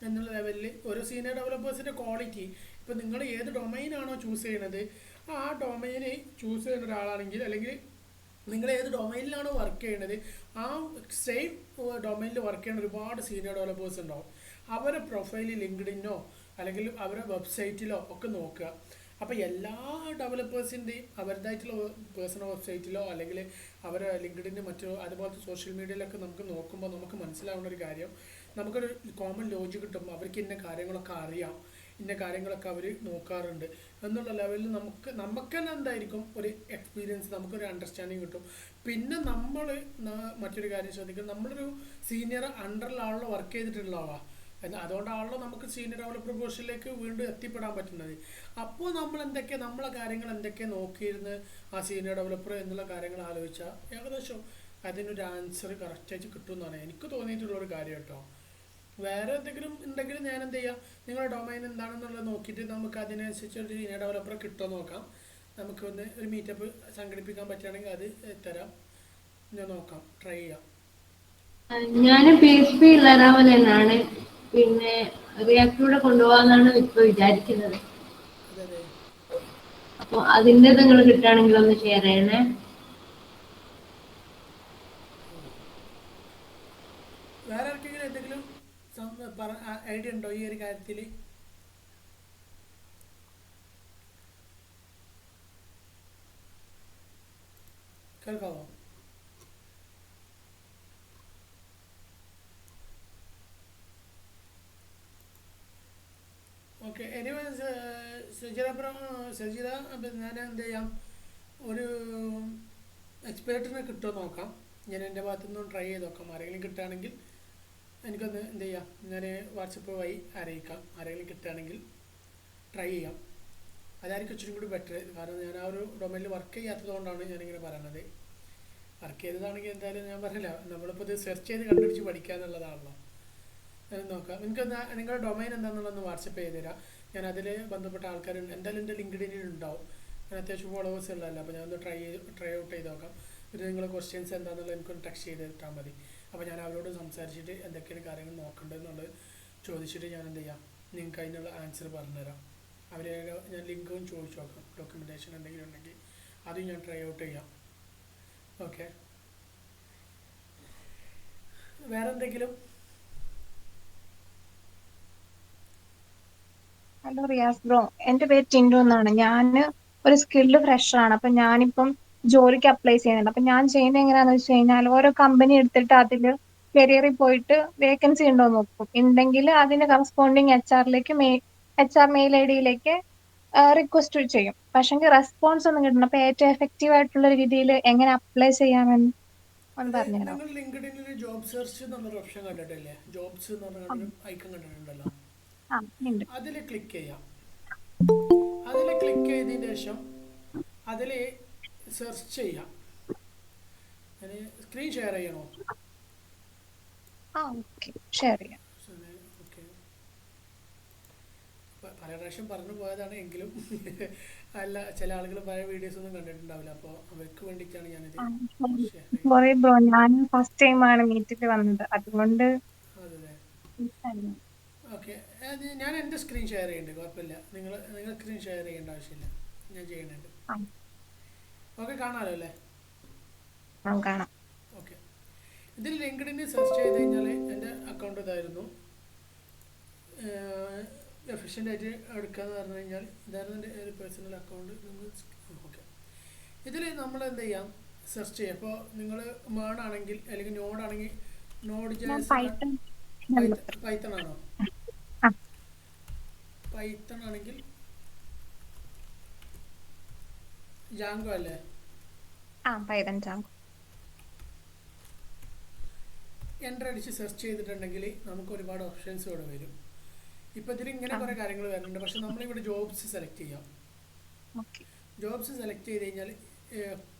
എന്നുള്ള ലെവലിൽ ഓരോ സീനിയർ ഡെവലപ്പേഴ്സിൻ്റെ ക്വാളിറ്റി. ഇപ്പോൾ നിങ്ങൾ ഏത് ഡൊമൈനാണോ ചൂസ് ചെയ്യുന്നത് ആ ഡൊമൈന് ചൂസ് ചെയ്യുന്ന ഒരാളാണെങ്കിൽ, അല്ലെങ്കിൽ നിങ്ങൾ ഏത് ഡൊമൈനിലാണോ വർക്ക് ചെയ്യുന്നത് ആ സെയിം ഡൊമൈനിൽ വർക്ക് ചെയ്യുന്ന ഒരുപാട് സീനിയർ ഡെവലപ്പേഴ്സ് ഉണ്ടാവും. അവരുടെ പ്രൊഫൈലിൽ ലിങ്ക്ഡിനോ അല്ലെങ്കിൽ അവരുടെ വെബ്സൈറ്റിലോ ഒക്കെ നോക്കുക. അപ്പോൾ എല്ലാ ഡെവലപ്പേഴ്സിൻ്റെയും അവരുടേതായിട്ടുള്ള പേഴ്സണൽ വെബ്സൈറ്റിലോ അല്ലെങ്കിൽ അവരുടെ ലിങ്ക്ഡിന് മറ്റോ അതുപോലത്തെ സോഷ്യൽ മീഡിയയിലൊക്കെ നമുക്ക് നോക്കുമ്പോൾ നമുക്ക് മനസ്സിലാവുന്ന ഒരു കാര്യം, നമുക്കൊരു കോമൺ ലോജിക് കിട്ടും. അവർക്ക് ഇന്ന കാര്യങ്ങളൊക്കെ അറിയാം, ഇന്ന കാര്യങ്ങളൊക്കെ അവർ നോക്കാറുണ്ട് എന്നുള്ള ലെവലിൽ നമുക്ക് തന്നെ എന്തായിരിക്കും ഒരു എക്സ്പീരിയൻസ്, നമുക്കൊരു അണ്ടർസ്റ്റാൻഡിങ് കിട്ടും. പിന്നെ നമ്മൾ മറ്റൊരു കാര്യം ശ്രദ്ധിക്കണം, നമ്മളൊരു സീനിയർ അണ്ടറിലാണല്ലോ വർക്ക് ചെയ്തിട്ടുള്ളതാവാം. അതുകൊണ്ടാണല്ലോ നമുക്ക് സീനിയർ ഡെവലപ്പർ പൊസിഷനിലേക്ക് വീണ്ടും എത്തിപ്പെടാൻ പറ്റുന്നത്. അപ്പോൾ നമ്മൾ നമ്മളെ കാര്യങ്ങൾ എന്തൊക്കെ നോക്കിയിരുന്ന് ആ സീനിയർ ഡെവലപ്പർ എന്നുള്ള കാര്യങ്ങൾ ആലോചിച്ചാൽ ഏകദേശം അതിനൊരു ആൻസർ കറക്റ്റായിട്ട് കിട്ടുമെന്നാണ് എനിക്ക് തോന്നിയിട്ടുള്ളൊരു കാര്യം കേട്ടോ. വേറെ എന്തെങ്കിലും ഉണ്ടെങ്കിൽ ഞാൻ എന്ത് ചെയ്യാം, നിങ്ങളുടെ ഡൊമൈൻ എന്താണെന്നുള്ളത് നോക്കിയിട്ട് നമുക്ക് അതിനനുസരിച്ച് ഒരു സീനിയർ ഡെവലപ്പറെ കിട്ടുമോ നോക്കാം. നമുക്കൊന്ന് ഒരു മീറ്റപ്പ് സംഘടിപ്പിക്കാൻ പറ്റുകയാണെങ്കിൽ അത് തരാം, ഞാൻ നോക്കാം, ട്രൈ ചെയ്യാം. ഞാൻ PHP ലെറാവൽ തന്നെയാണ്, പിന്നെ റിയാക്ടൂടെ കൊണ്ടുപോകാന്നാണ് ഇപ്പൊ വിചാരിക്കുന്നത്. അപ്പൊ അതിന്റെ നിങ്ങൾ കിട്ടുകയാണെങ്കിൽ ഒന്ന് ഷെയർ ചെയ്യണേ. വേറെ ആർക്കെങ്കിലും എന്തെങ്കിലും ഐഡിയ ഉണ്ടോ ഈ ഒരു കാര്യത്തിൽ? കേൾക്കാവോ? ഓക്കെ, എനിവേ സജിത ഞാൻ എന്ത് ചെയ്യാം, ഒരു എക്സ്പേർട്ടിനെ കിട്ടുമോ നോക്കാം. ഞാൻ എൻ്റെ ഭാഗത്തുനിന്ന് ട്രൈ ചെയ്ത് നോക്കാം. ആരെങ്കിലും കിട്ടുകയാണെങ്കിൽ എനിക്കൊന്ന് എന്ത് ചെയ്യാം, ഞാൻ വാട്സപ്പ് വഴി അറിയിക്കാം. ആരെങ്കിലും കിട്ടുകയാണെങ്കിൽ ട്രൈ ചെയ്യാം. അതായിരിക്കും ഇച്ചിരി കൂടി ബെറ്റർ. കാരണം ഞാൻ ആ ഒരു ഡൊമൈനിൽ വർക്ക് ചെയ്യാത്തത് കൊണ്ടാണ് ഞാനിങ്ങനെ പറയണത്. വർക്ക് ചെയ്തതാണെങ്കിൽ എന്തായാലും ഞാൻ പറഞ്ഞില്ല, നമ്മളിപ്പോൾ ഇത് സെർച്ച് ചെയ്ത് കണ്ടുപിടിച്ച് പഠിക്കുക എന്നുള്ളതാണല്ലോ. നോക്കാം. എനിക്കൊന്ന് നിങ്ങളുടെ ഡൊമൈൻ എന്താണെന്നുള്ളതൊന്ന് വാട്സപ്പ് ചെയ്ത് തരാം. ഞാൻ അതിൽ ബന്ധപ്പെട്ട ആൾക്കാരുണ്ട്, എന്തായാലും എൻ്റെ ലിങ്ക്ഡിനിൽ ഉണ്ടാവും. ഞാൻ അത്യാവശ്യം ഫോളോവേഴ്സ് ഉള്ളതല്ല, അപ്പോൾ ഞാനൊന്ന് ട്രൈ ഔട്ട് ചെയ്ത് നോക്കാം. പിന്നെ നിങ്ങളുടെ ക്വസ്റ്റ്യൻസ് എന്താണെന്നുള്ളത് എനിക്കൊന്ന് ടെക്സ്റ്റ് ചെയ്ത് ഇട്ടാൽ മതി. അപ്പോൾ ഞാൻ അവരോട് സംസാരിച്ചിട്ട് എന്തൊക്കെയാണ് കാര്യങ്ങൾ നോക്കേണ്ടതെന്നുള്ളത് ചോദിച്ചിട്ട് ഞാൻ എന്ത് ചെയ്യാം, നിങ്ങൾക്ക് അതിനുള്ള ആൻസർ പറഞ്ഞുതരാം. അവരെ ഞാൻ ലിങ്കും ചോദിച്ചു നോക്കാം. ഡോക്യുമെൻറ്റേഷൻ എന്തെങ്കിലും ഉണ്ടെങ്കിൽ അതും ഞാൻ ട്രൈ ഔട്ട് ചെയ്യാം. ഓക്കെ, വേറെ എന്തെങ്കിലും? ഹലോ റിയാസ് ബ്രോ, എന്റെ പേര് ടിൻഡു എന്നാണ്. ഞാൻ ഒരു സ്കിൽഡ് ഫ്രഷറാണ്. അപ്പൊ ഞാനിപ്പം ജോലിക്ക് അപ്ലൈ ചെയ്യുന്നുണ്ട്. അപ്പൊ ഞാൻ ചെയ്യുന്നത് എങ്ങനെയാന്ന് വെച്ച് കഴിഞ്ഞാൽ ഓരോ കമ്പനി എടുത്തിട്ട് അതിൽ കരിയറിൽ പോയിട്ട് വേക്കൻസി ഉണ്ടോ എന്ന് നോക്കും. ഉണ്ടെങ്കിൽ അതിന് കറസ്പോണ്ടിങ് HR മെയിൽ ഐഡിയിലേക്ക് റിക്വസ്റ്റ് ചെയ്യും. പക്ഷെങ്കിൽ റെസ്പോൺസ് ഒന്നും കിട്ടണം. അപ്പൊ ഏറ്റവും എഫക്റ്റീവ് ആയിട്ടുള്ള രീതിയിൽ എങ്ങനെ അപ്ലൈ ചെയ്യാമെന്ന് ഒന്ന് പറഞ്ഞുതരാം. നിങ്ങൾ ലിങ്ക്ഡിനിൽ ജോബ് സെർച്ച് എന്നുള്ളൊരു ഓപ്ഷൻ കണ്ടിട്ടില്ലേ? ജോബ്സ് എന്ന് പറഞ്ഞ ഐക്കൺ കണ്ടിട്ടുണ്ടല്ലോ, അതിൽ ക്ലിക്ക് ചെയ്യാം. അതിൽ ക്ലിക്ക് ചെയ്തതിന് ശേഷം അതിൽ സെർച്ച് ചെയ്യാം. സ്ക്രീൻ ഷെയർ ചെയ്യണോ? ഷെയർ ചെയ്യാം. ഓക്കെ, പല പ്രാവശ്യം പറഞ്ഞു പോയതാണ് എങ്കിലും അല്ല, ചില ആളുകൾ പല വീഡിയോസ് ഒന്നും കണ്ടിട്ടുണ്ടാവില്ല. അപ്പോൾ അവർക്ക് വേണ്ടിയിട്ടാണ് ഞാനിത് സോറി ബ്രോ, ഞാൻ ഫസ്റ്റ് ടൈമാണ് മീറ്റിൽ വന്നത്, അതുകൊണ്ട്. ഓക്കെ, ഞാൻ എൻ്റെ സ്ക്രീൻ ഷെയർ ചെയ്യുന്നുണ്ട്, കുഴപ്പമില്ല. നിങ്ങൾ സ്ക്രീൻ ഷെയർ ചെയ്യേണ്ട ആവശ്യമില്ല, ഞാൻ ചെയ്യുന്നുണ്ട്. ഓക്കെ, കാണാമല്ലോ അല്ലേ? കാണാം. ഓക്കെ, ഇതിൽ ലിങ്ക്ഡിനിൽ സെർച്ച് ചെയ്ത് കഴിഞ്ഞാൽ എൻ്റെ അക്കൗണ്ട് ഇതായിരുന്നു. എഫിഷ്യൻ്റ് ആയിട്ട് എടുക്കാന്ന് പറഞ്ഞു കഴിഞ്ഞാൽ ഇതായിരുന്നു എൻ്റെ ഒരു പേഴ്സണൽ അക്കൗണ്ട്. ഓക്കെ, ഇതിൽ നമ്മൾ എന്ത് ചെയ്യാം, സെർച്ച് ചെയ്യാം. അപ്പോൾ നിങ്ങൾ മേണാണെങ്കിൽ അല്ലെങ്കിൽ നോഡാണെങ്കിൽ നോഡ് പൈത്തൺ ആണോ? പൈത്തൺ ആണെങ്കിൽ ജാങ്കോ അല്ലേ? എൻ്റർ അടിച്ച് സെർച്ച് ചെയ്തിട്ടുണ്ടെങ്കിൽ നമുക്ക് ഒരുപാട് ഓപ്ഷൻസ് ഇവിടെ വരും. ഇപ്പം ഇതിൽ ഇങ്ങനെ കുറേ കാര്യങ്ങൾ വരുന്നുണ്ട്. പക്ഷെ നമ്മളിവിടെ ജോബ്സ് സെലക്ട് ചെയ്യാം. ജോബ്സ് സെലക്ട് ചെയ്ത് കഴിഞ്ഞാൽ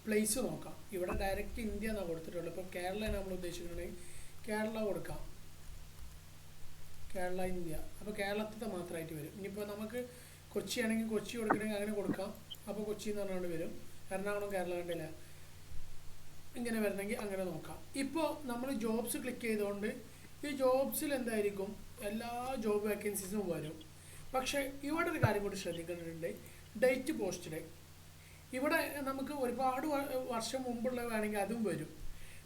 പ്ലേസ് നോക്കാം. ഇവിടെ ഡയറക്റ്റ് ഇന്ത്യ എന്നാണ് കൊടുത്തിട്ടുള്ളത്. ഇപ്പോൾ കേരള നമ്മൾ ഉദ്ദേശിക്കുന്നുണ്ടെങ്കിൽ കേരള കൊടുക്കാം, കേരള ഇന്ത്യ. അപ്പോൾ കേരളത്തിൻ്റെ മാത്രമായിട്ട് വരും. ഇനിയിപ്പോൾ നമുക്ക് കൊച്ചി ആണെങ്കിൽ കൊച്ചി കൊടുക്കണമെങ്കിൽ അങ്ങനെ കൊടുക്കാം. അപ്പോൾ കൊച്ചി എന്ന് പറഞ്ഞുകൊണ്ട് വരും. എറണാകുളം കേരള കണ്ടില്ല, ഇങ്ങനെ വരണമെങ്കിൽ അങ്ങനെ നോക്കാം. ഇപ്പോൾ നമ്മൾ ജോബ്സ് ക്ലിക്ക് ചെയ്തുകൊണ്ട് ഈ ജോബ്സിൽ എന്തായിരിക്കും, എല്ലാ ജോബ് വേക്കൻസീസും വരും. പക്ഷേ ഇവിടെ ഒരു കാര്യം കൂടി ശ്രദ്ധിക്കേണ്ടതുണ്ട്, ഡേറ്റ് പോസ്റ്റഡ്. ഇവിടെ നമുക്ക് ഒരുപാട് വർഷം മുമ്പുള്ള വേണമെങ്കിൽ അതും വരും.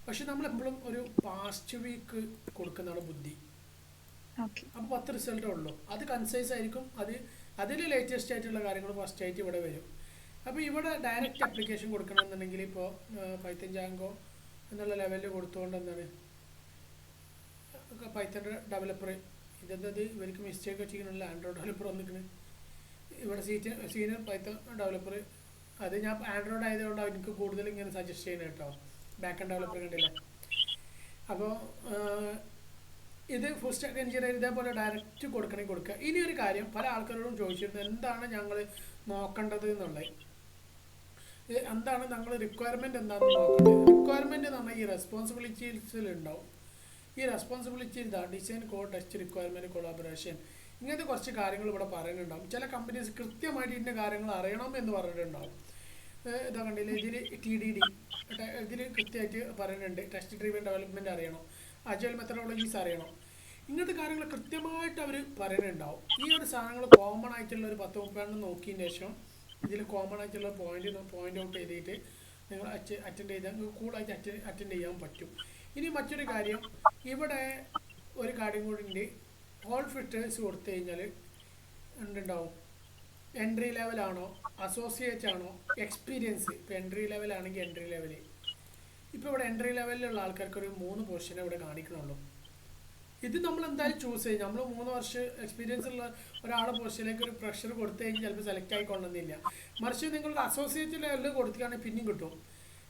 പക്ഷെ നമ്മളെപ്പോഴും ഒരു പാസ്റ്റ് വീക്ക് കൊടുക്കുന്നതാണ് ബുദ്ധി. അപ്പോൾ 10 റിസൾട്ടേ ഉള്ളൂ. അത് കൺസൈസ് ആയിരിക്കും. അതിൽ ലേറ്റസ്റ്റ് ആയിട്ടുള്ള കാര്യങ്ങൾ ഫസ്റ്റ് ആയിട്ട് ഇവിടെ വരും. അപ്പോൾ ഇവിടെ ഡയറക്റ്റ് അപ്ലിക്കേഷൻ കൊടുക്കണമെന്നുണ്ടെങ്കിൽ ഇപ്പോൾ പൈത്തൺ ജാങ്കോ എന്നുള്ള ലെവലിൽ കൊടുത്തുകൊണ്ട് എന്താണ് പൈത്തൺ ഡെവലപ്പർ ഇതെന്തത് ഇവർക്ക് മിസ്റ്റേക്ക് വെച്ചിരിക്കണമല്ലോ. ആൻഡ്രോയിഡ് ഡെവലപ്പർ വന്നിരിക്കുന്നത് ഇവിടെ സീനിയർ പൈത്തൺ ഡെവലപ്പർ. അത് ഞാൻ ആൻഡ്രോയിഡ് ആയതുകൊണ്ട് എനിക്ക് കൂടുതൽ ഇങ്ങനെ സജസ്റ്റ് ചെയ്യുന്നത് കേട്ടോ. ബാക്ക് ആൻഡ് ഡെവലപ്പർ കണ്ടില്ല. അപ്പോൾ ഇത് ഫുൾ സ്റ്റാക്ക് എഞ്ചിനീയർ ഇതേപോലെ ഡയറക്റ്റ് കൊടുക്കണമെങ്കിൽ കൊടുക്കുക. ഇനി ഒരു കാര്യം പല ആൾക്കാരോടും ചോദിച്ചിരുന്നു, എന്താണ് ഞങ്ങൾ നോക്കേണ്ടത് എന്നുള്ളത്, എന്താണ് ഞങ്ങൾ റിക്വയർമെൻറ്റ് എന്താണെന്ന് നോക്കേണ്ടത്. റിക്വയർമെൻറ്റ് എന്ന് പറഞ്ഞാൽ ഈ റെസ്പോൺസിബിലിറ്റീസിലുണ്ടാവും. ഈ റെസ്പോൺസിബിലിറ്റി ഇതാ design code test requirement collaboration ഇങ്ങനത്തെ കുറച്ച് കാര്യങ്ങൾ ഇവിടെ പറയുന്നുണ്ടാവും. ചില കമ്പനീസ് കൃത്യമായിട്ട് ഇതിൻ്റെ കാര്യങ്ങൾ അറിയണം എന്ന് പറഞ്ഞിട്ടുണ്ടാവും. ഇതാ കണ്ടില്ലേ, ഇതിൽ TDD ഇതിൽ കൃത്യമായിട്ട് പറയുന്നുണ്ട്. ടെസ്റ്റ് ഡ്രീവൻ ഡെവലപ്മെൻറ്റ് അറിയണം, അജൈൽ മെത്തഡോളജീസ് അറിയണം, ഇങ്ങനത്തെ കാര്യങ്ങൾ കൃത്യമായിട്ട് അവർ പറയുന്നുണ്ടാവും. ഈ ഒരു സാധനങ്ങൾ കോമൺ ആയിട്ടുള്ള ഒരു 10-30 നോക്കിയതിന് ശേഷം ഇതിൽ കോമൺ ആയിട്ടുള്ള പോയിന്റ് ഔട്ട് ചെയ്തിട്ട് നിങ്ങൾ അറ്റൻഡ് ചെയ്താൽ നിങ്ങൾക്ക് കൂളായിട്ട് അറ്റൻഡ് ചെയ്യാൻ പറ്റും. ഇനി മറ്റൊരു കാര്യം, ഇവിടെ ഒരു കാര്യം കൂടി ഉണ്ട്. ഹോൾ ഫിൽറ്റേഴ്സ് കൊടുത്തു കഴിഞ്ഞാൽ എന്തുണ്ടാവും, എൻട്രി ലെവലാണോ, അസോസിയേറ്റ് ആണോ, എക്സ്പീരിയൻസ്. ഇപ്പോൾ എൻട്രി ലെവലാണെങ്കിൽ എൻട്രി ലെവൽ, ഇപ്പോൾ ഇവിടെ എൻട്രി ലെവലിലുള്ള ആൾക്കാർക്ക് ഒരു 3 പൊസിഷനെ ഇവിടെ കാണിക്കണുള്ളൂ. ഇത് നമ്മൾ എന്തായാലും ചൂസ് ചെയ്യും. നമ്മൾ 3 വർഷം എക്സ്പീരിയൻസ് ഉള്ള ഒരാളുടെ പൊസിഷനിലേക്ക് ഒരു പ്രഷർ കൊടുത്തു കഴിഞ്ഞാൽ ചിലപ്പോൾ സെലക്ട് ആയിക്കൊള്ളുന്നില്ല. മറിച്ച് നിങ്ങളുടെ അസോസിയേറ്റ് ലെവലിൽ കൊടുക്കുകയാണെങ്കിൽ പിന്നെയും കിട്ടും.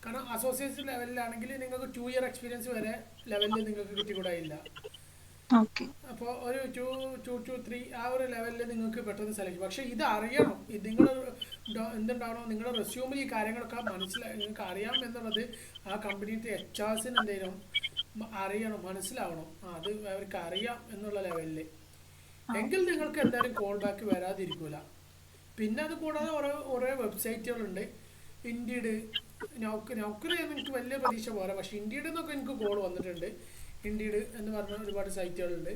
കാരണം അസോസിയേറ്റ് ലെവലിലാണെങ്കിൽ നിങ്ങൾക്ക് 2 ഇയർ എക്സ്പീരിയൻസ് വരെ ലെവലിൽ നിങ്ങൾക്ക് കിട്ടിക്കൂടായില്ല. അപ്പോൾ ഒരു 2 to 3 ആ ഒരു ലെവലിൽ നിങ്ങൾക്ക് പെട്ടെന്ന് സെലക്ട്. പക്ഷേ ഇത് അറിയണം, ഇത് നിങ്ങൾ എന്തുണ്ടാവണം, നിങ്ങളുടെ റെസ്യൂമിൽ ഈ കാര്യങ്ങളൊക്കെ നിങ്ങൾക്ക് അറിയാം എന്നുള്ളത് ആ കമ്പനിയുടെ HRസിന് എന്തെങ്കിലും അറിയണം, മനസ്സിലാവണം. അത് അവർക്ക് അറിയാം എന്നുള്ള ലെവലിൽ എങ്കിൽ നിങ്ങൾക്ക് എന്തായാലും കോൾ ബാക്ക് വരാതിരിക്കില്ല. പിന്നെ അത് കൂടാതെ ഓരോ വെബ്സൈറ്റുകളുണ്ട്. ഇൻഡീഡ്, നൗക്കറി എനിക്ക് വലിയ പ്രതീക്ഷ പോരാ, പക്ഷേ ഇൻഡീഡ് എന്നൊക്കെ എനിക്ക് കോൾ വന്നിട്ടുണ്ട്. ഇൻഡീഡ് എന്ന് പറഞ്ഞ ഒരുപാട് സൈറ്റുകളുണ്ട്.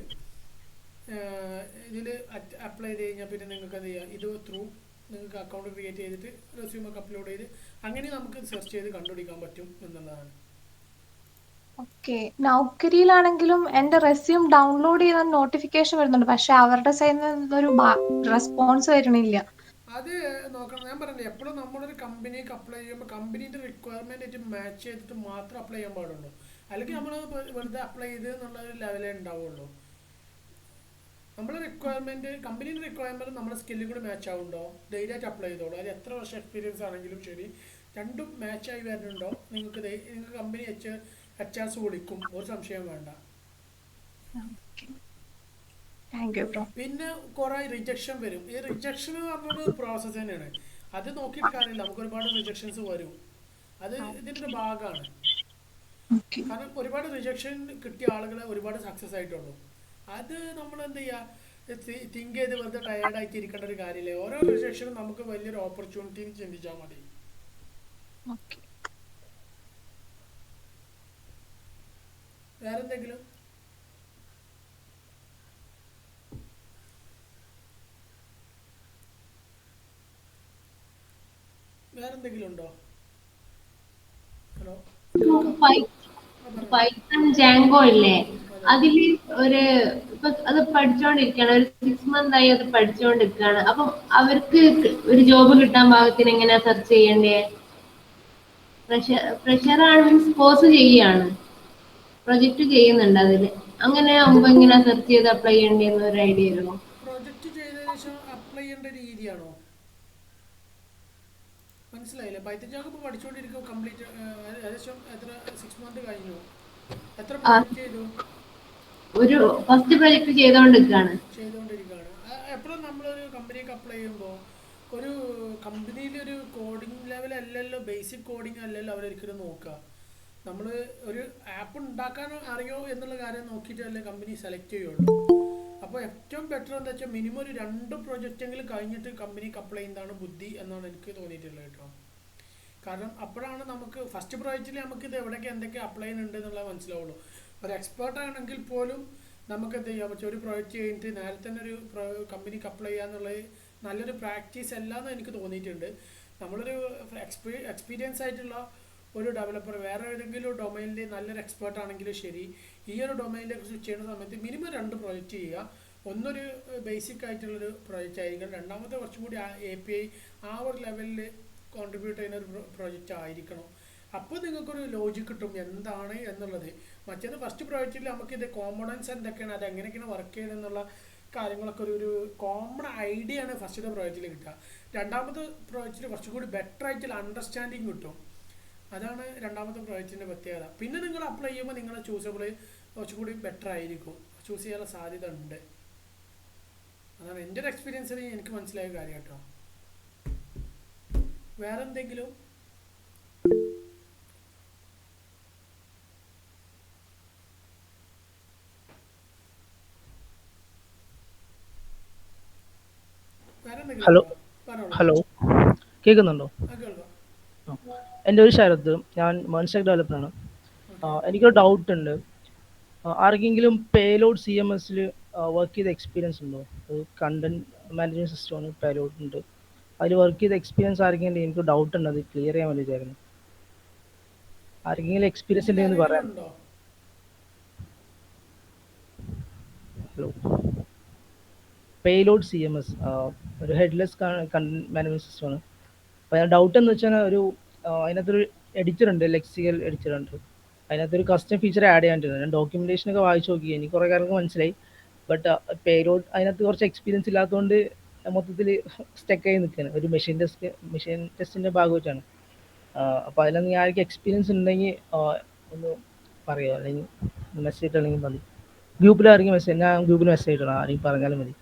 ഇതിൽ അപ്ലൈ ചെയ്ത് കഴിഞ്ഞാൽ പിന്നെ നിങ്ങൾക്ക് എന്ത് ചെയ്യാം, ഇത് ത്രൂ നിങ്ങൾക്ക് അക്കൗണ്ട് ക്രിയേറ്റ് ചെയ്തിട്ട് റെസ്യൂമൊക്കെ അപ്ലോഡ് ചെയ്ത് അങ്ങനെ നമുക്ക് സെർച്ച് ചെയ്ത് കണ്ടുപിടിക്കാൻ പറ്റും എന്നുള്ളതാണ്. ഓക്കെ, നൗക്കരിയിലാണെങ്കിലും എന്റെ റെസ്യൂം ഡൗൺലോഡ് ചെയ്ത നോട്ടിഫിക്കേഷൻ വരുന്നുണ്ട്, പക്ഷെ അവരുടെ സൈഡിൽ നിന്നൊരു റെസ്പോൺസ് വരുന്നില്ല. അത് നോക്കണം. ഞാൻ പറഞ്ഞില്ലേ, എപ്പോഴും നമ്മളൊരു കമ്പനിക്ക് അപ്ലൈ ചെയ്യുമ്പോൾ കമ്പനീൻ്റെ റിക്വയർമെൻ്റ് ആയിട്ട് മാച്ച് ചെയ്തിട്ട് മാത്രം അപ്ലൈ ചെയ്യാൻ പാടുള്ളൂ. അല്ലെങ്കിൽ നമ്മൾ വെറുതെ അപ്ലൈ ചെയ്ത് എന്നുള്ള ഒരു ലെവലേ ഉണ്ടാവുള്ളൂ. നമ്മൾ റിക്വയർമെൻറ്റ്, കമ്പനീൻ്റെ റിക്വയർമെൻറ്റ് നമ്മുടെ സ്കില്ലും കൂടി മാച്ച് ആവുന്നുണ്ടോ, ധൈര്യമായിട്ട് അപ്ലൈ ചെയ്തോളൂ. അത് എത്ര വർഷം എക്സ്പീരിയൻസ് ആണെങ്കിലും ശരി, രണ്ടും മാച്ചായി വരുന്നുണ്ടോ നിങ്ങൾക്ക് കമ്പനി HRs വിളിക്കും, ഒരു സംശയം വേണ്ട. പിന്നെ കുറെ റിജക്ഷൻ വരും. ഈ റിജക്ഷൻ എന്ന് പറഞ്ഞൊരു പ്രോസസ്സ് തന്നെയാണ്. അത് നോക്കിയിട്ട് കാര്യമില്ല, നമുക്ക് ഒരുപാട് റിജക്ഷൻസ് വരും. അത് ഇതിൻ്റെ ഒരു ഭാഗമാണ്. കാരണം ഒരുപാട് റിജക്ഷൻ കിട്ടിയ ആളുകളെ ഒരുപാട് സക്സസ് ആയിട്ടുള്ളൂ. അത് നമ്മൾ എന്ത് ചെയ്യുക, തിങ്ക് ചെയ്ത് വെറുതെ ടയേർഡായിട്ട് ഇരിക്കേണ്ട ഒരു കാര്യമില്ല. ഓരോ റിജക്ഷനും നമുക്ക് വലിയൊരു ഓപ്പർച്യൂണിറ്റി ചിന്തിച്ചാൽ മതി. വേറെന്തെങ്കിലും? വേറെന്തെങ്കിലും ഉണ്ടോ? ഹലോ, പൈത്തൺ ജാങ്കോ ഇല്ലേ, അതില് ഒരു ഇപ്പൊ അത് പഠിച്ചോണ്ടിരിക്കുകയാണ്, ഒരു 6 month ആയി അത് പഠിച്ചോണ്ടിരിക്കുകയാണ്. അപ്പം അവർക്ക് ഒരു ജോബ് കിട്ടാൻ പാകത്തിന് എങ്ങനെയാ സെർച്ച് ചെയ്യണ്ടേ? ഫ്രഷർ ആണ്, മീൻസ് കോഴ്സ് ചെയ്യാണ്, പ്രൊജക്ട് ചെയ്യുന്നുണ്ട് അതില്. അങ്ങനെ ആകുമ്പോ എങ്ങനെയാ സെർച്ച് ചെയ്ത് അപ്ലൈ ചെയ്യേണ്ടതെന്ന് ഒരു ഐഡിയ ആയിരുന്നു. പ്രൊജക്ട് ചെയ്തതിനു ശേഷം അപ്ലൈ ചെയ്യേണ്ട രീതിയാണോ മനസ്സിലായില്ലേ? പൈത്തൺ ജാങ്കോ ഇപ്പോൾ പഠിച്ചുകൊണ്ടിരിക്കും, കംപ്ലീറ്റ് ഏകദേശം എത്ര 6 month കഴിഞ്ഞു. എത്ര പ്രൊജക്ട് ചെയ്തു? ഒരു ഫസ്റ്റ് പ്രൊജക്ട് ചെയ്തുകൊണ്ടിരിക്കുകയാണ്. എപ്പോഴും നമ്മളൊരു കമ്പനിക്ക് അപ്ലൈ ചെയ്യുമ്പോൾ ഒരു കമ്പനിയിലൊരു കോഡിംഗ് ലെവൽ അല്ലല്ലോ, ബേസിക് കോഡിംഗ് അല്ലല്ലോ അവരൊരിക്കലും നോക്കുക. നമ്മൾ ഒരു ആപ്പ് ഉണ്ടാക്കാൻ അറിയോ എന്നുള്ള കാര്യം നോക്കിയിട്ടല്ലേ കമ്പനി സെലക്ട് ചെയ്യുള്ളൂ. അപ്പോൾ ഏറ്റവും ബെറ്റർ എന്താ വെച്ചാൽ മിനിമം ഒരു 2 പ്രൊജക്റ്റെങ്കിലും കഴിഞ്ഞിട്ട് കമ്പനിക്ക് അപ്ലൈ ചെയ്യുന്നതാണ് ബുദ്ധി എന്നാണ് എനിക്ക് തോന്നിയിട്ടുള്ളത് കേട്ടോ. കാരണം അപ്പോഴാണ് നമുക്ക് ഫസ്റ്റ് പ്രോജക്റ്റിൽ നമുക്ക് ഇത് എവിടെയൊക്കെ എന്തൊക്കെ അപ്ലൈ ചെയ്യുന്നുണ്ട് എന്നുള്ളത് മനസ്സിലാവുള്ളൂ. ഒരു എക്സ്പേർട്ട് ആണെങ്കിൽ പോലും നമുക്ക് എന്ത് ചെയ്യാൻ പറ്റും, ഒരു പ്രോജക്റ്റ് കഴിഞ്ഞിട്ട് നേരെ തന്നെ ഒരു കമ്പനിക്ക് അപ്ലൈ ചെയ്യാന്നുള്ളത് നല്ലൊരു പ്രാക്ടീസ് അല്ലാന്ന് എനിക്ക് തോന്നിയിട്ടുണ്ട്. നമ്മളൊരു എക്സ്പീരിയൻസ് ആയിട്ടുള്ള ഒരു ഡെവലപ്പർ വേറെ ഏതെങ്കിലും ഡൊമൈനിൽ നല്ലൊരു എക്സ്പേർട്ട് ആണെങ്കിലും ശരി, ഈ ഒരു ഡൊമൈനിലേക്ക് സ്വിച്ച് ചെയ്യുന്ന സമയത്ത് മിനിമം 2 പ്രോജക്റ്റ് ചെയ്യുക. ഒന്നൊരു ബേസിക് ആയിട്ടുള്ളൊരു പ്രോജക്റ്റ് ആയിരിക്കണം, രണ്ടാമത്തെ കുറച്ചും കൂടി API ആ ഒരു ലെവലിൽ കോൺട്രിബ്യൂട്ട് ചെയ്യുന്ന ഒരു പ്രോജക്റ്റ് ആയിരിക്കണം. അപ്പോൾ നിങ്ങൾക്കൊരു ലോജിക് കിട്ടും എന്താണ് എന്നുള്ളത്. മറ്റേത് ഫസ്റ്റ് പ്രോജക്റ്റിൽ നമുക്കിത് കോമ്പണൻസ് എന്തൊക്കെയാണ്, അത് എങ്ങനെയൊക്കെയാണ് വർക്ക് ചെയ്യുന്നത് എന്നുള്ള കാര്യങ്ങളൊക്കെ ഒരു കോമൺ ഐഡിയ ആണ് ഫസ്റ്റത്തെ പ്രോജക്റ്റിൽ കിട്ടുക. രണ്ടാമത്തെ പ്രോജക്റ്റിൽ കുറച്ചും കൂടി ബെറ്റർ ആയിട്ടുള്ള അണ്ടർസ്റ്റാൻഡിങ് കിട്ടും. അതാണ് രണ്ടാമത്തെ പ്രോജക്റ്റിൻ്റെ പ്രത്യേകത. പിന്നെ നിങ്ങൾ അപ്ലൈ ചെയ്യുമ്പോൾ നിങ്ങളെ ചൂസബിൾ കുറച്ചും കൂടി ബെറ്റർ ആയിരിക്കും, ചൂസ് ചെയ്യാനുള്ള സാധ്യത ഉണ്ട്. അതാണ് എൻ്റെ ഒരു എക്സ്പീരിയൻസിൽ എനിക്ക് മനസ്സിലായ കാര്യം കേട്ടോ. വേറെ എന്തെങ്കിലും? ഹലോ ഹലോ കേൾക്കുന്നുണ്ടോ? എൻ്റെ ഒരു ശരത്ത്, ഞാൻ മേൺസ്റ്റാക്ക് ഡെവലപ്പറാണ്. എനിക്കൊരു ഡൗട്ട് ഉണ്ട്. ആർക്കെങ്കിലും പേലോഡ് CMS വർക്ക് ചെയ്ത എക്സ്പീരിയൻസ് ഉണ്ടോ? കണ്ടന്റ് മാനേജ്മെന്റ് സിസ്റ്റമാണ് പേലോഡ് ഉണ്ട്. അതിൽ വർക്ക് ചെയ്ത എക്സ്പീരിയൻസ് ആർക്കെങ്കിലും എനിക്ക് ഡൗട്ട് ഉണ്ട്, അത് ക്ലിയർ ചെയ്യാൻ വേണ്ടിയിട്ടായിരുന്നു. ആർക്കെങ്കിലും എക്സ്പീരിയൻസ് ഉണ്ടെന്ന് പറയാം. ഹലോ, പേലോഡ് CMS ഒരു ഹെഡ്ലെസ് കണ്ടന്റ് മാനേജ്മെന്റ് സിസ്റ്റമാണ്. അപ്പോൾ ഞാൻ ഡൗട്ട് എന്ന് വെച്ചാൽ അതിനകത്തൊരു എഡിറ്റർ ഉണ്ട്, ലെക്സിക്കൽ എഡിറ്റർ ഉണ്ട്. അതിനകത്തൊരു കസ്റ്റം ഫീച്ചർ ആഡ് ചെയ്യാനുണ്ട്. ഞാൻ ഡോക്യുമെന്റേഷനൊക്കെ വായിച്ചു നോക്കി, എനിക്ക് കുറേ കാര്യങ്ങൾ മനസ്സിലായി. ബട്ട് പേലോഡ് അതിനകത്ത് കുറച്ച് എക്സ്പീരിയൻസ് ഇല്ലാത്തതുകൊണ്ട് മൊത്തത്തിൽ സ്റ്റക്കായി നിൽക്കുകയാണ്. ഒരു മെഷീൻ ടെസ്റ്റിൻ്റെ ഭാഗമായിട്ടാണ്. അപ്പോൾ അതിനകത്ത് ഞാൻ ആർക്ക് എക്സ്പീരിയൻസ് ഉണ്ടെങ്കിൽ ഒന്ന് പറയുമോ, അല്ലെങ്കിൽ മെസ്സേജ് ഇട്ടാണെങ്കിൽ മതി. ഗ്രൂപ്പിൽ ആരെങ്കിലും മെസ്സേജ്, ഞാൻ ഗ്രൂപ്പിൽ മെസ്സേജ് ഇട്ടണം, ആരെങ്കിലും പറഞ്ഞാലും മതി.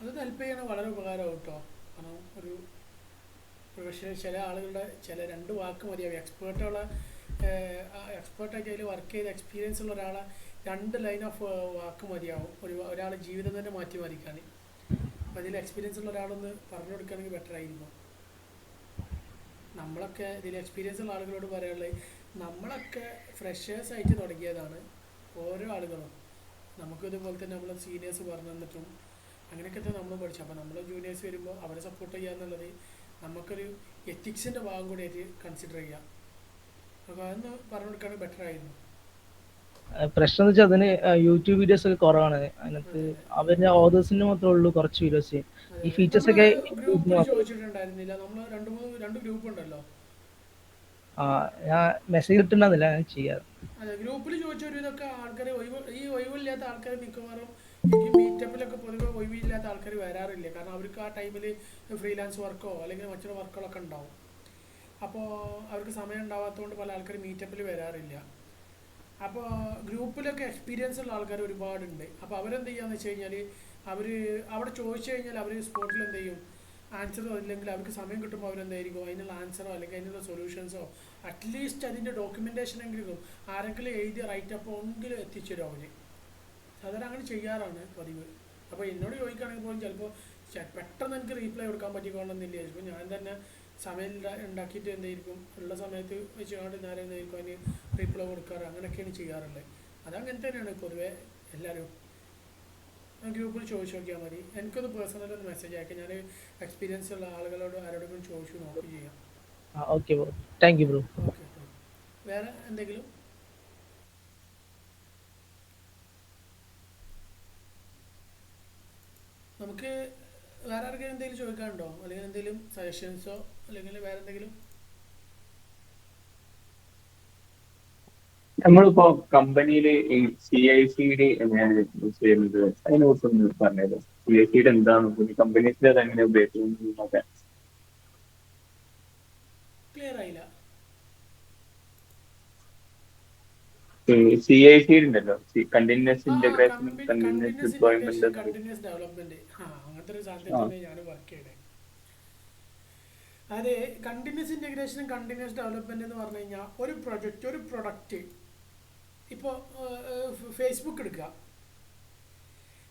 അത് ഹെൽപ്പ് ചെയ്യണ വളരെ ഉപകാരമാവും കേട്ടോ. കാരണം ഒരു പ്രൊഫഷണൽ ചില ആളുകളുടെ ചില 2 വാക്ക് മതിയാവും. എക്സ്പേർട്ടായിട്ട് അതിൽ വർക്ക് ചെയ്ത എക്സ്പീരിയൻസ് ഉള്ള ഒരാളെ 2 ലൈൻ ഓഫ് വാക്ക് മതിയാവും ഒരാളെ ജീവിതം തന്നെ മാറ്റിമറിക്കാൻ. അപ്പോൾ അതിൽ എക്സ്പീരിയൻസ് ഉള്ള ഒരാളൊന്ന് പറഞ്ഞു കൊടുക്കുകയാണെങ്കിൽ ബെറ്റർ ആയിരിക്കും. നമ്മളൊക്കെ ഇതിൽ എക്സ്പീരിയൻസ് ഉള്ള ആളുകളോട് പറയാനുള്ളത്, നമ്മളൊക്കെ ഫ്രഷേഴ്സ് ആയിട്ട് തുടങ്ങിയതാണ്. ഓരോ ആളുകളും നമുക്കിതുപോലെ തന്നെ നമ്മളെ സീനിയേഴ്സ് പറഞ്ഞു തന്നിട്ടും അങ്ങനെയൊക്കെ തന്നെ നമ്മൾ പഠിച്ചു. അപ്പോൾ നമ്മൾ ജൂനിയേഴ്സ് വരുമ്പോൾ അവരെ സപ്പോർട്ട് ചെയ്യുക എന്നുള്ളത് നമുക്കൊരു എത്തിക്സിൻ്റെ ഭാഗം കൂടിയായിട്ട് കൺസിഡർ ചെയ്യാം. അപ്പോൾ അതൊന്ന് പറഞ്ഞു കൊടുക്കുകയാണെങ്കിൽ ബെറ്റർ ആയിരുന്നു. പ്രശ്നം എന്ന് വെച്ചാൽ അതിന് യൂട്യൂബ് വീഡിയോസ് ഒക്കെ കുറവാണ്. അതിനകത്ത് അവരുടെ ഓതേഴ്സിന് മാത്രമേ ഉള്ളൂ കുറച്ച് വീഡിയോസ്. ഈ ഫീച്ചേഴ്സ് ഒക്കെ ചോദിച്ചിട്ടുണ്ടായിരുന്നില്ല. നമ്മൾ 2 ഗ്രൂപ്പ് ഉണ്ടല്ലോ. ഞാൻ മെസ്സേജ് ഇട്ടുണ്ടായിരുന്നില്ല, ഞാൻ ചെയ്യാറ്. അതെ, ഗ്രൂപ്പിൽ ചോദിച്ചൊരു ഇതൊക്കെ ആൾക്കാർ ഈ ഒഴിവില്ലാത്ത ആൾക്കാർ മിക്കവാറും ഈ മീറ്റപ്പിലൊക്കെ പൊതുവെ ഒഴിവില്ലാത്ത ആൾക്കാർ വരാറില്ല. കാരണം അവർക്ക് ആ ടൈമിൽ ഫ്രീലാൻസ് വർക്കോ അല്ലെങ്കിൽ മറ്റുള്ള വർക്കുകളൊക്കെ ഉണ്ടാവും. അപ്പോൾ അവർക്ക് സമയം ഉണ്ടാവാത്തതുകൊണ്ട് പല ആൾക്കാർ മീറ്റപ്പിൽ വരാറില്ല. അപ്പോൾ ഗ്രൂപ്പിലൊക്കെ എക്സ്പീരിയൻസ് ഉള്ള ആൾക്കാർ ഒരുപാടുണ്ട്. അപ്പോൾ അവരെന്ത് ചെയ്യുകയെന്ന് വെച്ച് കഴിഞ്ഞാൽ അവർ അവിടെ ചോദിച്ചു കഴിഞ്ഞാൽ അവർ സ്പോട്ടിൽ എന്ത് ചെയ്യും, ആൻസറോ അല്ലെങ്കിൽ അവർക്ക് സമയം കിട്ടുമ്പോൾ അവരെന്തായിരിക്കും അതിനുള്ള ആൻസറോ അല്ലെങ്കിൽ അതിനുള്ള സൊല്യൂഷൻസോ അറ്റ്ലീസ്റ്റ് അതിൻ്റെ ഡോക്യുമെൻറ്റേഷൻ എങ്കിലും ആരെങ്കിലും എഴുതി റൈറ്റപ്പോ എങ്കിലും എത്തിച്ചു തരും അവർ. സാധാരണ അങ്ങനെ ചെയ്യാറാണ് പതിവ്. അപ്പോൾ എന്നോട് ചോദിക്കുകയാണെങ്കിൽ പോലും ചിലപ്പോൾ പെട്ടെന്ന് എനിക്ക് റീപ്ലൈ കൊടുക്കാൻ പറ്റിക്കൊള്ളുന്നില്ല. ചിലപ്പോൾ ഞാൻ തന്നെ സമയം ഉണ്ടാക്കിയിട്ട് എന്തായിരിക്കും ഉള്ള സമയത്ത് വെച്ചുകൊണ്ട് നേരെ എന്തായിരിക്കും അതിന് റീപ്ലൈ കൊടുക്കാറ്, അങ്ങനെയൊക്കെയാണ് ചെയ്യാറുള്ളത്. അതങ്ങനെ തന്നെയാണ് പൊതുവെ എല്ലാവരും. ഗ്രൂപ്പിൽ ചോദിച്ചു നോക്കിയാൽ മതി. എനിക്കൊന്ന് പേഴ്സണൽ ഒന്ന് മെസ്സേജ് അയക്കാം. ഞാൻ എക്സ്പീരിയൻസ് ഉള്ള ആളുകളോട് ആരോടെങ്കിലും ചോദിച്ചു നോക്കി ചെയ്യാം. Okay bro, thank you bro. Okay, വേറെ എന്തെങ്കിലും? നമുക്ക് വേറെ ആർക്കെങ്കിലും എന്തെങ്കിലും ചോദിക്കാനുണ്ടോ, അല്ലെങ്കിൽ എന്തെങ്കിലും സജഷൻസോ അല്ലെങ്കിൽ വേറെ എന്തെങ്കിലും? നമ്മളിപ്പോ കമ്പനിയില് ഈ CICD എങ്ങനെയാണ് യൂസ് ചെയ്യുന്നത്, അതിനെ കുറിച്ചൊന്ന് പറഞ്ഞത്. CICD എന്താണ്, കമ്പനീസിൽ അത് എങ്ങനെ ഉപയോഗിക്കുന്നതൊക്കെ ക്ലിയർ ആയില്ല. CICD ഉണ്ടല്ലോ, continuous integration, continuous deployment, continuous development. അങ്ങനത്തെ ഒരു സാധനത്തിൽ ഞാൻ വർക്ക് ചെയ്തത്. അതെ, കണ്ടിന്യൂസ് ഇൻ്റഗ്രേഷനും കണ്ടിന്യൂസ് ഡെവലപ്മെന്റ് എന്ന് പറഞ്ഞു കഴിഞ്ഞാൽ ഒരു പ്രൊജക്റ്റ്, ഒരു പ്രൊഡക്റ്റ്, ഇപ്പോൾ ഫേസ്ബുക്ക് എടുക്കുക.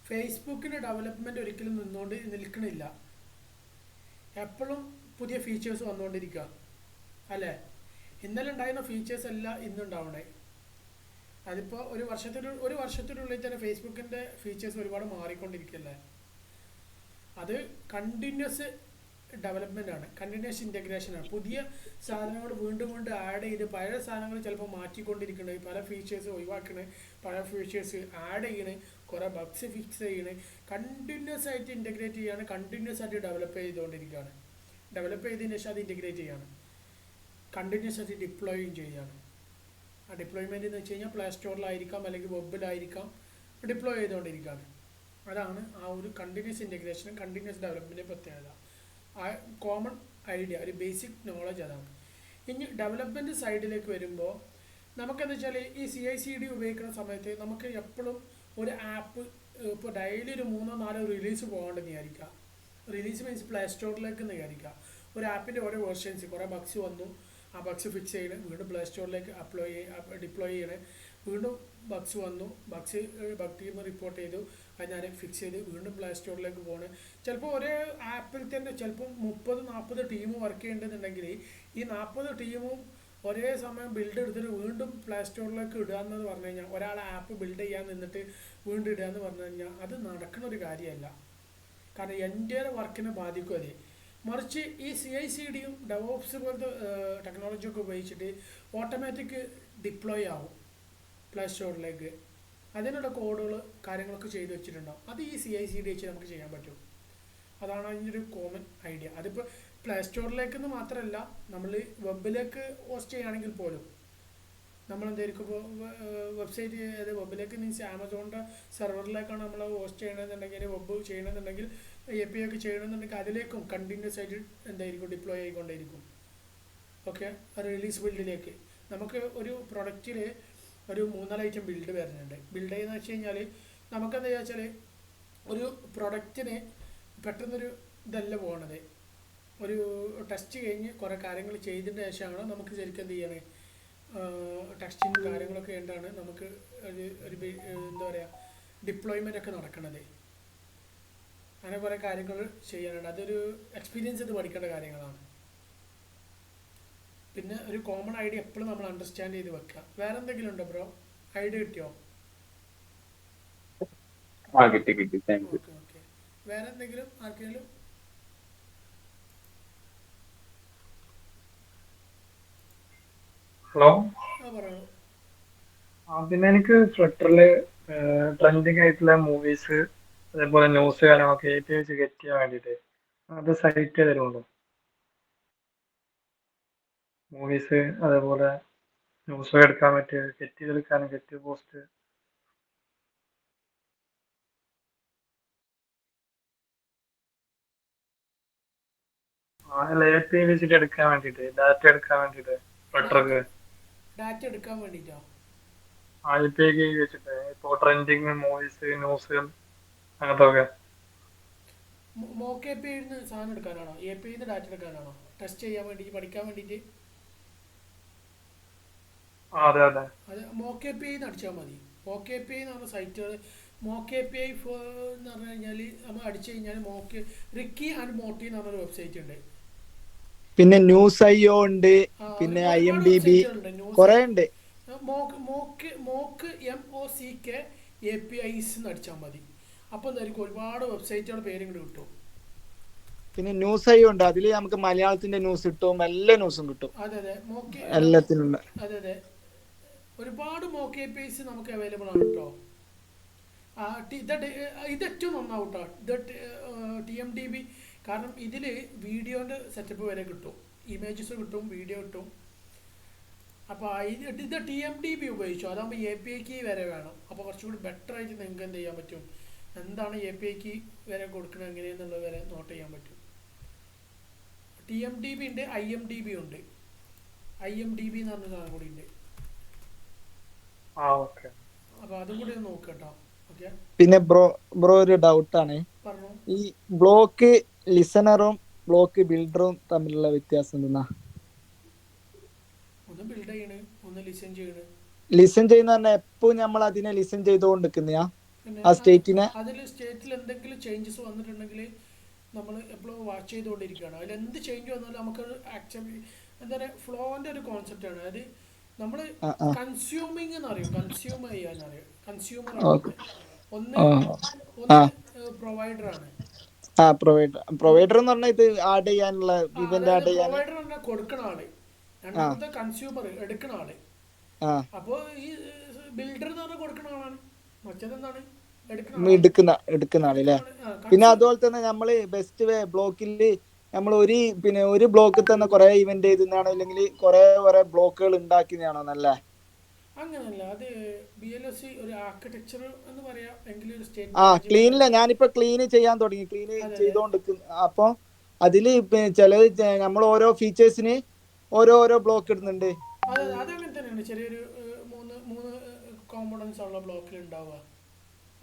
ഫേസ്ബുക്കിൻ്റെ ഡെവലപ്മെൻറ്റ് ഒരിക്കലും നിൽക്കണില്ല. എപ്പോഴും പുതിയ ഫീച്ചേഴ്സ് വന്നുകൊണ്ടിരിക്കുക അല്ലേ? ഇന്നലെ ഉണ്ടായിരുന്ന ഫീച്ചേഴ്സ് അല്ല ഇന്നുണ്ടാവണേ. അതിപ്പോൾ ഒരു വർഷത്തിനുള്ളിൽ തന്നെ ഫേസ്ബുക്കിൻ്റെ ഫീച്ചേഴ്സ് ഒരുപാട് മാറിക്കൊണ്ടിരിക്കുകയല്ലേ. അത് കണ്ടിന്യൂസ് ഡെവലപ്മെൻ്റ് ആണ്, കണ്ടിന്യൂസ് ഇൻ്റഗ്രേഷനാണ്. പുതിയ സാധനങ്ങൾ വീണ്ടും വീണ്ടും ആഡ് ചെയ്ത് പഴയ സാധനങ്ങൾ ചിലപ്പോൾ മാറ്റിക്കൊണ്ടിരിക്കണേ, പല ഫീച്ചേഴ്സ് ഒഴിവാക്കണേ, പഴയ ഫീച്ചേഴ്സ് ആഡ് ചെയ്യണേ, കുറേ ബഗ്സ് ഫിക്സ് ചെയ്യണേ. കണ്ടിന്യൂസ് ആയിട്ട് ഇൻ്റഗ്രേറ്റ് ചെയ്യാണ്, കണ്ടിന്യൂസ് ആയിട്ട് ഡെവലപ്പ് ചെയ്തുകൊണ്ടിരിക്കുകയാണ്. ഡെവലപ്പ് ചെയ്തതിന് ശേഷം അത് ഇൻ്റഗ്രേറ്റ് ചെയ്യാണ്, കണ്ടിന്യൂസ് ആയിട്ട് ഡിപ്ലോയും ചെയ്യുകയാണ്. ആ ഡിപ്ലോയ്മെൻറ്റ് എന്ന് വെച്ച് കഴിഞ്ഞാൽ പ്ലേ സ്റ്റോറിലായിരിക്കാം അല്ലെങ്കിൽ വെബിലായിരിക്കാം ഡിപ്ലോയ് ചെയ്തുകൊണ്ടിരിക്കുകയാണ്. അതാണ് ആ ഒരു കണ്ടിന്യൂസ് ഇൻ്റഗ്രേഷനും കണ്ടിന്യൂസ് ഡെവലപ്മെൻറ്റിൻ്റെ പ്രത്യേകത. ആ കോമൺ ഐഡിയ, ഒരു ബേസിക് നോളജ് അതാണ്. ഇനി ഡെവലപ്മെൻറ്റ് സൈഡിലേക്ക് വരുമ്പോൾ നമുക്കെന്താ വെച്ചാൽ ഈ CI/CD ഉപയോഗിക്കുന്ന സമയത്ത് നമുക്ക് എപ്പോഴും ഒരു ആപ്പ് ഇപ്പോൾ ഡെയിലി ഒരു 3-4 റിലീസ് പോകേണ്ടെന്ന് വിചാരിക്കുക. റിലീസ് മീൻസ് പ്ലേ സ്റ്റോറിലേക്ക് എന്ന് വിചാരിക്കുക. ഒരു ആപ്പിൻ്റെ ഓരോ വേർഷൻസ് കുറേ ബഗ്സ് വന്നു, ആ ബഗ്സ് ഫിക്സ് ചെയ്യണം, വീണ്ടും പ്ലേ സ്റ്റോറിലേക്ക് ഡിപ്ലോയ് ചെയ്യണം, വീണ്ടും ബഗ്സ് വന്നു, ബഗ് ടീം റിപ്പോർട്ട് ചെയ്തു, അത് ഞാൻ ഫിക്സ് ചെയ്ത് വീണ്ടും പ്ലേ സ്റ്റോറിലേക്ക് പോകണം. ചിലപ്പോൾ ഒരേ ആപ്പിൽ തന്നെ ചിലപ്പോൾ 30-40 ടീം വർക്ക് ചെയ്യേണ്ടതുണ്ടെങ്കിൽ ഈ 40 ടീമും ഒരേ സമയം ബിൽഡ് എടുത്തിട്ട് വീണ്ടും പ്ലേ സ്റ്റോറിലേക്ക് ഇടുക എന്ന് പറഞ്ഞു കഴിഞ്ഞാൽ, ഒരാൾ ആപ്പ് ബിൽഡ് ചെയ്യാൻ നിന്നിട്ട് വീണ്ടും ഇടുക എന്ന് പറഞ്ഞു കഴിഞ്ഞാൽ അത് നടക്കുന്ന ഒരു കാര്യമല്ല. കാരണം എൻ്റെ വർക്കിനെ ബാധിക്കും അത്. മറിച്ച് ഈ CI/CDയും ഡെവോപ്സ് പോലത്തെ ടെക്നോളജിയൊക്കെ ഉപയോഗിച്ചിട്ട് ഓട്ടോമാറ്റിക് ഡിപ്ലോയ് ആവും പ്ലേ സ്റ്റോറിലേക്ക്. അതിനുള്ള കോഡുകൾ കാര്യങ്ങളൊക്കെ ചെയ്ത് വെച്ചിട്ടുണ്ടാവും. അത് ഈ CI/CD വെച്ച് നമുക്ക് ചെയ്യാൻ പറ്റും. അതാണ് അതിൻ്റെ ഒരു കോമൺ ഐഡിയ. അതിപ്പോൾ പ്ലേ സ്റ്റോറിലേക്കെന്ന് മാത്രമല്ല, നമ്മൾ വെബിലേക്ക് ഹോസ്റ്റ് ചെയ്യുകയാണെങ്കിൽ പോലും നമ്മളെന്തായിരിക്കും ഇപ്പോൾ വെബ്സൈറ്റ് വെബിലേക്ക് മീൻസ് ആമസോണിൻ്റെ സെർവറിലേക്കാണ് നമ്മൾ ഹോസ്റ്റ് ചെയ്യണമെന്നുണ്ടെങ്കിൽ, വെബ് ചെയ്യണമെന്നുണ്ടെങ്കിൽ, API ഒക്കെ ചെയ്യണമെന്നുണ്ടെങ്കിൽ അതിലേക്കും കണ്ടിന്യൂസ് ആയിട്ട് എന്തായിരിക്കും ഡിപ്ലോയ് ആയിക്കൊണ്ടേയിരിക്കും. ഓക്കെ, റിലീസ് ബിൽഡിലേക്ക് നമുക്ക് ഒരു പ്രൊഡക്റ്റിൽ ഒരു 3-4 ഐറ്റം ബിൽഡ് വരുന്നുണ്ട്. ബിൽഡ് ചെയ്യുന്ന വെച്ച് കഴിഞ്ഞാൽ നമുക്കെന്താ വെച്ചാൽ ഒരു പ്രൊഡക്റ്റിന് പെട്ടെന്നൊരു ഇതല്ല പോകണത്. ഒരു ടെസ്റ്റ് കഴിഞ്ഞ് കുറേ കാര്യങ്ങൾ ചെയ്തതിന് ശേഷമാണ് നമുക്ക് ശരിക്കും എന്ത് ചെയ്യണേ ടെസ്റ്റിങ് കാര്യങ്ങളൊക്കെ എന്താണ് നമുക്ക് ഒരു എന്താ പറയുക ഡിപ്ലോയ്മെൻ്റ് ഒക്കെ നടക്കണത്. അങ്ങനെ കുറേ കാര്യങ്ങൾ ചെയ്യാനുണ്ട്. അതൊരു എക്സ്പീരിയൻസ് ചെയ്ത് പഠിക്കേണ്ട കാര്യങ്ങളാണ്. പിന്നെ ഒരു കോമൺ ഐഡിയ എപ്പോഴും നമ്മൾ അണ്ടർസ്റ്റാൻഡ് ചെയ്ത് വെക്കുക. വേറെ എന്തെങ്കിലും ഉണ്ടോ ബ്രോ? ഐഡിയ കിട്ടിയോ? കിട്ടി. Thank you. ഓക്കെ. വേറെ എന്തെങ്കിലും ആർക്കെങ്കിലും? ഹലോ, പറയൂ. പിന്നെ എനിക്ക് ഫ്ലട്ടറിൽ ട്രെൻഡിങ് ആയിട്ടുള്ള മൂവീസ് അതേപോലെ ന്യൂസ് കാര്യങ്ങളൊക്കെ API വെച്ച് ഗെറ്റ് ചെയ്യാൻ വേണ്ടിയിട്ട് അത് സൈറ്റ് തരുമല്ലോ? മൂവീസ് അതേപോലെ ന്യൂസ് എടുക്കാൻ പറ്റിയ ഗെറ്റ് ചെയ്തെടുക്കാനും ഗെറ്റ് പോസ്റ്റ്. API വെച്ചിട്ട് എടുക്കാൻ വേണ്ടിയിട്ട് ഡാറ്റ എടുക്കാൻ വേണ്ടിയിട്ട് ഫ്ലട്ടർക്ക് ഡാറ്റ എടുക്കാൻ വേണ്ടിയിട്ടോ? API വെച്ചിട്ട് ഇപ്പോൾ ട്രെൻഡിങ് മൂവീസ് ന്യൂസ് അങ്ങനത്തെ ഒക്കെ മോക്ക് API സാധനം എടുക്കാനാണോ? API ഡാറ്റ എടുക്കാനാണോ? ടെസ്റ്റ് ചെയ്യാൻ വേണ്ടിയിട്ട് പഠിക്കാൻ വേണ്ടിയിട്ട്? അതെ അതെ. അത് മോക്ക് API അടിച്ചാൽ മതി. മോക്ക് API എന്ന് പറഞ്ഞ സൈറ്റുകൾ മോക്ക് API എന്ന് പറഞ്ഞു കഴിഞ്ഞാൽ നമ്മൾ അടിച്ചു കഴിഞ്ഞാൽ റിക്കി ആൻഡ് മോട്ടി എന്ന് പറഞ്ഞൊരു വെബ്സൈറ്റ് ഉണ്ട്. പിന്നെ ന്യൂസ് IO ഉണ്ട്, പിന്നെ IMDb കുറെ ഉണ്ട്. മോക്ക് MOCK APIs എന്ന് അടിച്ചാൽ മതി. അപ്പോൾ എന്തായിരിക്കും ഒരുപാട് വെബ്സൈറ്റുകളുടെ പേരും കൂടി കിട്ടും. പിന്നെ ന്യൂസ് IO ഉണ്ട്, അതിൽ നമുക്ക് മലയാളത്തിന്റെ ന്യൂസ് കിട്ടും, എല്ലാ ന്യൂസും കിട്ടും. അതെ എല്ലാത്തിനും. അതെ ഒരുപാട് മോക്ക് APIs നമുക്ക് അവൈലബിൾ ആണ് കേട്ടോ. ഇത് ഏറ്റവും നന്നാവും കേട്ടോ, TMDB. കാരണം ഇതിൽ വീഡിയോൻ്റെ സെറ്റപ്പ് വരെ കിട്ടും, ഇമേജസ് കിട്ടും, വീഡിയോ കിട്ടും. അപ്പോൾ ഇത് TMDB ഉപയോഗിച്ചു. അതാകുമ്പോൾ API key വരെ വേണം. അപ്പോൾ കുറച്ചുകൂടി ബെറ്റർ ആയിട്ട് നിങ്ങൾക്ക് എന്ത് ചെയ്യാൻ പറ്റും, എന്താണ് API key വരെ കൊടുക്കുന്നത് എങ്ങനെയെന്നുള്ളത് വരെ നോട്ട് ചെയ്യാൻ പറ്റും. TMDB ഉണ്ട്, IMDB ഉണ്ട്. IMDB എന്ന് പറഞ്ഞ സാധനം കൂടി ഉണ്ട്. അപ്പോൾ അതും കൂടി ഒന്ന് നോക്കുക കേട്ടോ. ഓക്കെ. പിന്നെ ബ്രോ ഒരു ഡൗട്ടാണ്, ഈ ബ്ലോക്ക് ലിസണറും ബ്ലോക്ക് ബിൽഡറും തമ്മിലുള്ള വ്യത്യാസം എന്താ? ഒന്ന് ബിൽഡ് ചെയ്യണ്, ഒന്ന് ലിസൺ ചെയ്യണ്. ലിസൺ ചെയ്യുന്ന പറഞ്ഞാൽ എപ്പോഴും നമ്മൾ അതിനെ ലിസൺ ചെയ്തുകൊണ്ടിരിക്കുന്നയാ ആ സ്റ്റേറ്റിനെ? അതിൽ സ്റ്റേറ്റിൽ എന്തെങ്കിലും ചേഞ്ചസ് വന്നിട്ടുണ്ടെങ്കിൽ നമ്മൾ എപ്പോഴും വാച്ച് ചെയ്തുകൊണ്ടിരിക്കുകയാണ്. അതിൽ എന്ത് ചേഞ്ച് വന്നാലും നമുക്ക് ആക്ച്വലി എന്താ പറയുക ഫ്ലോന്റെ ഒരു കോൺസെപ്റ്റാണ്. അത് നമ്മൾ കൺസ്യൂമിങ് എന്ന് പറയും, കൺസ്യൂം ചെയ്യാന്ന് പറയും. കൺസ്യൂമർ ഒന്ന് പ്രൊവൈഡറാണ്. പ്രൊവൈഡർ എന്ന് പറഞ്ഞാൽ ഇത് ആഡ് ചെയ്യാനുള്ള ഇവന്റ് ആഡ് ചെയ്യാൻ പ്രൊവൈഡർ പറഞ്ഞാൽ കൊടുക്കണ ആള്, രണ്ടാമത്തെ കൺസ്യൂമർ എടുക്കണ ആള്. അപ്പോ ഈ ബിൽഡർ എന്ന് പറഞ്ഞാൽ കൊടുക്കണ ആളാണ്, മറ്റേതെന്താണ് എടുക്കുന്ന ആളല്ലേ. പിന്നെ അതുപോലെ തന്നെ നമ്മള് ബെസ്റ്റ് വേ ബ്ലോക്കിൽ നമ്മൾ ഒരു ബ്ലോക്കിൽ തന്നെ കുറെ ഇവന്റ് ചെയ്തതാണോ അല്ലെങ്കിൽ കുറെ ബ്ലോക്കുകൾ ഉണ്ടാക്കുന്നതാണോ നല്ലേ? അങ്ങനല്ല, അത് BLSC ഒരു ആർക്കിടെക്ചർ എന്ന് പറയാം. എങ്കിലും ക്ലീനില്ല, ഞാനിപ്പോ ക്ലീൻ ചെയ്യാൻ തുടങ്ങി, ക്ലീൻ ചെയ്തോണ്ടിരിക്കുന്നു. അപ്പൊ അതില് ചിലത് നമ്മൾ ഓരോ ഫീച്ചേഴ്സിന് ഓരോ ബ്ലോക്ക് ഇടുന്നുണ്ട്. അതങ്ങനെ തന്നെയാണ്. ചെറിയൊരു കോമ്പണൻസ് ഉള്ള ബ്ലോക്കിൽ ഉണ്ടാവുക.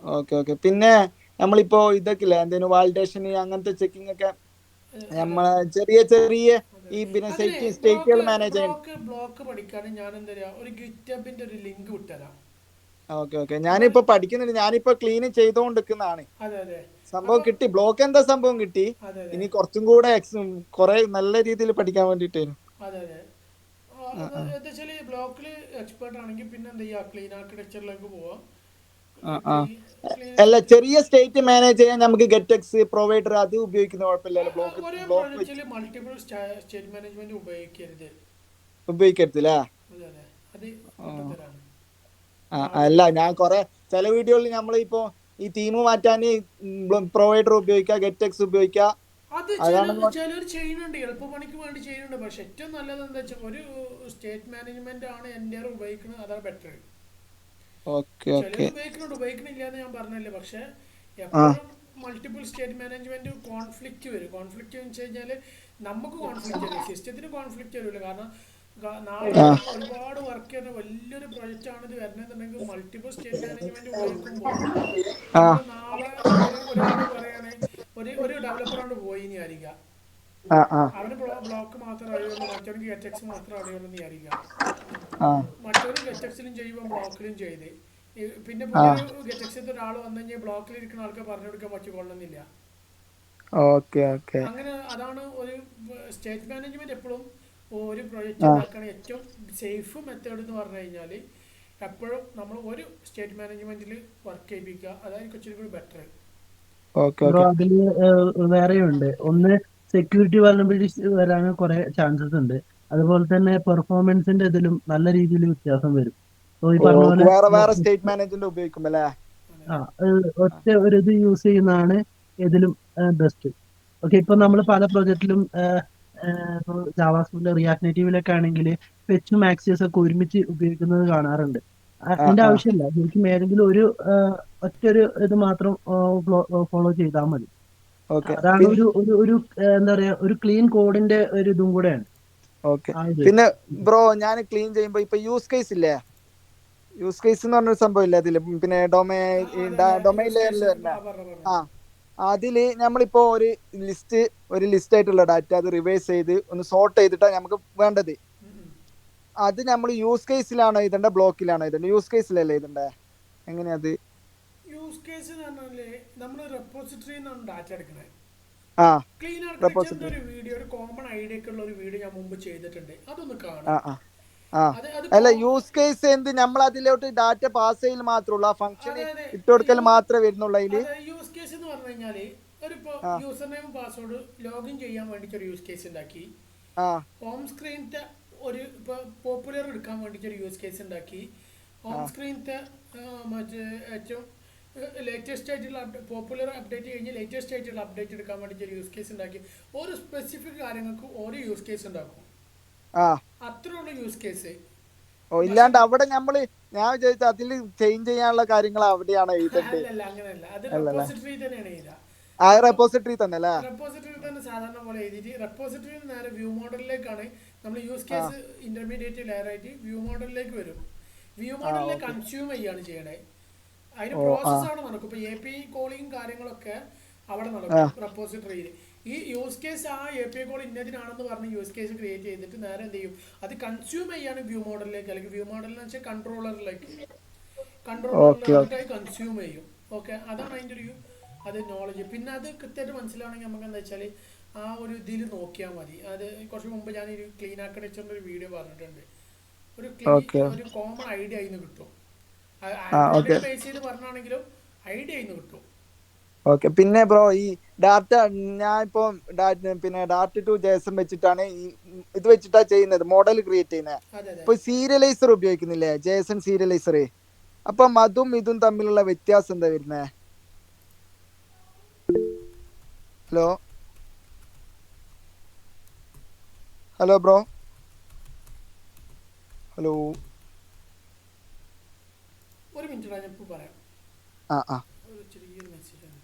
ഓക്കെ. പിന്നെ നമ്മളിപ്പോ ഇതൊക്കെ ഇല്ലേ എന്തേലും വാലിഡേഷൻ അങ്ങനത്തെ ചെക്കിംഗ് ഒക്കെ നമ്മളെ ചെറിയ ഈ പിന്നെ സ്റ്റേറ്റുകൾ മാനേജ് ചെയ്യാൻ. ബ്ലോക്ക് പഠിക്കാനും ഞാൻ എന്താ പറയാ ഒരു ഗിറ്റബിന്റെ ഒരു ലിങ്ക് വിട്ടുതരാം. ഓക്കെ. ഞാനിപ്പോ പഠിക്കുന്നുണ്ട്. ഞാനിപ്പോ ക്ലീൻ ചെയ്തോണ്ടിരിക്കുന്നതാണ്. സംഭവം കിട്ടി, ബ്ലോക്ക് എന്താ സംഭവം കിട്ടി. ഇനി കുറച്ചും കൂടെ കുറെ നല്ല രീതിയിൽ പഠിക്കാൻ വേണ്ടിട്ടായിരുന്നു. അതെ. എന്താ വെച്ചാല് ബ്ലോക്കിൽ എക്സ്പേർട്ട് ആണെങ്കിൽ പിന്നെ എന്താ ചെയ്യാ, ക്ലീൻ ആർക്കിടെക്ചറിലേക്ക് പോവാം. അല്ല, ചെറിയ സ്റ്റേറ്റ് മാനേജ് ചെയ്യാൻ നമുക്ക് ഗെറ്റെക്സ് പ്രൊവൈഡർ അത് ഉപയോഗിക്കുന്ന കുഴപ്പമില്ലല്ലോ. ഒരേ പ്രോജക്റ്റിൽ മൾട്ടിപ്പിൾ സ്റ്റേറ്റ് മാനേജ്മെന്റ് ഉപയോഗിക്കരുതല്ലേ? അത് പൊട്ടത്തരാണ്. അല്ല, ഞാൻ കുറെ ചില വീഡിയോയിൽ നമ്മളിപ്പോ ഈ തീം മാറ്റാൻ പ്രൊവൈഡർ ഉപയോഗിക്കുക, ഗെറ്റെക്സ് ഉപയോഗിക്കുക. അത് ചിലർ ചെയ്യുന്നുണ്ട്, എളുപ്പപ്പണിക്ക് വേണ്ടി ചെയ്യുന്നുണ്ട്. പക്ഷെ ഏറ്റവും നല്ലത് എന്താ വെച്ചാൽ ഒരു സ്റ്റേറ്റ് മാനേജ്മെന്റ് ആണ് എൻ്റെ ഉപയോഗിക്കുന്നത്, അതാണ് ബെറ്റർ. ചിലർ ഉപയോഗിക്കണില്ല എന്ന് ഞാൻ പറഞ്ഞല്ലേ. പക്ഷെ എപ്പോഴും മൾട്ടിപ്പിൾ സ്റ്റേറ്റ് മാനേജ്മെന്റ് കോൺഫ്ലിക്റ്റ് വരും. കോൺഫ്ലിക്റ്റ് എന്ന് വെച്ച് കഴിഞ്ഞാല് നമുക്ക് കോൺഫ്ലിക്റ്റ് വരും, സിസ്റ്റത്തിന് കോൺഫ്ലിക്റ്റ് വരില്ല. കാരണം നാളെ ഒരുപാട് വർക്ക് ചെയ്യുന്ന വലിയൊരു പ്രൊജക്റ്റ് ആണ് ഇത് വരുന്നതെന്നുണ്ടെങ്കിൽ മൾട്ടിപ്പിൾ സ്റ്റേറ്റ് മാനേജ്മെന്റ് ഉപയോഗിക്കുമ്പോൾ നാളെ ഒരാൾ പറയാണ്, ഒരു ഡെവലപ്പറോട് പോയി എന്ന് വിചാരിക്കാം, അവന് ബ്ലോക്ക് മാത്രമേ അറിയുള്ളൂ, മറ്റവർക്ക് ഗെറ്റെക്സ് മാത്രമേ അറിയുള്ളൂ എന്ന് വിചാരിക്കാം. മറ്റൊരു ഗെറ്റെക്സിലും ചെയ്യുമ്പോൾ ബ്ലോക്കിലും ചെയ്ത് പിന്നെ പുതിയൊരു ഗെറ്റെക്സിൽ ഒരാൾ വന്നു കഴിഞ്ഞാൽ ബ്ലോക്കിൽ ഇരിക്കുന്ന ആൾക്ക് പറഞ്ഞു കൊടുക്കാൻ പറ്റിക്കൊള്ളുന്നില്ല. അങ്ങനെ അതാണ് ഒരു സ്റ്റേറ്റ് മാനേജ്മെന്റ് എപ്പോഴും ഒരു പ്രൊജക്റ്റ് ഉണ്ടാക്കണ ഏറ്റവും സേഫ് മെത്തേഡ് എന്ന് പറഞ്ഞു കഴിഞ്ഞാൽ എപ്പോഴും നമ്മൾ ഒരു സ്റ്റേറ്റ് മാനേജ്മെന്റിൽ വർക്ക് ചെയ്യിപ്പിക്കുക, അതായത് കുറച്ചും കൂടി ബെറ്റർ. അതില് വേറെയുണ്ട്. ഒന്ന്, സെക്യൂരിറ്റി വൾനറബിലിറ്റീസ് വരാൻ കുറെ ചാൻസസ് ഉണ്ട്. അതുപോലെ തന്നെ പെർഫോമൻസിന്റെ ഇതിലും നല്ല രീതിയിൽ വ്യത്യാസം വരും. ഈ പറഞ്ഞ പോലെ ഒറ്റ ഒരു ഇത് യൂസ് ചെയ്യുന്നതാണ് ഇതിലും ബെസ്റ്റ്. ഓക്കെ, ഇപ്പൊ നമ്മൾ പല പ്രൊജക്റ്റിലും ഇപ്പോൾ ജാവാസ്ക്രിപ്റ്റിലെ റിയാക്ട് നേറ്റീവിലൊക്കെ ആണെങ്കിൽ ഫെച്ചും ആക്സിയസ് ഒക്കെ ഒരുമിച്ച് ഉപയോഗിക്കുന്നത് കാണാറുണ്ട്. അതിന്റെ ആവശ്യമില്ല, ശരിക്കും ഏതെങ്കിലും ഒരു ഒറ്റൊരു ഇത് മാത്രം ഫോളോ ചെയ്താൽ മതി. അതാണ് ഒരു എന്താ പറയാ, ഒരു ക്ലീൻ കോഡിന്റെ ഒരു ഇതും കൂടെയാണ്. പിന്നെ ബ്രോ, ഞാൻ ക്ലീൻ ചെയ്യുമ്പോ ഇപ്പൊ യൂസ് കേസ് ഇല്ലേ, യൂസ് കേസ് എന്ന് പറഞ്ഞൊരു സംഭവം ഇല്ലേ അതില്, പിന്നെ ഡൊമൈൻ ലെയറിൽ തന്നെ അതില് നമ്മളിപ്പോ ഒരു ലിസ്റ്റ് ആയിട്ടുള്ള ഡാറ്റ അത് റിവേഴ്സ് ചെയ്ത് ഒന്ന് സോർട്ട് ചെയ്തിട്ടാണ് നമുക്ക് വേണ്ടത്. അത് നമ്മൾ യൂസ് കേസിലാണോ ഇതണ്ട, ബ്ലോക്കിലാണോ ഇതണ്ട? യൂസ് കേസിലല്ലേ ഇതണ്ടേ? എങ്ങനെയാ അത്? യൂസ് കേസ് നമ്മൾ റെപ്പോസിറ്ററി നിന്നാണ് ഡാറ്റ എടുക്കണേ. ക്ലീൻ ആർക്കിടെക്ചറിന്റെ ഒരു വീഡിയോ, ഒരു കോമൺ ഐഡിയ ഒക്കെ ഉള്ള ഒരു വീഡിയോ ഞാൻ മുമ്പ് ചെയ്തിട്ടുണ്ട്, അതൊന്ന് കാണാം. അല്ല, യൂസ് കേസ് എന്ത്, നമ്മൾ അതിലോട്ട് ഡാറ്റ പാസ് ചെയ്യൽ മാത്രമുള്ള ഫംഗ്ഷൻ ഇട്ട് കൊടുക്കൽ മാത്രമേ വരുന്നുള്ളൂ അതില്. യൂസ് കേസ് എന്ന് പറഞ്ഞു കഴിഞ്ഞാല് ഒരിപ്പോ യൂസർ നെയിം പാസ്വേഡ് ലോഗിൻ ചെയ്യാൻ വേണ്ടിട്ട് ഒരു യൂസ് കേസ് ഉണ്ടാക്കി. ഹോം സ്ക്രീനത്തെ ഒരു ഇപ്പൊ പോപ്പുലർ എടുക്കാൻ വേണ്ടിട്ട് ഒരു യൂസ് കേസ് ഉണ്ടാക്കി. ഹോം സ്ക്രീനത്തെ മറ്റേ ഏറ്റവും ലേറ്റസ്റ്റ് ആയിട്ടുള്ള പോപ്പുലർ അപ്ഡേറ്റ് കഴിഞ്ഞ് ലേറ്റസ്റ്റ് ആയിട്ടുള്ള അപ്ഡേറ്റ് എടുക്കാൻ വേണ്ടിട്ട് ഒരു യൂസ് കേസ് ഉണ്ടാക്കി. ഓരോ സ്പെസിഫിക് കാര്യങ്ങൾക്ക് ഓരോ യൂസ് കേസ് ഉണ്ടാക്കും. അത്രയുള്ള യൂസ് കേസ്. ഇല്ലാണ്ട് അവിടെ നമ്മള് ഞാൻ വിചാരിച്ചു അതിൽ ചേഞ്ച് ചെയ്യാനുള്ള കാര്യങ്ങൾ അവിടെയാണ് അങ്ങനെയല്ല, അത് റെപ്പോസിറ്ററി തന്നെയാണ് എഴുതുക. റെപ്പോസിറ്ററി തന്നെ അല്ലേ? റെപ്പോസിറ്ററി തന്നെ സാധാരണ പോലെ എഴുതിയിട്ട് റെപ്പോസിറ്ററിയിൽ നേരെ വ്യൂ മോഡലിലേക്കാണ് നമ്മൾ യൂസ് കേസ് ഇന്റർമീഡിയറ്റ് ലെയർ ആയിട്ട് വ്യൂ മോഡലിലേക്ക് വരും. വ്യൂ മോഡലിലെ കൺസ്യൂം ചെയ്യാണ് ചെയ്യണേ. അതിന് പ്രോസസ് അവിടെ നടക്കും. ഇപ്പൊ API കോളിങ് കാര്യങ്ങളൊക്കെ അവിടെ നടക്കും റെപ്പോസിറ്ററിയിൽ. ഈ യൂസ് കേസ് ആ API കോൾ ഇന്നതിനാണെന്ന് പറഞ്ഞ് യൂസ് കേസ് ക്രിയേറ്റ് ചെയ്തിട്ട് നേരെ എന്ത് ചെയ്യും, അത് കൺസ്യൂം ചെയ്യാണ് വ്യൂ മോഡലിലേക്ക്, അല്ലെങ്കിൽ വ്യൂ മോഡലിന് വെച്ചാൽ കൺട്രോളറിലേക്ക് കൺസ്യൂം ചെയ്യും. ഓക്കെ, അതാണ് അതിൻ്റെ ഒരു അത് നോളജ്. പിന്നെ അത് കൃത്യമായിട്ട് മനസ്സിലാവണമെങ്കിൽ നമുക്ക് എന്താ വെച്ചാൽ ആ ഒരു ഇതിൽ നോക്കിയാൽ മതി. അത് കുറച്ച് മുമ്പ് ഞാൻ ഒരു ക്ലീൻ ആർക്കിടെക്ചറിന്റെ ഒരു വീഡിയോ പറഞ്ഞിട്ടുണ്ട്. ഒരു കോമൺ ഐഡിയ അതിന് കിട്ടും. ബേസ് ചെയ്ത് പറഞ്ഞാണെങ്കിലും ഐഡിയ അതിന് കിട്ടും. ഓക്കെ. പിന്നെ ബ്രോ, ഈ ഡാറ്റ ഞാൻ ഇപ്പൊ പിന്നെ Dart2.json വെച്ചിട്ടാണ് ഇത് വെച്ചിട്ടാ ചെയ്യുന്നത്, മോഡൽ ക്രിയേറ്റ് ചെയ്യുന്നത്. ഇപ്പൊ സീരിയലൈസർ ഉപയോഗിക്കുന്നില്ലേ, JSON സീരിയലൈസർ. അപ്പം അതും ഇതും തമ്മിലുള്ള വ്യത്യാസം എന്താ വരുന്നേ? ഹലോ ബ്രോ, ഹലോ, ഒരു മിനിറ്റ് ഞാൻ ഇപ്പോൾ പറയാം. ഒരു ചെറിയൊരു മെസ്സേജ് ആണ്.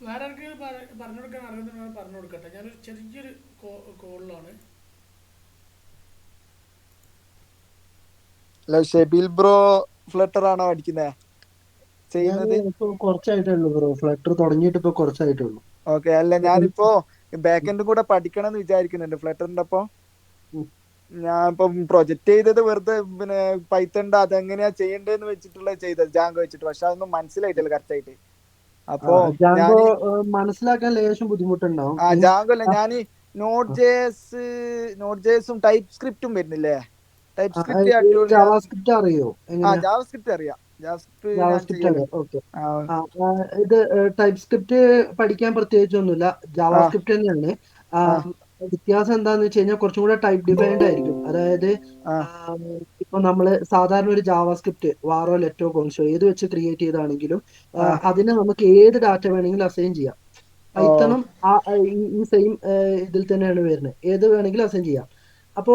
വേറെ ആർക്കെങ്കിലും പറഞ്ഞു കൊടുക്കാൻ അറിയുന്നുണ്ടെങ്കിൽ പറഞ്ഞു കൊടുക്കട്ടെ. ഞാനൊരു ചെറിയൊരു കോളിലാണ്. ഹലോ, ഷെബിൽ ബ്രോ ഫ്ലട്ടർ ആണോ പഠിക്കുന്നത് ചെയ്യുന്നത്? കുറച്ചായിട്ടേ ഉള്ളൂ ബ്രോ, ഫ്ലട്ടർ തുടങ്ങിയിട്ട് ഇപ്പൊ കുറച്ചായിട്ടേ ഉള്ളൂ. ഓക്കെ. അല്ല, ഞാനിപ്പോ ബാക്ക് എൻഡും കൂടെ പഠിക്കണം എന്ന് വിചാരിക്കുന്നുണ്ട് ഫ്ലട്ടറിന്റെ ഒപ്പം. ഞാൻ ഇപ്പം പ്രൊജക്ട് ചെയ്തത് വെറുതെ പിന്നെ പൈത്തണ്ട് അതെങ്ങനെയാ ചെയ്യേണ്ടതെന്ന് വെച്ചിട്ടുള്ള ചെയ്തത് ജാങ്കോ വെച്ചിട്ട്. പക്ഷെ അതൊന്നും മനസ്സിലായിട്ടില്ല കറക്റ്റ് ആയിട്ട്. അപ്പോ ജാങ്കോ ഞാൻ മനസ്സിലാക്കാൻ ലേശം ബുദ്ധിമുട്ടുണ്ടാവും. ജാങ്കോ അല്ല, ഞാൻ നോട്ട് ജെഎസും ടൈപ്പ് സ്ക്രിപ്റ്റും വരുന്നില്ലേ? ടൈപ്പ് സ്ക്രിപ്റ്റ് ജാവാസ്ക്രിപ്റ്റ് അറിയോ? ജാവാസ്ക്രിപ്റ്റ് അറിയാം. ജാവാസ്ക്രിപ്റ്റ് അറിയാം. ഓക്കെ. ഇത് ടൈപ്പ് സ്ക്രിപ്റ്റ് പഠിക്കാൻ പ്രത്യേകിച്ചൊന്നുമില്ല, ജാവാസ്ക്രിപ്റ്റ് തന്നെയാണ്. വ്യത്യാസം എന്താന്ന് വെച്ച് കഴിഞ്ഞാൽ കുറച്ചും കൂടെ ടൈപ്പ് ഡിഫൈൻഡ് ആയിരിക്കും. അതായത് ഇപ്പൊ നമ്മള് സാധാരണ ഒരു ജാവാസ്ക്രിപ്റ്റ് വാറോ ലെറ്റോ കോൺസോ ഏത് വെച്ച് ക്രിയേറ്റ് ചെയ്താണെങ്കിലും അതിന് നമുക്ക് ഏത് ഡാറ്റ വേണമെങ്കിലും അസൈൻ ചെയ്യാം. പൈത്തണും ഈ സെയിം ഇതിൽ തന്നെയാണ് വരുന്നത്, ഏത് വേണമെങ്കിലും അസൈൻ ചെയ്യാം. അപ്പോ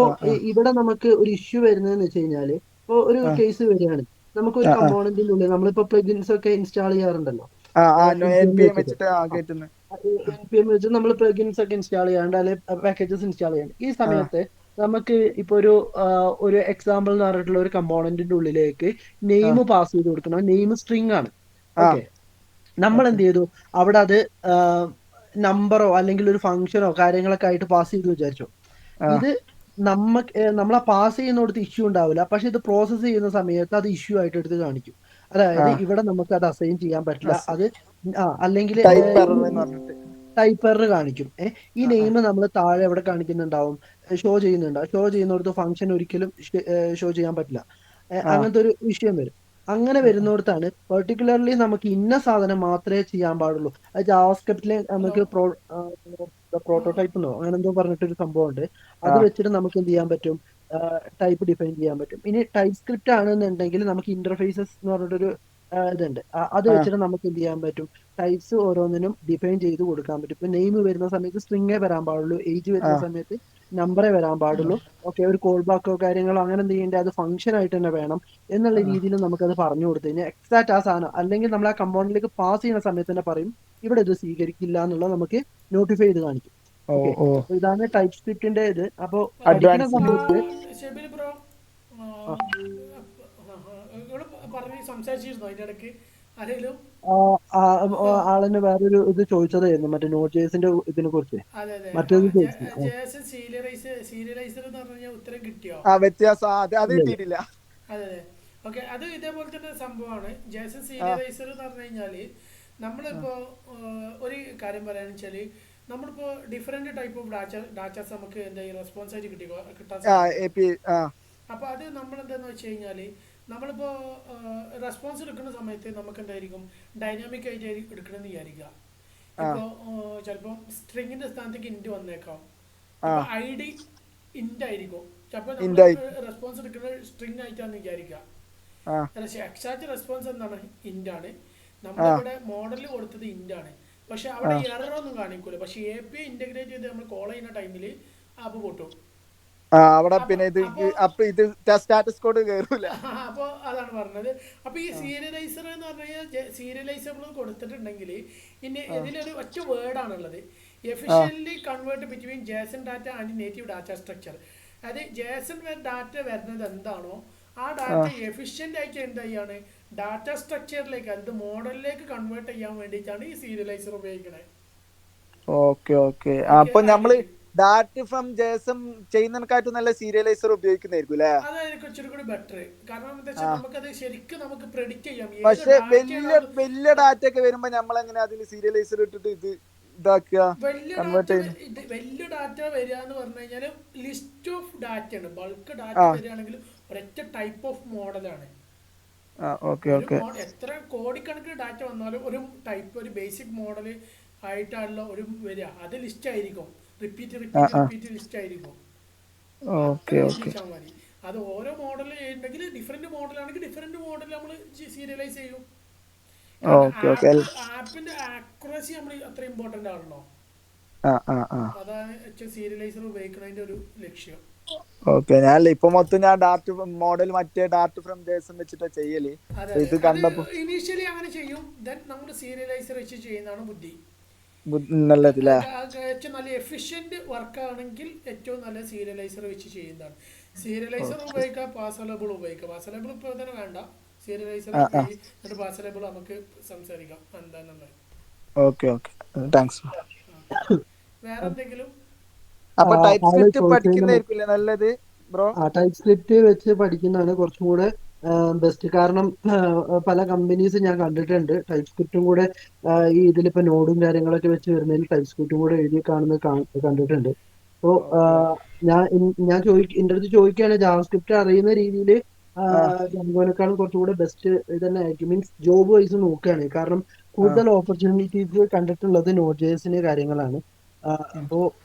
ഇവിടെ നമുക്ക് ഒരു ഇഷ്യൂ വരുന്നതെന്ന് വെച്ച് കഴിഞ്ഞാല്, ഇപ്പൊ ഒരു കേസ് വരികയാണ്, നമുക്ക് ഒരു കമ്പോണന്റിന്റെ ഉള്ളിൽ നമ്മളിപ്പോ പ്ലഗിൻസ് ഒക്കെ ഇൻസ്റ്റാൾ ചെയ്യാറുണ്ടല്ലോ, npm വെച്ച് നമ്മൾ പ്ലഗിൻസ് ഒക്കെ ഇൻസ്റ്റാൾ ചെയ്യാണ്ട് അല്ലെങ്കിൽ പാക്കേജസ് ഇൻസ്റ്റാൾ ചെയ്യാണ്ട്. ഈ സമയത്ത് നമുക്ക് ഇപ്പൊ ഒരു എക്സാമ്പിൾ എന്ന് പറഞ്ഞിട്ടുള്ള ഒരു കമ്പോണന്റിന്റെ ഉള്ളിലേക്ക് നെയിം പാസ് ചെയ്ത് കൊടുക്കണം. നെയിം സ്ട്രിങ് ആണ്. ഓക്കെ. നമ്മൾ എന്ത് ചെയ്തു, അവിടെ അത് നമ്പറോ അല്ലെങ്കിൽ ഒരു ഫംഗ്ഷനോ കാര്യങ്ങളൊക്കെ ആയിട്ട് പാസ് ചെയ്തു വിചാരിച്ചു. ഇത് നമ്മളെ പാസ് ചെയ്യുന്നിടത്ത് ഇഷ്യൂ ഉണ്ടാവില്ല, പക്ഷെ ഇത് പ്രോസസ്സ് ചെയ്യുന്ന സമയത്ത് അത് ഇഷ്യൂ ആയിട്ട് എടുത്ത് കാണിക്കും. അതായത് ഇവിടെ നമുക്ക് അത് അസൈൻ ചെയ്യാൻ പറ്റില്ല, അത് അല്ലെങ്കിൽ ടൈപ്പ് എറർ കാണിക്കും. ഈ നെയിം നമ്മൾ താഴെ എവിടെ കാണിക്കുന്നുണ്ടാവും, ഷോ ചെയ്യുന്നിടത്ത് ഫംഗ്ഷൻ ഒരിക്കലും ഷോ ചെയ്യാൻ പറ്റില്ല. അങ്ങനത്തെ ഒരു വിഷയം വരും. അങ്ങനെ വരുന്നിടത്താണ് പെർട്ടിക്കുലർലി നമുക്ക് ഇന്ന സാധനം മാത്രമേ ചെയ്യാൻ പാടുള്ളൂ. അത് ജാവാസ്ക്രിപ്റ്റില് നമുക്ക് പ്രോട്ടോടൈപ്പ് എന്നോ അങ്ങനെ എന്തോ പറഞ്ഞിട്ടൊരു സംഭവം ഉണ്ട്. അത് വെച്ചിട്ട് നമുക്ക് എന്ത് ചെയ്യാൻ പറ്റും, ടൈപ്പ് ഡിഫൈൻ ചെയ്യാൻ പറ്റും. ഇനി ടൈപ്പ് സ്ക്രിപ്റ്റ് ആണെന്നുണ്ടെങ്കിൽ നമുക്ക് ഇന്റർഫേസസ് എന്ന് പറഞ്ഞിട്ടൊരു ഇതുണ്ട്. അത് വെച്ചിട്ട് നമുക്ക് എന്ത് ചെയ്യാൻ പറ്റും, ടൈപ്സ് ഓരോന്നിനും ഡിഫൈൻ ചെയ്ത് കൊടുക്കാൻ പറ്റും. ഇപ്പൊ നെയിം വരുന്ന സമയത്ത് സ്ട്രിങ്ങേ വരാൻ പാടുള്ളൂ, ഏജ് വരുന്ന സമയത്ത് നമ്പറേ വരാൻ പാടുള്ളൂ. ഓക്കെ, ഒരു കോൾ ബാക്കോ കാര്യങ്ങളോ അങ്ങനെ എന്ത് ചെയ്യേണ്ടത് അത് ഫംഗ്ഷൻ ആയിട്ട് തന്നെ വേണം എന്നുള്ള രീതിയിൽ നമുക്കത് പറഞ്ഞു കൊടുത്തു കഴിഞ്ഞാൽ എക്സാക്ട് ആ സാധനം, അല്ലെങ്കിൽ നമ്മൾ ആ കമ്പൗണ്ടിലേക്ക് പാസ് ചെയ്യുന്ന സമയത്ത് തന്നെ പറയും ഇവിടെ ഇത് സ്വീകരിക്കില്ല എന്നുള്ളത് നമുക്ക് നോട്ടിഫൈ ചെയ്ത് കാണിക്കും. ഓക്കെ, ഇതാണ് ടൈപ്പ് സ്ക്രിപ്റ്റിന്റെ ഇത്. അപ്പോ പഠിക്കുന്ന സമയത്ത് സംസാരിച്ചിരുന്നോ അതിന്റെ ഇടയ്ക്ക് ആരെങ്കിലും? ആളിന് വേറൊരു ഇത് ചോദിച്ചതായിരുന്നു, മറ്റേ നോട്ട് ജെഎസിന്റെ ഇതിനെ കുറിച്ച്. മറ്റേത് സീരിയലൈസർ എന്ന് പറഞ്ഞാൽ ഉത്തരം കിട്ടിയോ? കിട്ടിയിട്ടില്ല. അതെ. ഓക്കെ, അത് ഇതേപോലെ തന്നെ സംഭവമാണ്. ജേസൺ സീരിയലൈസർ എന്ന് പറഞ്ഞു കഴിഞ്ഞാല് നമ്മളിപ്പോ ഒരു കാര്യം പറയാന്ന് വെച്ചാല്, നമ്മളിപ്പോ ഡിഫറെന്റ് ടൈപ്പ് ഓഫ് ഡാറ്റാസ് നമുക്ക് എന്തായാലും റെസ്പോൺസ് ആയിട്ട് കിട്ടാൻ സാധിക്കും. അപ്പൊ അത് നമ്മൾ എന്താന്ന് വെച്ച് കഴിഞ്ഞാല്, നമ്മളിപ്പോ റെസ്പോൺസ് എടുക്കുന്ന സമയത്ത് നമുക്ക് എന്തായിരിക്കും ഡൈനാമിക് ആയിട്ട് എടുക്കണമെന്ന് വിചാരിക്കുക. ഇപ്പോ ചിലപ്പോൾ സ്ട്രിങ്ങിന്റെ സ്ഥാനത്തേക്ക് ഇൻറ്റ് വന്നേക്കാം, ഐ ഡി ഇൻറ്റ് ആയിരിക്കും. ചിലപ്പോൾ റെസ്പോൺസ് എടുക്കുന്നത് സ്ട്രിങ് ആയിട്ടാന്ന് വിചാരിക്കുക. എക്സാക്ട് റെസ്പോൺസ് എന്താണ്, ഇൻറ്റ് ആണ്. നമ്മളിവിടെ മോഡലിൽ കൊടുത്തത് ഇൻറ്റ് ആണ്, പക്ഷെ അവിടെ എറർ ഒന്നും കാണിക്കൂല. പക്ഷെ API ഇന്റഗ്രേറ്റ് ചെയ്ത് നമ്മൾ കോൾ ചെയ്യുന്ന ടൈമിൽ ആപ്പ് പൊട്ടും. അവിടെ പിന്നെ ഇത് സ്റ്റാറ്റസ് കോഡ് കയറൂല. അപ്പൊ അതാണ് പറഞ്ഞത്. അപ്പൊ ഈ സീരിയലൈസർ എന്ന് പറഞ്ഞാൽ സീരിയലൈസബിൾ കൊടുത്തിട്ടുണ്ടെങ്കിൽ ഇനി ഇതിലൊരു ഒറ്റ വേർഡാണുള്ളത്, efficiently convert between JSON data and native data structure. അതായത് ജേസൺ ഡാറ്റ വരുന്നത് എന്താണോ ആ ഡാറ്റ എഫിഷ്യൻ്റ് ആയിട്ട് എന്ത് ചെയ്യാണ് ഡാറ്റ സ്ട്രക്ചറിലേക്ക്, അത് മോഡലിലേക്ക് കൺവേർട്ട് ചെയ്യാൻ വേണ്ടിയിട്ടാണ് ഈ സീരിയലൈസർ ഉപയോഗിക്കുന്നത്. ഓക്കെ. അപ്പൊ നമ്മള് ഡാറ്റ ഫ്രം ജേസൺ ചെയ്യുന്നതിനെക്കാട്ടും നല്ല സീരിയലൈസർ ഉപയോഗിക്കുന്നതായിരിക്കും അല്ലേ? അതായിരിക്കും ഇച്ചിരി കൂടി ബെറ്റർ. കാരണം എന്താ വെച്ചാൽ നമുക്കത് ശരിക്കും നമുക്ക് പ്രെഡിക്റ്റ് ചെയ്യാം. പക്ഷെ വലിയ ഡാറ്റ ഒക്കെ വരുമ്പോ നമ്മൾ എങ്ങനെ അതിൽ സീരിയലൈസർ ഇട്ടിട്ട് ഇത് ഇതാക്കുക? വലിയ ഡാറ്റ വരിക എന്ന് പറഞ്ഞു കഴിഞ്ഞാൽ ലിസ്റ്റ് ഓഫ് ഡാറ്റ ആണ്. ബൾക്ക് ഡാറ്റ വരികയാണെങ്കിൽ ഒരൊറ്റ ടൈപ്പ് ഓഫ് മോഡലാണ്. എത്ര കോടിക്കണക്കിന് ഡാറ്റ വന്നാലും ഒരു ടൈപ്പ്, ഒരു ബേസിക് മോഡൽ ആയിട്ടാണല്ലോ ഒരു വരിക. അത് ലിസ്റ്റ് ആയിരിക്കും, റിപ്പീറ്റ് ലിസ്റ്റ് ആയിരിക്കും. മതി. അത് ഓരോ മോഡൽ ഉണ്ടെങ്കിൽ ഡിഫറെന്റ് മോഡലാണെങ്കിൽ ഡിഫറെന്റ് മോഡൽ നമ്മൾ സീരിയലൈസ് ചെയ്യും. ആപ്പിന്റെ ആക്യുറസി നമ്മൾ അത്ര ഇമ്പോർട്ടന്റ് ആണല്ലോ. അതാണ് സീരിയലൈസർ ഉപയോഗിക്കുന്നതിന്റെ ഒരു ലക്ഷ്യം. ഓക്കെ. ഞാൻ ഇപ്പൊ മൊത്തം ഞാൻ ഡാറ്റ മോഡൽ മറ്റേ ഡാറ്റ ഫ്രം ജേസൺ വെച്ചിട്ട് ചെയ്യല്. ഇത് കണ്ടപ്പോ ഇനീഷ്യലി അങ്ങനെ ചെയ്യും, ദെൻ നമ്മൾ സീരിയലൈസർ വെച്ച് ചെയ്യുന്നതാണ് ബുദ്ധി. നല്ലത് അല്ലേ? ഏറ്റവും നല്ല എഫിഷ്യന്റ് വർക്ക് ആണെങ്കിൽ ഏറ്റവും നല്ല സീരിയലൈസർ വെച്ച് ചെയ്യുന്നതാണ്. സീരിയലൈസർ ഉപയോഗിക്കാം, പാസലബിൾ ഉപയോഗിക്കാം. പാസലബിൾ ഇപ്പോൾ തന്നെ വേണ്ട, സീരിയലൈസർ എന്നിട്ട് പാസലബിൾ നമുക്ക് സംസാരിക്കാം എന്താണെന്നുള്ളത്. Okay okay, thanks. വേറെ എന്തെങ്കിലും? അപ്പൊ ടൈപ്പ് സ്ക്രിപ്റ്റ് പഠിക്കുന്നതായിരിക്കില്ലേ നല്ലത് ബ്രോ? ടൈപ്പ് സ്ക്രിപ്റ്റ് വെച്ച് പഠിക്കുന്നതാണ് കുറച്ചും കൂടെ ബെസ്റ്റ്. കാരണം പല കമ്പനീസ് ഞാൻ കണ്ടിട്ടുണ്ട് ടൈപ്പ് സ്ക്രിപ്റ്റും കൂടെ ഈ ഇതിലിപ്പോ നോഡും കാര്യങ്ങളൊക്കെ വെച്ച് വരുന്നതിൽ ടൈപ്പ് സ്ക്രിപ്റ്റും കൂടെ എഴുതി കാണുന്നത് കണ്ടിട്ടുണ്ട്. അപ്പോ ഞാൻ എന്റെ അടുത്ത് ചോദിക്കുകയാണ് ജാവാസ്ക്രിപ്റ്റ് അറിയുന്ന രീതിയിൽ ജാങ്കോനേക്കാളും കുറച്ചുകൂടെ ബെസ്റ്റ് തന്നെ ആയിരിക്കും. മീൻസ് ജോബ് വൈസ് നോക്കുകയാണ്. കാരണം കൂടുതൽ ഓപ്പർച്യൂണിറ്റീസ് കണ്ടിട്ടുള്ളത് നോഡ്.js കാര്യങ്ങളാണ്. അപ്പോ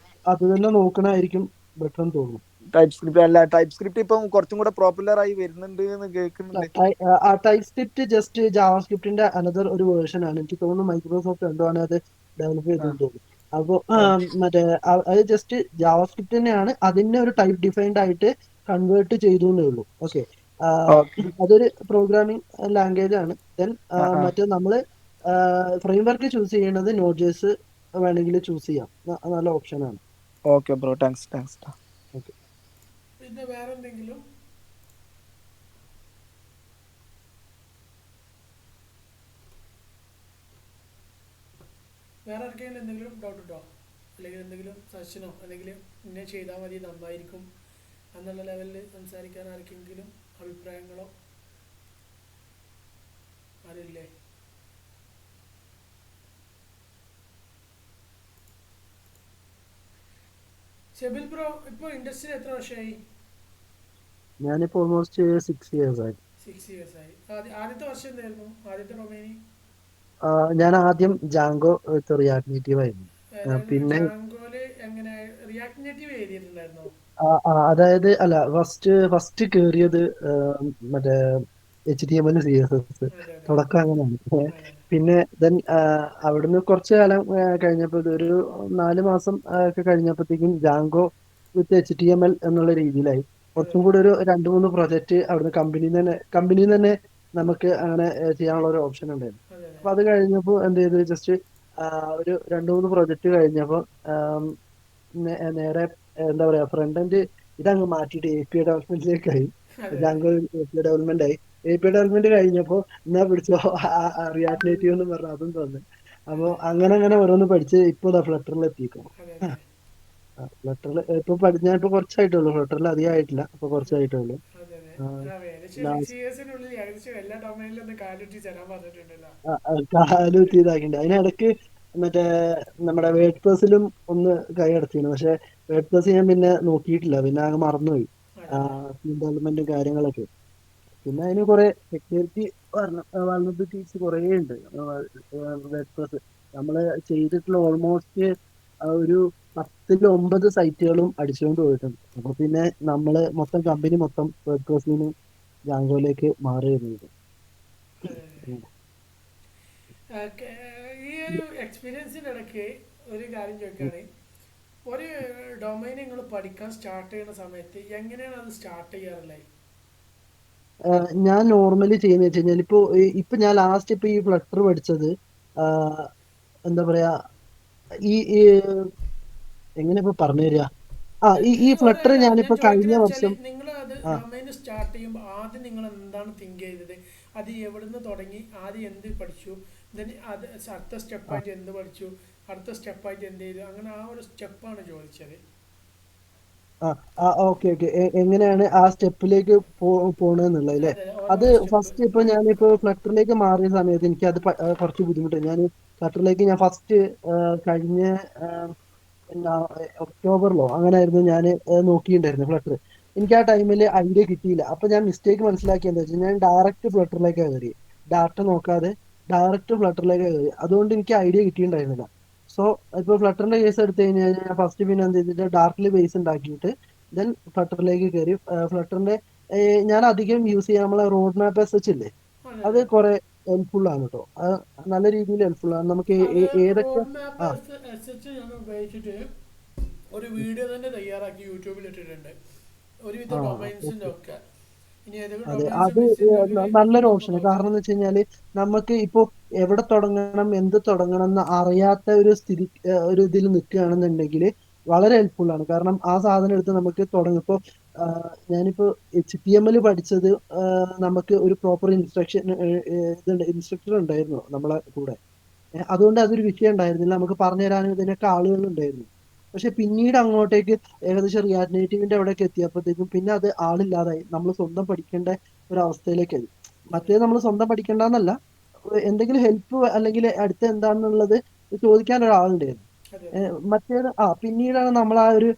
അത് തന്നെ നോക്കണായിരിക്കും ബെറ്റർ എന്ന് തോന്നുന്നു. ടൈപ്പ് സ്ക്രിപ്റ്റ് അല്ല, ടൈപ്പ് സ്ക്രിപ്റ്റ് ഇപ്പം കുറച്ചും കൂടെ പോപ്പുലർ ആയി വരുന്നുണ്ട് എന്ന് കേൾക്കുന്നുണ്ട്. ടൈപ്പ് സ്ക്രിപ്റ്റ് ജസ്റ്റ് ജാവാസ്ക്രിപ്റ്റിന്റെ അനദർ ഒരു വേർഷൻ ആണ്. എനിക്ക് തോന്നുന്നു മൈക്രോസോഫ്റ്റ് എന്തോ ആണ് അത് ഡെവലപ്പ് ചെയ്തെന്ന് തോന്നുന്നു. അപ്പോ മറ്റേ അത് ജസ്റ്റ് ജാവാസ്ക്രിപ്റ്റ് തന്നെയാണ്, അതിന്റെ ഒരു ടൈപ്പ് ഡിഫൈൻഡ് ആയിട്ട് കൺവേർട്ട് ചെയ്തു എന്നേ ഉള്ളൂ. ഓക്കെ, അതൊരു പ്രോഗ്രാമിംഗ് ലാംഗ്വേജ് ആണ്. ദെൻ മറ്റേ നമ്മള് ഫ്രെയിംവർക്ക് ചൂസ് ചെയ്യണത് നോഡ്.js വേണമെങ്കിൽ ചൂസ് ചെയ്യാം, നല്ല ഓപ്ഷൻ ആണ്. Okay bro, thanks. ഓക്കെ, പിന്നെ വേറെ എന്തെങ്കിലും? വേറെ ആർക്കെങ്കിലും എന്തെങ്കിലും ഡൗട്ട് ഉണ്ടോ? അല്ലെങ്കിൽ എന്തെങ്കിലും സജഷനോ അല്ലെങ്കിൽ ഇങ്ങനെ ചെയ്താൽ മതി നന്നായിരിക്കും എന്നുള്ള ലെവലിൽ സംസാരിക്കാൻ ആർക്കെങ്കിലും അഭിപ്രായങ്ങളോ ആരില്ലേ? ഷെബിൽ ബ്രോ ഇപ്പോൾ ഇൻഡസ്ട്രിയിൽ എത്ര വർഷമായി? ഞാനിപ്പോ ഓൾമോസ്റ്റ് 6 years ആയി. 6 years ആയി. ആദ്യത്തെ വർഷം എന്തായിരുന്നു? ആദ്യത്തെ ഡൊമൈനി ഞാൻ ആദ്യം ജാങ്കോ റിയാക്ട് നേറ്റീവ് ആയിരുന്നു. പിന്നെ ജാങ്കോയില് എങ്ങനെ റിയാക്ട് നേറ്റീവ് എഴുതിയിട്ടുണ്ടായിരുന്നോ? അതായത് അല്ല, ഫസ്റ്റ് കേറിയത് മറ്റേ HTML CSS തുടക്കം അങ്ങനെയാണ്. പിന്നെ ദെൻ അവിടുന്ന് കുറച്ചു കാലം കഴിഞ്ഞപ്പോ ഒരു 4 മാസം ഒക്കെ കഴിഞ്ഞപ്പോഴത്തേക്കും ജാങ്കോ വിത്ത് HTML എന്നുള്ള രീതിയിലായി. കുറച്ചും കൂടി ഒരു 2-3 പ്രൊജക്ട് അവിടുന്ന് കമ്പനിയിൽ തന്നെ നമുക്ക് അങ്ങനെ ചെയ്യാനുള്ള ഒരു ഓപ്ഷൻ ഉണ്ടായിരുന്നു. അപ്പൊ അത് കഴിഞ്ഞപ്പോ എന്ത് ചെയ്തു, ജസ്റ്റ് ഒരു 2-3 പ്രൊജക്ട് കഴിഞ്ഞപ്പോ നേരെ എന്താ പറയാ ഫ്രണ്ട് എൻഡ് ഇതങ്ങ് മാറ്റിയിട്ട് API ഡെവലപ്മെന്റിലേക്കായി. ജാങ്കോ API ഡെവലപ്മെന്റ് ആയി. API ഡെവലപ്മെന്റ് കഴിഞ്ഞപ്പോ എന്നാ പിടിച്ചോ റിയാക്ട് നേറ്റീവ് എന്ന് പറഞ്ഞ അതും തന്നെ. അപ്പൊ അങ്ങനെ ഓരോന്ന് പഠിച്ച് ഇപ്പൊ ഫ്ലട്ടറിൽ എത്തിക്കും. ഫ്ലട്ടറിൽ ഞാൻ ഇപ്പൊ കുറച്ചായിട്ടുള്ളൂ, ഫ്ലട്ടറിൽ അധികം ആയിട്ടില്ല, അപ്പൊ കുറച്ചായിട്ടുള്ളൂ. കാലുകുത്തി ഇതാക്കിണ്ട്. അതിനിടക്ക് മറ്റേ നമ്മുടെ വേർഡ് പ്രസിലും ഒന്ന് കൈ അടച്ചിരുന്നു. പക്ഷെ വേർഡ് പ്രസ് ഞാൻ പിന്നെ നോക്കിയിട്ടില്ല, പിന്നെ അങ്ങ് മറന്നുപോയി ഡെവലപ്മെന്റും കാര്യങ്ങളൊക്കെ. പിന്നെ അതിന് കുറെ സെക്യൂരിറ്റി വൾനറബിലിറ്റീസ് കുറെ ഉണ്ട് വേർഡ് പ്രസ്. നമ്മള് ചെയ്തിട്ടുള്ള ഓൾമോസ്റ്റ് ഒരു 10-9 സൈറ്റുകളും അടിച്ചുകൊണ്ട് പോയിട്ടുണ്ട്. അപ്പൊ പിന്നെ നമ്മള് കമ്പനി മൊത്തം വേർഡ് പ്രസിന് ജാങ്കോയിലേക്ക് മാറിയിരുന്നു. ഈ ഒരു എക്സ്പീരിയൻസിന്റെ ഇടയ്ക്ക് ഒരു കാര്യം ചോദിക്കുകയാണ്, ഒരു ഡൊമൈൻ നിങ്ങൾ പഠിക്കാൻ സ്റ്റാർട്ട് ചെയ്യുന്ന സമയത്ത് എങ്ങനെയാണ് അത് സ്റ്റാർട്ട് ചെയ്യാറുള്ളത്? ഞാൻ നോർമലി ചെയ്യുന്ന വെച്ച് കഴിഞ്ഞാൽ ഇപ്പൊ ഞാൻ ലാസ്റ്റ് ഇപ്പൊ ഈ ഫ്ലട്ടർ പഠിച്ചത് എന്താ പറയാ, ഈ എങ്ങനെ ഇപ്പൊ പറഞ്ഞു തരിക, ഈ ഫ്ലട്ടർ ഞാനിപ്പോ കഴിഞ്ഞ വർഷം നിങ്ങൾ അത് ഡൊമൈൻ സ്റ്റാർട്ട് ചെയ്യുമ്പോൾ ആദ്യം നിങ്ങൾ എന്താണ് തിങ്ക് ചെയ്തത്? അത് എവിടുന്ന് തുടങ്ങി? ആദ്യം എന്ത് പഠിച്ചു? അത് അടുത്ത സ്റ്റെപ്പായിട്ട് എന്ത് പഠിച്ചു? അടുത്ത സ്റ്റെപ്പായിട്ട് എന്ത് ചെയ്തു? അങ്ങനെ ആ ഒരു സ്റ്റെപ്പാണ് ചോദിച്ചത്. ഓക്കെ എങ്ങനെയാണ് ആ സ്റ്റെപ്പിലേക്ക് പോണെന്നുള്ളത് അല്ലേ? അത് ഫസ്റ്റ് ഇപ്പൊ ഞാനിപ്പോ ഫ്ലട്ടറിലേക്ക് മാറിയ സമയത്ത് എനിക്ക് അത് കുറച്ച് ബുദ്ധിമുട്ടായി. ഞാൻ ഫ്ലട്ടറിലേക്ക് ഫസ്റ്റ് കഴിഞ്ഞ ഒക്ടോബറിലോ അങ്ങനെ ആയിരുന്നു ഞാൻ നോക്കിയിട്ടുണ്ടായിരുന്നു ഫ്ലട്ടർ. എനിക്ക് ആ ടൈമിൽ ഐഡിയ കിട്ടിയില്ല. അപ്പൊ ഞാൻ മിസ്റ്റേക്ക് മനസ്സിലാക്കി എന്താ വെച്ചാൽ ഞാൻ ഡയറക്റ്റ് ഫ്ലട്ടറിലേക്ക് കയറി, ഡാറ്റ നോക്കാതെ ഡയറക്റ്റ് ഫ്ലട്ടറിലേക്ക് കയറി. അതുകൊണ്ട് എനിക്ക് ഐഡിയ കിട്ടിയിട്ടുണ്ടായിരുന്നില്ല. സോ ഇപ്പൊ ഫ്ലട്ടറിന്റെ കേസ് എടുത്തു കഴിഞ്ഞാൽ ഞാൻ ഫസ്റ്റ് പിന്നെ എന്ത് ചെയ്തിട്ട് ഡാർക്ക്ലി ബേസ് ഉണ്ടാക്കിയിട്ട് ദെൻ ഫ്ലട്ടറിലേക്ക് കയറി. ഫ്ലട്ടറിന്റെ ഞാൻ അധികം യൂസ് ചെയ്യാൻ നമ്മളെ റോഡ് മാപ്പ് SH ഇല്ലേ, അത് കുറെ ഹെൽപ്ഫുൾ ആണ് കേട്ടോ. അത് നല്ല രീതിയിൽ ഹെൽപ്ഫുൾ ആണ്. നമുക്ക് ഏതൊക്കെ ഉപയോഗിച്ചിട്ട് ഒരു വീഡിയോ തന്നെ തയ്യാറാക്കി യൂട്യൂബിൽ ഇട്ടിട്ടുണ്ട് ഒരുവിധ ഡൊമൈൻസിന്റെ ഒക്കെ. ഇനി ഏതൊക്കെ അതെ, ഡൊമൈൻസ് അത് മിസ് ഉണ്ടെങ്കിൽ നല്ലൊരു നമുക്ക് ഓപ്ഷന്. നോക്കാം. കാരണം എന്ന് വെച്ച് കഴിഞ്ഞാല് നമുക്ക് ഇപ്പോ എവിടെ തുടങ്ങണം എന്ത് തുടങ്ങണം എന്ന് അറിയാത്ത ഒരു സ്ഥിതി ഒരു ഇതിൽ നിൽക്കുകയാണെന്നുണ്ടെങ്കിൽ വളരെ ഹെൽപ്ഫുൾ ആണ്. കാരണം ആ സാധനം എടുത്ത് നമുക്ക് തുടങ്ങും. ഇപ്പൊ ഞാനിപ്പോ HTML പഠിച്ചത് നമുക്ക് ഒരു പ്രോപ്പർ ഇൻസ്ട്രക്ടർ ഉണ്ടായിരുന്നു നമ്മളെ കൂടെ. അതുകൊണ്ട് അതൊരു വിഷയം ഉണ്ടായിരുന്നില്ല. നമുക്ക് പറഞ്ഞു തരാനും ഇതിനൊക്കെ ആളുകൾ ഉണ്ടായിരുന്നു. പക്ഷെ പിന്നീട് അങ്ങോട്ടേക്ക് ഏകദേശം റിയാക്ട് നേറ്റീവിന്റെ അവിടേക്ക് എത്തിയപ്പോഴത്തേക്കും പിന്നെ അത് ആളില്ലാതായി. നമ്മൾ സ്വന്തം പഠിക്കേണ്ട ഒരു അവസ്ഥയിലേക്കായി. മറ്റേത് നമ്മൾ സ്വന്തം പഠിക്കേണ്ടെന്നല്ല, എന്തെങ്കിലും ഹെൽപ്പ് അല്ലെങ്കിൽ അടുത്ത് എന്താണെന്നുള്ളത് ചോദിക്കാൻ ഒരാളുണ്ടായിരുന്നു. മറ്റേത് പിന്നീടാണ് നമ്മൾ ഒരു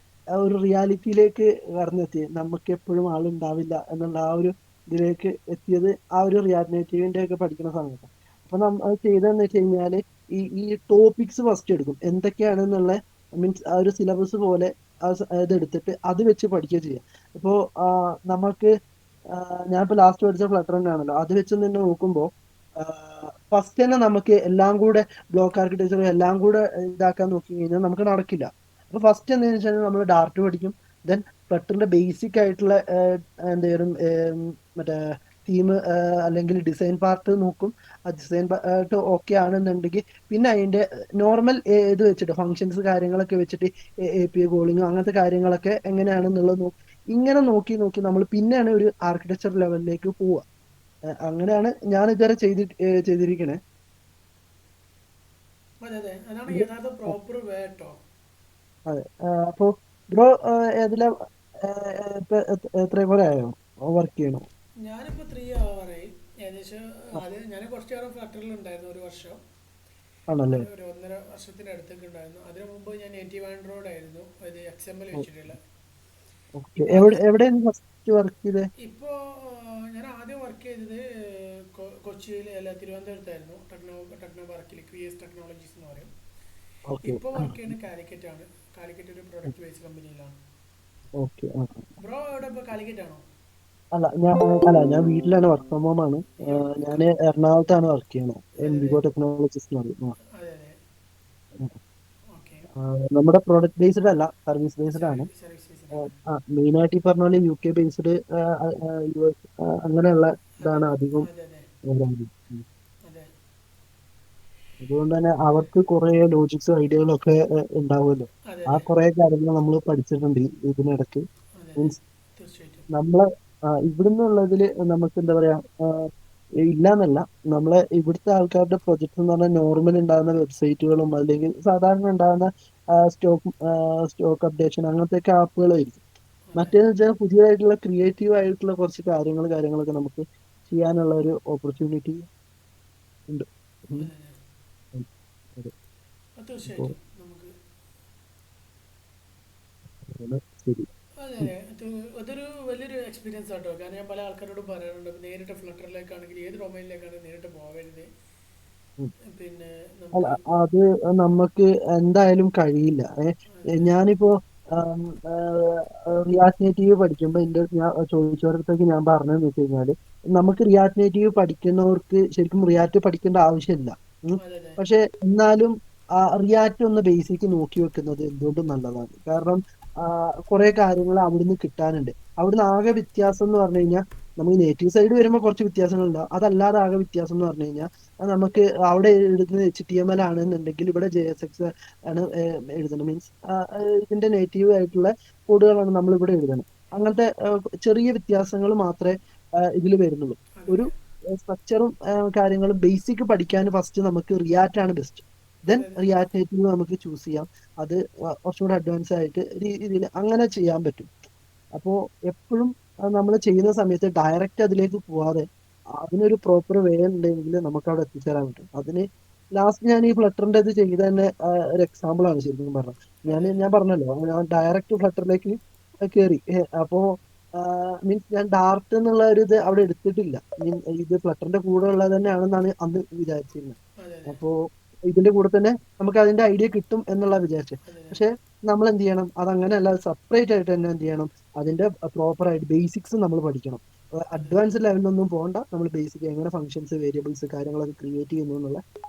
റിയാലിറ്റിയിലേക്ക് കടന്നെത്തിയത്. നമുക്ക് എപ്പോഴും ആളുണ്ടാവില്ല എന്നുള്ള ആ ഒരു ഇതിലേക്ക് എത്തിയത് ആ ഒരു റിയാക്ട് നേറ്റീവിന്റെ ഒക്കെ പഠിക്കുന്ന സമയത്ത്. അപ്പൊ നമ്മൾ ചെയ്തതെന്ന് വെച്ച് കഴിഞ്ഞാല് ഈ ടോപ്പിക്സ് ഫസ്റ്റ് എടുക്കും, എന്തൊക്കെയാണെന്നുള്ള മീൻസ് ആ ഒരു സിലബസ് പോലെ ഇതെടുത്തിട്ട് അത് വെച്ച് പഠിക്കുക ചെയ്യാം. ഇപ്പോ നമ്മൾക്ക് ഞാനിപ്പോ ലാസ്റ്റ് പഠിച്ച ഫ്ലട്ടർ തന്നെയാണല്ലോ, അത് വെച്ച് തന്നെ നോക്കുമ്പോൾ ഫസ്റ്റ് തന്നെ നമുക്ക് എല്ലാം കൂടെ ബ്ലോക്ക് ആർക്കിടെക്ചർ എല്ലാം കൂടെ ഇതാക്കാൻ നോക്കി കഴിഞ്ഞാൽ നമുക്ക് നടക്കില്ല. അപ്പൊ ഫസ്റ്റ് എന്താണെന്ന് വെച്ചാൽ നമ്മൾ ഡാർട്ട് പഠിക്കും. ദെൻ ഫ്ലട്ടറിന്റെ ബേസിക് ആയിട്ടുള്ള എന്തെങ്കിലും മറ്റേ തീം അല്ലെങ്കിൽ ഡിസൈൻ പാർട്ട് നോക്കും. ആ ഡിസൈൻ പാർട്ട് ഓക്കെ ആണെന്നുണ്ടെങ്കിൽ പിന്നെ അതിന്റെ നോർമൽ ഇത് വെച്ചിട്ട് ഫങ്ഷൻസ് കാര്യങ്ങളൊക്കെ വെച്ചിട്ട് API കോളിങ് അങ്ങനത്തെ കാര്യങ്ങളൊക്കെ എങ്ങനെയാണെന്നുള്ളത് ഇങ്ങനെ നോക്കി നോക്കി നമ്മൾ പിന്നെയാണ് ഒരു ആർക്കിടെക്ചർ ലെവലിലേക്ക് പോവുക. അങ്ങനെയാണ് ഞാൻ ഇതുവരെ ചെയ്തിരിക്കണേ. അതെ, അതാണ് യഥാർത്ഥ പ്രോപ്പർ വേ കേട്ടോ. അതെ. അപ്പോ ബ്രോ ഏതിലാ എത്ര പോലെ ആയോ വർക്ക് ചെയ്യണോ? ഞാനിപ്പോ 3 ആവാറായി ഏകദേശം. അത് ഞാൻ കുറച്ചു കാലം ഫ്ലട്ടറിൽ ഉണ്ടായിരുന്നു, ഒരു വർഷം, ആണല്ലേ? ഒരു 1.5 വർഷത്തിന് അടുത്തൊക്കെ ഉണ്ടായിരുന്നു. അതിനു മുമ്പ് ഞാൻ നേറ്റീവ് ആൻഡ്രോയിഡ് ആയിരുന്നു, അത് XML വെച്ചിട്ടുള്ള. എവിടെയാണ് ഫസ്റ്റ് വർക്ക് ചെയ്തത്? ഇപ്പോ ഞാൻ ആദ്യം വർക്ക് ചെയ്തത് കൊച്ചിയിൽ അല്ല തിരുവനന്തപുരത്തായിരുന്നു, ടെക്നോ പാർക്കിൽ QS ടെക്നോളജീസ് എന്ന് പറയും. ഇപ്പോൾ വർക്ക് ചെയ്യുന്നത് കാലിക്കറ്റ് ആണ്. കാലിക്കറ്റ് ഒരു പ്രൊഡക്റ്റ് ബേസ്ഡ് കമ്പനിയിലാണ്. ബ്രോ എവിടെ ഇപ്പോൾ കാലിക്കറ്റ് ആണോ? ഞാൻ വീട്ടിലാണ്, വർക്ക് ഫ്രം ഹോം ആണ്. ഞാൻ എറണാകുളത്താണ് വർക്ക് ചെയ്യണത്, ഇൻഡിഗോ ടെക്നോളജീസ് എന്ന് പറയും. നമ്മുടെ പ്രോഡക്റ്റ് ബേസ്ഡ് അല്ല, സർവീസ് ബേസ്ഡ് ആണ്. മെയിൻ ആയിട്ട് ഈ പറഞ്ഞ പോലെ UK ബേസ്ഡ് US അങ്ങനെയുള്ള ഇതാണ് അധികം. അതുകൊണ്ട് തന്നെ അവർക്ക് കുറെ ലോജിക്സ് ഐഡിയകളൊക്കെ ഉണ്ടാവുമല്ലോ. ആ കുറെ കാര്യങ്ങൾ നമ്മൾ പഠിച്ചിട്ടുണ്ട് ഇതിനിടയ്ക്ക്. മീൻസ് നമ്മളെ ഇവിടുന്നുള്ളതില് നമുക്ക് എന്താ പറയാ ഇല്ലാന്നല്ല, നമ്മളെ ഇവിടുത്തെ ആൾക്കാരുടെ പ്രൊജക്ട് എന്ന് പറഞ്ഞാൽ നോർമൽ ഉണ്ടാകുന്ന വെബ്സൈറ്റുകളും അല്ലെങ്കിൽ സാധാരണ ഉണ്ടാകുന്ന സ്റ്റോക്ക് അപ്ഡേഷൻ അങ്ങനത്തെ ആപ്പുകളായിരിക്കും. മറ്റേന്ന് വെച്ചാൽ പുതിയതായിട്ടുള്ള ക്രിയേറ്റീവ് ആയിട്ടുള്ള കുറച്ച് കാര്യങ്ങളൊക്കെ നമുക്ക് ചെയ്യാനുള്ള ഒരു ഓപ്പർച്യൂണിറ്റി ഉണ്ട്. തീർച്ചയായിട്ടും നമുക്ക് ശരി. അതൊരു വലിയൊരു എക്സ്പീരിയൻസ് ആട്ടോ. കാരണം ഞാൻ പല ആൾക്കാരോടും പറയാറുണ്ട്, നേരിട്ട് ഫ്ലട്ടറിലേക്കാണെങ്കിൽ ഏത് ഡൊമൈനിലേക്കാണെങ്കിൽ നേരിട്ട് പോകരുത്. പിന്നെ അത് നമുക്ക് എന്തായാലും കഴിയില്ല. ഞാനിപ്പോ റിയാക്ട് നേറ്റീവ് പഠിക്കുമ്പോൾ ഞാൻ ചോദിച്ചവരടുത്തേക്ക് ഞാൻ പറഞ്ഞതെന്ന് വെച്ച് കഴിഞ്ഞാല് നമുക്ക് റിയാക്ട് നേറ്റീവ് പഠിക്കുന്നവർക്ക് ശരിക്കും റിയാക്ട് പഠിക്കേണ്ട ആവശ്യമില്ല. പക്ഷെ എന്നാലും റിയാക്ട് ഒന്ന് ബേസിക് നോക്കി വെക്കുന്നത് എന്തുകൊണ്ടും നല്ലതാണ്. കാരണം കുറെ കാര്യങ്ങൾ അവിടുന്ന് കിട്ടാനുണ്ട്. അവിടുന്ന് ആകെ വ്യത്യാസം എന്ന് പറഞ്ഞു കഴിഞ്ഞാൽ നമുക്ക് നേറ്റീവ് സൈഡ് വരുമ്പോൾ കുറച്ച് വ്യത്യാസങ്ങളുണ്ടാവും. അതല്ലാതെ ആകെ വ്യത്യാസം എന്ന് പറഞ്ഞു കഴിഞ്ഞാൽ നമുക്ക് അവിടെ എഴുതുന്നത് HTML ആണെന്നുണ്ടെങ്കിൽ ഇവിടെ JSX ആണ് എഴുതുന്നത്. മീൻസ് ഇതിന്റെ നേറ്റീവ് ആയിട്ടുള്ള കോഡുകളാണ് നമ്മൾ ഇവിടെ എഴുതുന്നത്. അങ്ങനത്തെ ചെറിയ വ്യത്യാസങ്ങൾ മാത്രമേ ഇതിൽ വരുന്നുള്ളൂ. ഒരു സ്ട്രക്ചറും കാര്യങ്ങളും ബേസിക് പഠിക്കാൻ ഫസ്റ്റ് നമുക്ക് റിയാക്ട് ആണ് ബെസ്റ്റ്. ദെൻ റിയാക്ട് നേറ്റീവ് നമുക്ക് ചൂസ് ചെയ്യാം. അത് കുറച്ചുകൂടെ അഡ്വാൻസ് ആയിട്ട് രീതിയിൽ അങ്ങനെ ചെയ്യാൻ പറ്റും. അപ്പോൾ എപ്പോഴും നമ്മൾ ചെയ്യുന്ന സമയത്ത് ഡയറക്റ്റ് അതിലേക്ക് പോവാതെ അതിനൊരു പ്രോപ്പർ വേ ഉണ്ടെങ്കിൽ നമുക്ക് അവിടെ എത്തിച്ചേരാൻ പറ്റും. അതിന് ലാസ്റ്റ് ഞാൻ ഈ ഫ്ലട്ടറിന്റെ ഇത് ചെയ്ത തന്നെ ഒരു എക്സാമ്പിൾ ആണ് ശരിക്കും പറഞ്ഞത്. ഞാൻ പറഞ്ഞല്ലോ, ഞാൻ ഡയറക്റ്റ് ഫ്ലട്ടറിലേക്ക് കയറി. അപ്പോ മീൻസ് ഞാൻ ഡാർട്ട് എന്നുള്ള ഒരു ഇത് അവിടെ എടുത്തിട്ടില്ല. ഇത് ഫ്ലട്ടറിന്റെ കൂടെ ഉള്ളത് തന്നെയാണെന്നാണ് അന്ന് വിചാരിച്ചിരുന്നത്. അപ്പോ ഇതിന്റെ കൂടെ തന്നെ നമുക്ക് അതിന്റെ ഐഡിയ കിട്ടും എന്നുള്ള വിചാരിച്ചത്. പക്ഷെ നമ്മൾ എന്ത് ചെയ്യണം, അതങ്ങനെയല്ല, സെപ്പറേറ്റ് ആയിട്ട് തന്നെ എന്ത് ചെയ്യണം, അതിന്റെ പ്രോപ്പർ ആയിട്ട് ബേസിക്സ് നമ്മൾ പഠിക്കണം. അഡ്വാൻസ് ലെവലിലൊന്നും പോകണ്ട. നമ്മൾ ബേസിക് എങ്ങനെ ഫങ്ഷൻസ് വേരിയബിൾസ് കാര്യങ്ങളൊക്കെ ക്രിയേറ്റ് ചെയ്യുന്നു എന്നുള്ള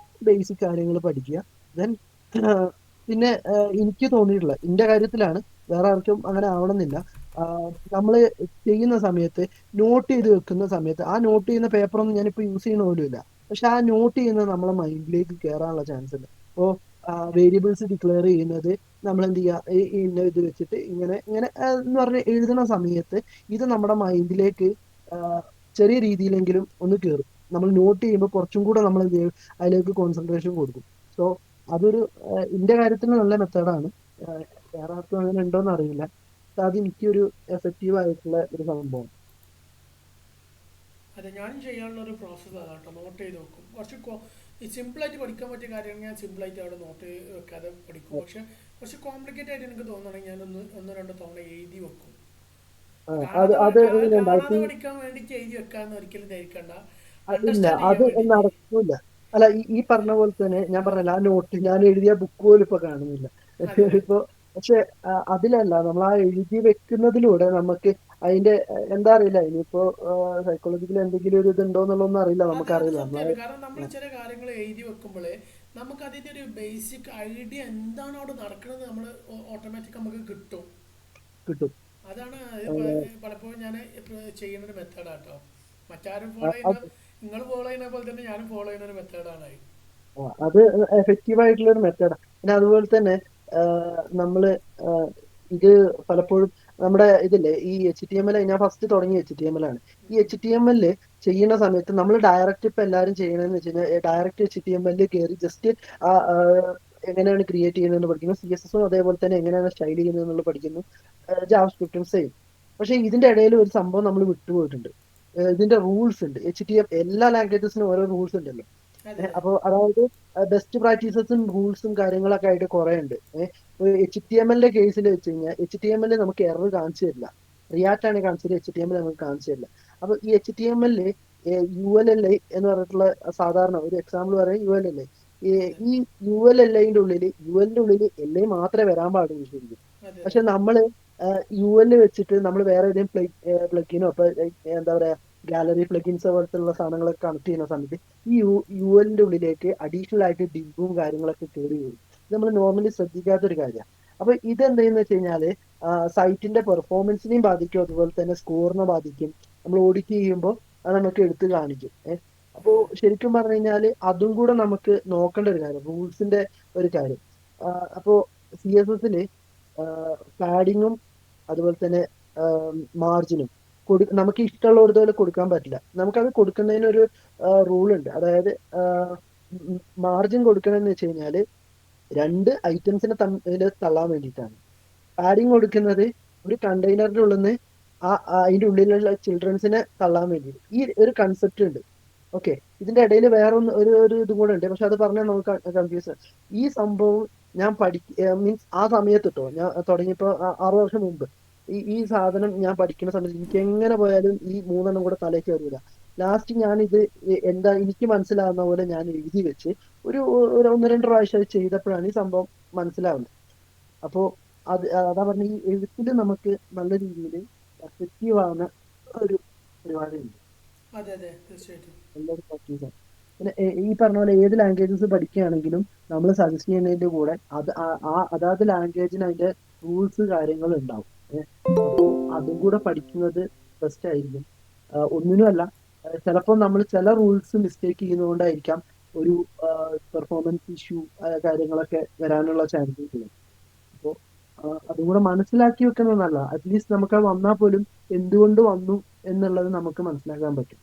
ബേസിക് കാര്യങ്ങൾ പഠിക്കുക. ദെൻ പിന്നെ എനിക്ക് തോന്നിയിട്ടുള്ള എന്റെ കാര്യത്തിലാണ്, വേറെ ആർക്കും അങ്ങനെ ആവണമെന്നില്ല, നമ്മൾ ചെയ്യുന്ന സമയത്ത് നോട്ട് ചെയ്ത് വെക്കുന്ന സമയത്ത് ആ നോട്ട് ചെയ്യുന്ന പേപ്പറൊന്നും ഞാനിപ്പോൾ യൂസ് ചെയ്യണ പോലുമില്ല. പക്ഷെ ആ നോട്ട് ചെയ്യുന്നത് നമ്മളെ മൈൻഡിലേക്ക് കയറാനുള്ള ചാൻസ് ഉണ്ട്. അപ്പോൾ വേരിയബിൾസ് ഡിക്ലെയർ ചെയ്യുന്നത് നമ്മൾ എന്ത് ചെയ്യുക, ഇന്ന ഇത് വെച്ചിട്ട് ഇങ്ങനെ ഇങ്ങനെ എന്ന് പറഞ്ഞ് എഴുതുന്ന സമയത്ത് ഇത് നമ്മുടെ മൈൻഡിലേക്ക് ചെറിയ രീതിയിലെങ്കിലും ഒന്ന് കയറും. നമ്മൾ നോട്ട് ചെയ്യുമ്പോൾ കുറച്ചും കൂടെ നമ്മൾ എന്ത് ചെയ്യും, അതിലേക്ക് കോൺസെൻട്രേഷൻ കൊടുക്കും. സോ അതൊരു ഇതിന്റെ കാര്യത്തിൽ നല്ല മെത്തേഡാണ്. വേറെ ആർക്കും അങ്ങനെ ഉണ്ടോന്ന് അറിയില്ല. അത് എനിക്കൊരു എഫക്റ്റീവ് ആയിട്ടുള്ള ഒരു സംഭവം. അതെ, ഞാനും ചെയ്യാനുള്ള ഒരു പ്രോസസ്സ് അതാണ് കേട്ടോ. നോട്ട് ചെയ്ത് വെക്കും. കുറച്ച് സിമ്പിളായിട്ട് പഠിക്കാൻ പറ്റിയ കാര്യങ്ങൾ ഞാൻ സിമ്പിളായിട്ട് അവിടെ നോട്ട് വെക്കാതെ പഠിക്കും. പക്ഷെ കുറച്ച് കോംപ്ലിക്കേറ്റ് ആയിട്ട് എനിക്ക് തോന്നുകയാണെങ്കിൽ ഞാൻ ഒന്നോ രണ്ടോ തവണ എഴുതി വെക്കും. കാണാതെ പഠിക്കാൻ വേണ്ടിയിട്ട് എഴുതി വെക്കാന്ന് ഒരിക്കലും ധരിക്കണ്ട. ഇല്ല, അത് നടക്കൂല. അല്ല, ഈ പറഞ്ഞ പോലെ തന്നെ ഞാൻ പറഞ്ഞില്ല, ആ നോട്ട് ഞാൻ എഴുതിയ ബുക്ക് പോലും ഇപ്പൊ കാണുന്നില്ല. ഇപ്പൊ പക്ഷെ അതിലല്ല, നമ്മൾ ആ എഴുതി വെക്കുന്നതിലൂടെ നമുക്ക് അതിന്റെ എന്താ അറിയില്ല, ഇനിയിപ്പോ സൈക്കോളജിക്കൽ എന്തെങ്കിലും ഒരു ഇതുണ്ടോ എന്നുള്ളതൊന്നും അറിയില്ല, നമുക്കറിയില്ല. കാരണം നമ്മൾ ചില കാര്യങ്ങൾ എഴുതി വെക്കുമ്പോഴേ നമുക്ക് അതിന്റെ ഒരു ബേസിക് ഐഡിയ എന്താണ് അവിടെ നടക്കുന്നത് നമ്മൾ ഓട്ടോമാറ്റിക് നമുക്ക് കിട്ടും. അതാണ് പലപ്പോഴും ഞാൻ ചെയ്യുന്ന ഒരു മെത്തേഡാട്ടോ. മറ്റാരും ഫോളോ ചെയ്യുന്ന, നിങ്ങൾ ഫോളോ ചെയ്യുന്ന പോലെ തന്നെ ഞാനും ഫോളോ ചെയ്യുന്ന ഒരു മെത്തേഡാണ്. അത് എഫക്റ്റീവ് ആയിട്ടുള്ള ഒരു മെത്തേഡാണ്. പിന്നെ അതുപോലെ തന്നെ നമ്മള് ഇത് പലപ്പോഴും നമ്മുടെ ഇതില്ലേ, ഈ HTML, ഞാൻ ഫസ്റ്റ് തുടങ്ങിയ HTML ആണ്. ഈ HTML ചെയ്യുന്ന സമയത്ത് നമ്മൾ ഡയറക്റ്റ് ഇപ്പൊ എല്ലാവരും ചെയ്യണമെന്ന് വെച്ച് കഴിഞ്ഞാൽ ഡയറക്റ്റ് HTML കയറി ജസ്റ്റ് ആ എങ്ങനെയാണ് ക്രിയേറ്റ് ചെയ്യുന്നതെന്ന് പഠിക്കുന്നു. CSS അതേപോലെ തന്നെ എങ്ങനെയാണ് സ്റ്റൈൽ ചെയ്യുന്നതെന്നുള്ള പഠിക്കുന്നു. ജാവാസ്ക്രിപ്റ്റും സെയിം. പക്ഷെ ഇതിന്റെ ഇടയിൽ ഒരു സംഭവം നമ്മൾ വിട്ടുപോയിട്ടുണ്ട്. ഇതിന്റെ റൂൾസ് ഉണ്ട്. എല്ലാ ലാംഗ്വേജസിനും ഓരോ റൂൾസ് ഉണ്ടല്ലോ. അപ്പൊ അതായത് ബെസ്റ്റ് പ്രാക്ടീസസും റൂൾസും കാര്യങ്ങളൊക്കെ ആയിട്ട് കുറെ ഉണ്ട്. HTML കേസിൽ വെച്ച് കഴിഞ്ഞാൽ HTML നമുക്ക് എറർ കാണിച്ചു തരില്ല. റിയാക്ട് ആണ് കാണിച്ചത്, HTML നമുക്ക് കാണിച്ചു തരില്ല. അപ്പൊ ഈ HTML ULLI എന്ന് പറഞ്ഞിട്ടുള്ള സാധാരണ ഒരു എക്സാമ്പിൾ പറയാം. ULLI, ഈ ULLIന്റെ ഉള്ളിൽ LI മാത്രമേ വരാൻ പാടുള്ളൂ ശരിക്കും. പക്ഷെ നമ്മള് UL വെച്ചിട്ട് നമ്മൾ വേറെ ഏതെങ്കിലും പ്ലഗിനോ ഇപ്പൊ എന്താ പറയാ ഗാലറി പ്ലഗിൻസ് പോലത്തുള്ള സാധനങ്ങളൊക്കെ കണക്ട് ചെയ്യുന്ന സമയത്ത് ഈ ULന്റെ ഉള്ളിലേക്ക് അഡീഷണൽ ആയിട്ട് ഡിബും കാര്യങ്ങളൊക്കെ കയറി വരും. ഇത് നമ്മൾ നോർമലി ശ്രദ്ധിക്കാത്തൊരു കാര്യമാണ്. അപ്പൊ ഇതെന്താന്ന് വെച്ച് കഴിഞ്ഞാല് സൈറ്റിന്റെ പെർഫോമൻസിനെയും ബാധിക്കും, അതുപോലെ തന്നെ സ്കോറിനെ ബാധിക്കും. നമ്മൾ ഓഡിറ്റ് ചെയ്യുമ്പോൾ അത് നമുക്ക് എടുത്ത് കാണിക്കും. അപ്പോ ശരിക്കും പറഞ്ഞു കഴിഞ്ഞാല് അതും കൂടെ നമുക്ക് നോക്കേണ്ട ഒരു കാര്യം, റൂൾസിന്റെ ഒരു കാര്യം. അപ്പോ CSSല് പാഡിങ്ങും അതുപോലെ തന്നെ മാർജിനും നമുക്ക് ഇഷ്ടമുള്ളതുപോലെ കൊടുക്കാൻ പറ്റില്ല. നമുക്കത് കൊടുക്കുന്നതിനൊരു റൂൾ ഉണ്ട്. അതായത് മാർജിൻ കൊടുക്കണമെന്ന് വെച്ച് കഴിഞ്ഞാൽ 2 ഐറ്റംസിനെ തമ്മിൽ തള്ളാൻ വേണ്ടിയിട്ടാണ്. പാഡിങ് കൊടുക്കുന്നത് ഒരു കണ്ടെയ്നറിന്റെ ഉള്ളിൽ നിന്ന് അതിന്റെ ഉള്ളിലുള്ള ചിൽഡ്രൻസിനെ തള്ളാൻ വേണ്ടിയിട്ട്. ഈ ഒരു കൺസെപ്റ്റ് ഉണ്ട്. ഓക്കെ, ഇതിന്റെ ഇടയിൽ വേറെ ഒരു ഇതും കൂടെ ഉണ്ട്, പക്ഷെ അത് പറഞ്ഞാൽ നമുക്ക് കൺഫ്യൂസ്. ഈ സംഭവം ഞാൻ മീൻസ് ആ സമയത്ത് കേട്ടോ, ഞാൻ തുടങ്ങിയപ്പോ 6 വർഷം മുമ്പ് ഈ സാധനം ഞാൻ പഠിക്കുന്ന സമയത്ത് എനിക്ക് എങ്ങനെ പോയാലും ഈ 3 കൂടെ തലയ്ക്ക് വരില്ല. ലാസ്റ്റ് ഞാനിത് എന്താ എനിക്ക് മനസ്സിലാവുന്ന പോലെ ഞാൻ എഴുതി വെച്ച് ഒരു 1-2 പ്രാവശ്യം അത് ചെയ്തപ്പോഴാണ് ഈ സംഭവം മനസ്സിലാവുന്നത്. അപ്പോ അതാ പറഞ്ഞ ഈ എഴുത്തിൽ നമുക്ക് നല്ല രീതിയിൽ എഫക്റ്റീവ് ആവുന്ന ഒരു പരിപാടിയുണ്ട്. നല്ലൊരു പ്രാക്ടീസാണ്. പിന്നെ ഈ പറഞ്ഞ പോലെ ഏത് ലാംഗ്വേജസ് പഠിക്കുകയാണെങ്കിലും നമ്മൾ സജസ്റ്റ് ചെയ്യുന്നതിന്റെ കൂടെ അതാത് ലാംഗ്വേജിന് അതിന്റെ റൂൾസ് കാര്യങ്ങൾ ഉണ്ടാവും. അപ്പോൾ അതും കൂടെ പഠിക്കുന്നത് ബെസ്റ്റ് ആയിരിക്കും. ഒന്നിനുമല്ല, ചിലപ്പോൾ നമ്മൾ ചില റൂൾസ് മിസ്റ്റേക്ക് ചെയ്യുന്നതുകൊണ്ടായിരിക്കാം ഒരു പെർഫോമൻസ് ഇഷ്യൂ കാര്യങ്ങളൊക്കെ വരാനുള്ള ചാൻസസ് ഉള്ളത്. അപ്പോൾ അതും കൂടെ മനസ്സിലാക്കി വെക്കുന്നത് നല്ല. അറ്റ്ലീസ്റ്റ് നമുക്ക് വന്നാൽ പോലും എന്തുകൊണ്ട് വന്നു എന്നുള്ളത് നമുക്ക് മനസ്സിലാക്കാൻ പറ്റും.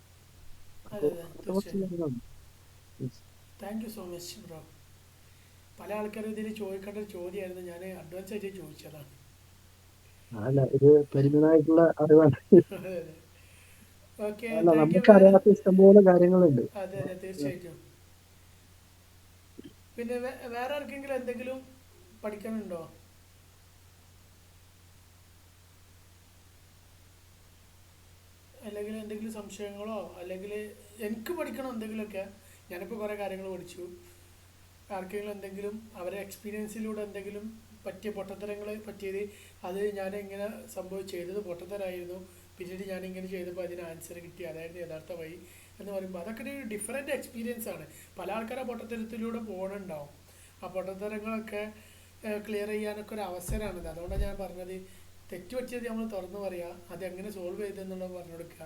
Thank you so much bro. പല ആൾക്കാരും ഇതിൽ ചോദിക്കേണ്ട ഒരു ചോദ്യമായിരുന്നു, ഞാൻ അഡ്വാൻസ് ആയിട്ട് ചോദിച്ചതാണ്. അല്ല, ഇത് പരിമിതമായിട്ടുള്ള അറിവാണ്. ഓക്കെ, അല്ല, നമുക്ക് അറിയാത്ത ഇഷ്ടംപോലെ കാര്യങ്ങളുണ്ട്. അതെ അതെ, തീർച്ചയായിട്ടും. പിന്നെ വേറെ ആർക്കെങ്കിലും എന്തെങ്കിലും പഠിക്കാനുണ്ടോ? അല്ലെങ്കിൽ എന്തെങ്കിലും സംശയങ്ങളോ, അല്ലെങ്കിൽ എനിക്ക് പഠിക്കണോ എന്തെങ്കിലുമൊക്കെ? ഞാനിപ്പോൾ കുറേ കാര്യങ്ങൾ പഠിച്ചു. ആർക്കെങ്കിലും എന്തെങ്കിലും അവരെ എക്സ്പീരിയൻസിലൂടെ എന്തെങ്കിലും പറ്റിയ പൊട്ടത്തരങ്ങൾ പറ്റിയത്, അത് ഞാൻ എങ്ങനെ ചെയ്തത് പൊട്ടത്തരായിരുന്നു, പിന്നീട് ഞാനിങ്ങനെ ചെയ്തപ്പോൾ അതിന് ആൻസർ കിട്ടി, അതായിരുന്നു യഥാർത്ഥ വഴി എന്ന് പറയുമ്പോൾ അതൊക്കെ ഒരു ഡിഫറെൻറ്റ് എക്സ്പീരിയൻസ് ആണ്. പല ആൾക്കാരും പൊട്ടത്തരത്തിലൂടെ പോകണുണ്ടാവും. ആ പൊട്ടത്തരങ്ങളൊക്കെ ക്ലിയർ ചെയ്യാനൊക്കെ ഒരു അവസരമാണിത്. അതുകൊണ്ടാണ് ഞാൻ പറഞ്ഞത് തെറ്റ് പറ്റിയത് നമ്മൾ തുറന്നു പറയുക, അത് എങ്ങനെ സോൾവ് ചെയ്തെന്നുള്ളത് പറഞ്ഞു കൊടുക്കുക.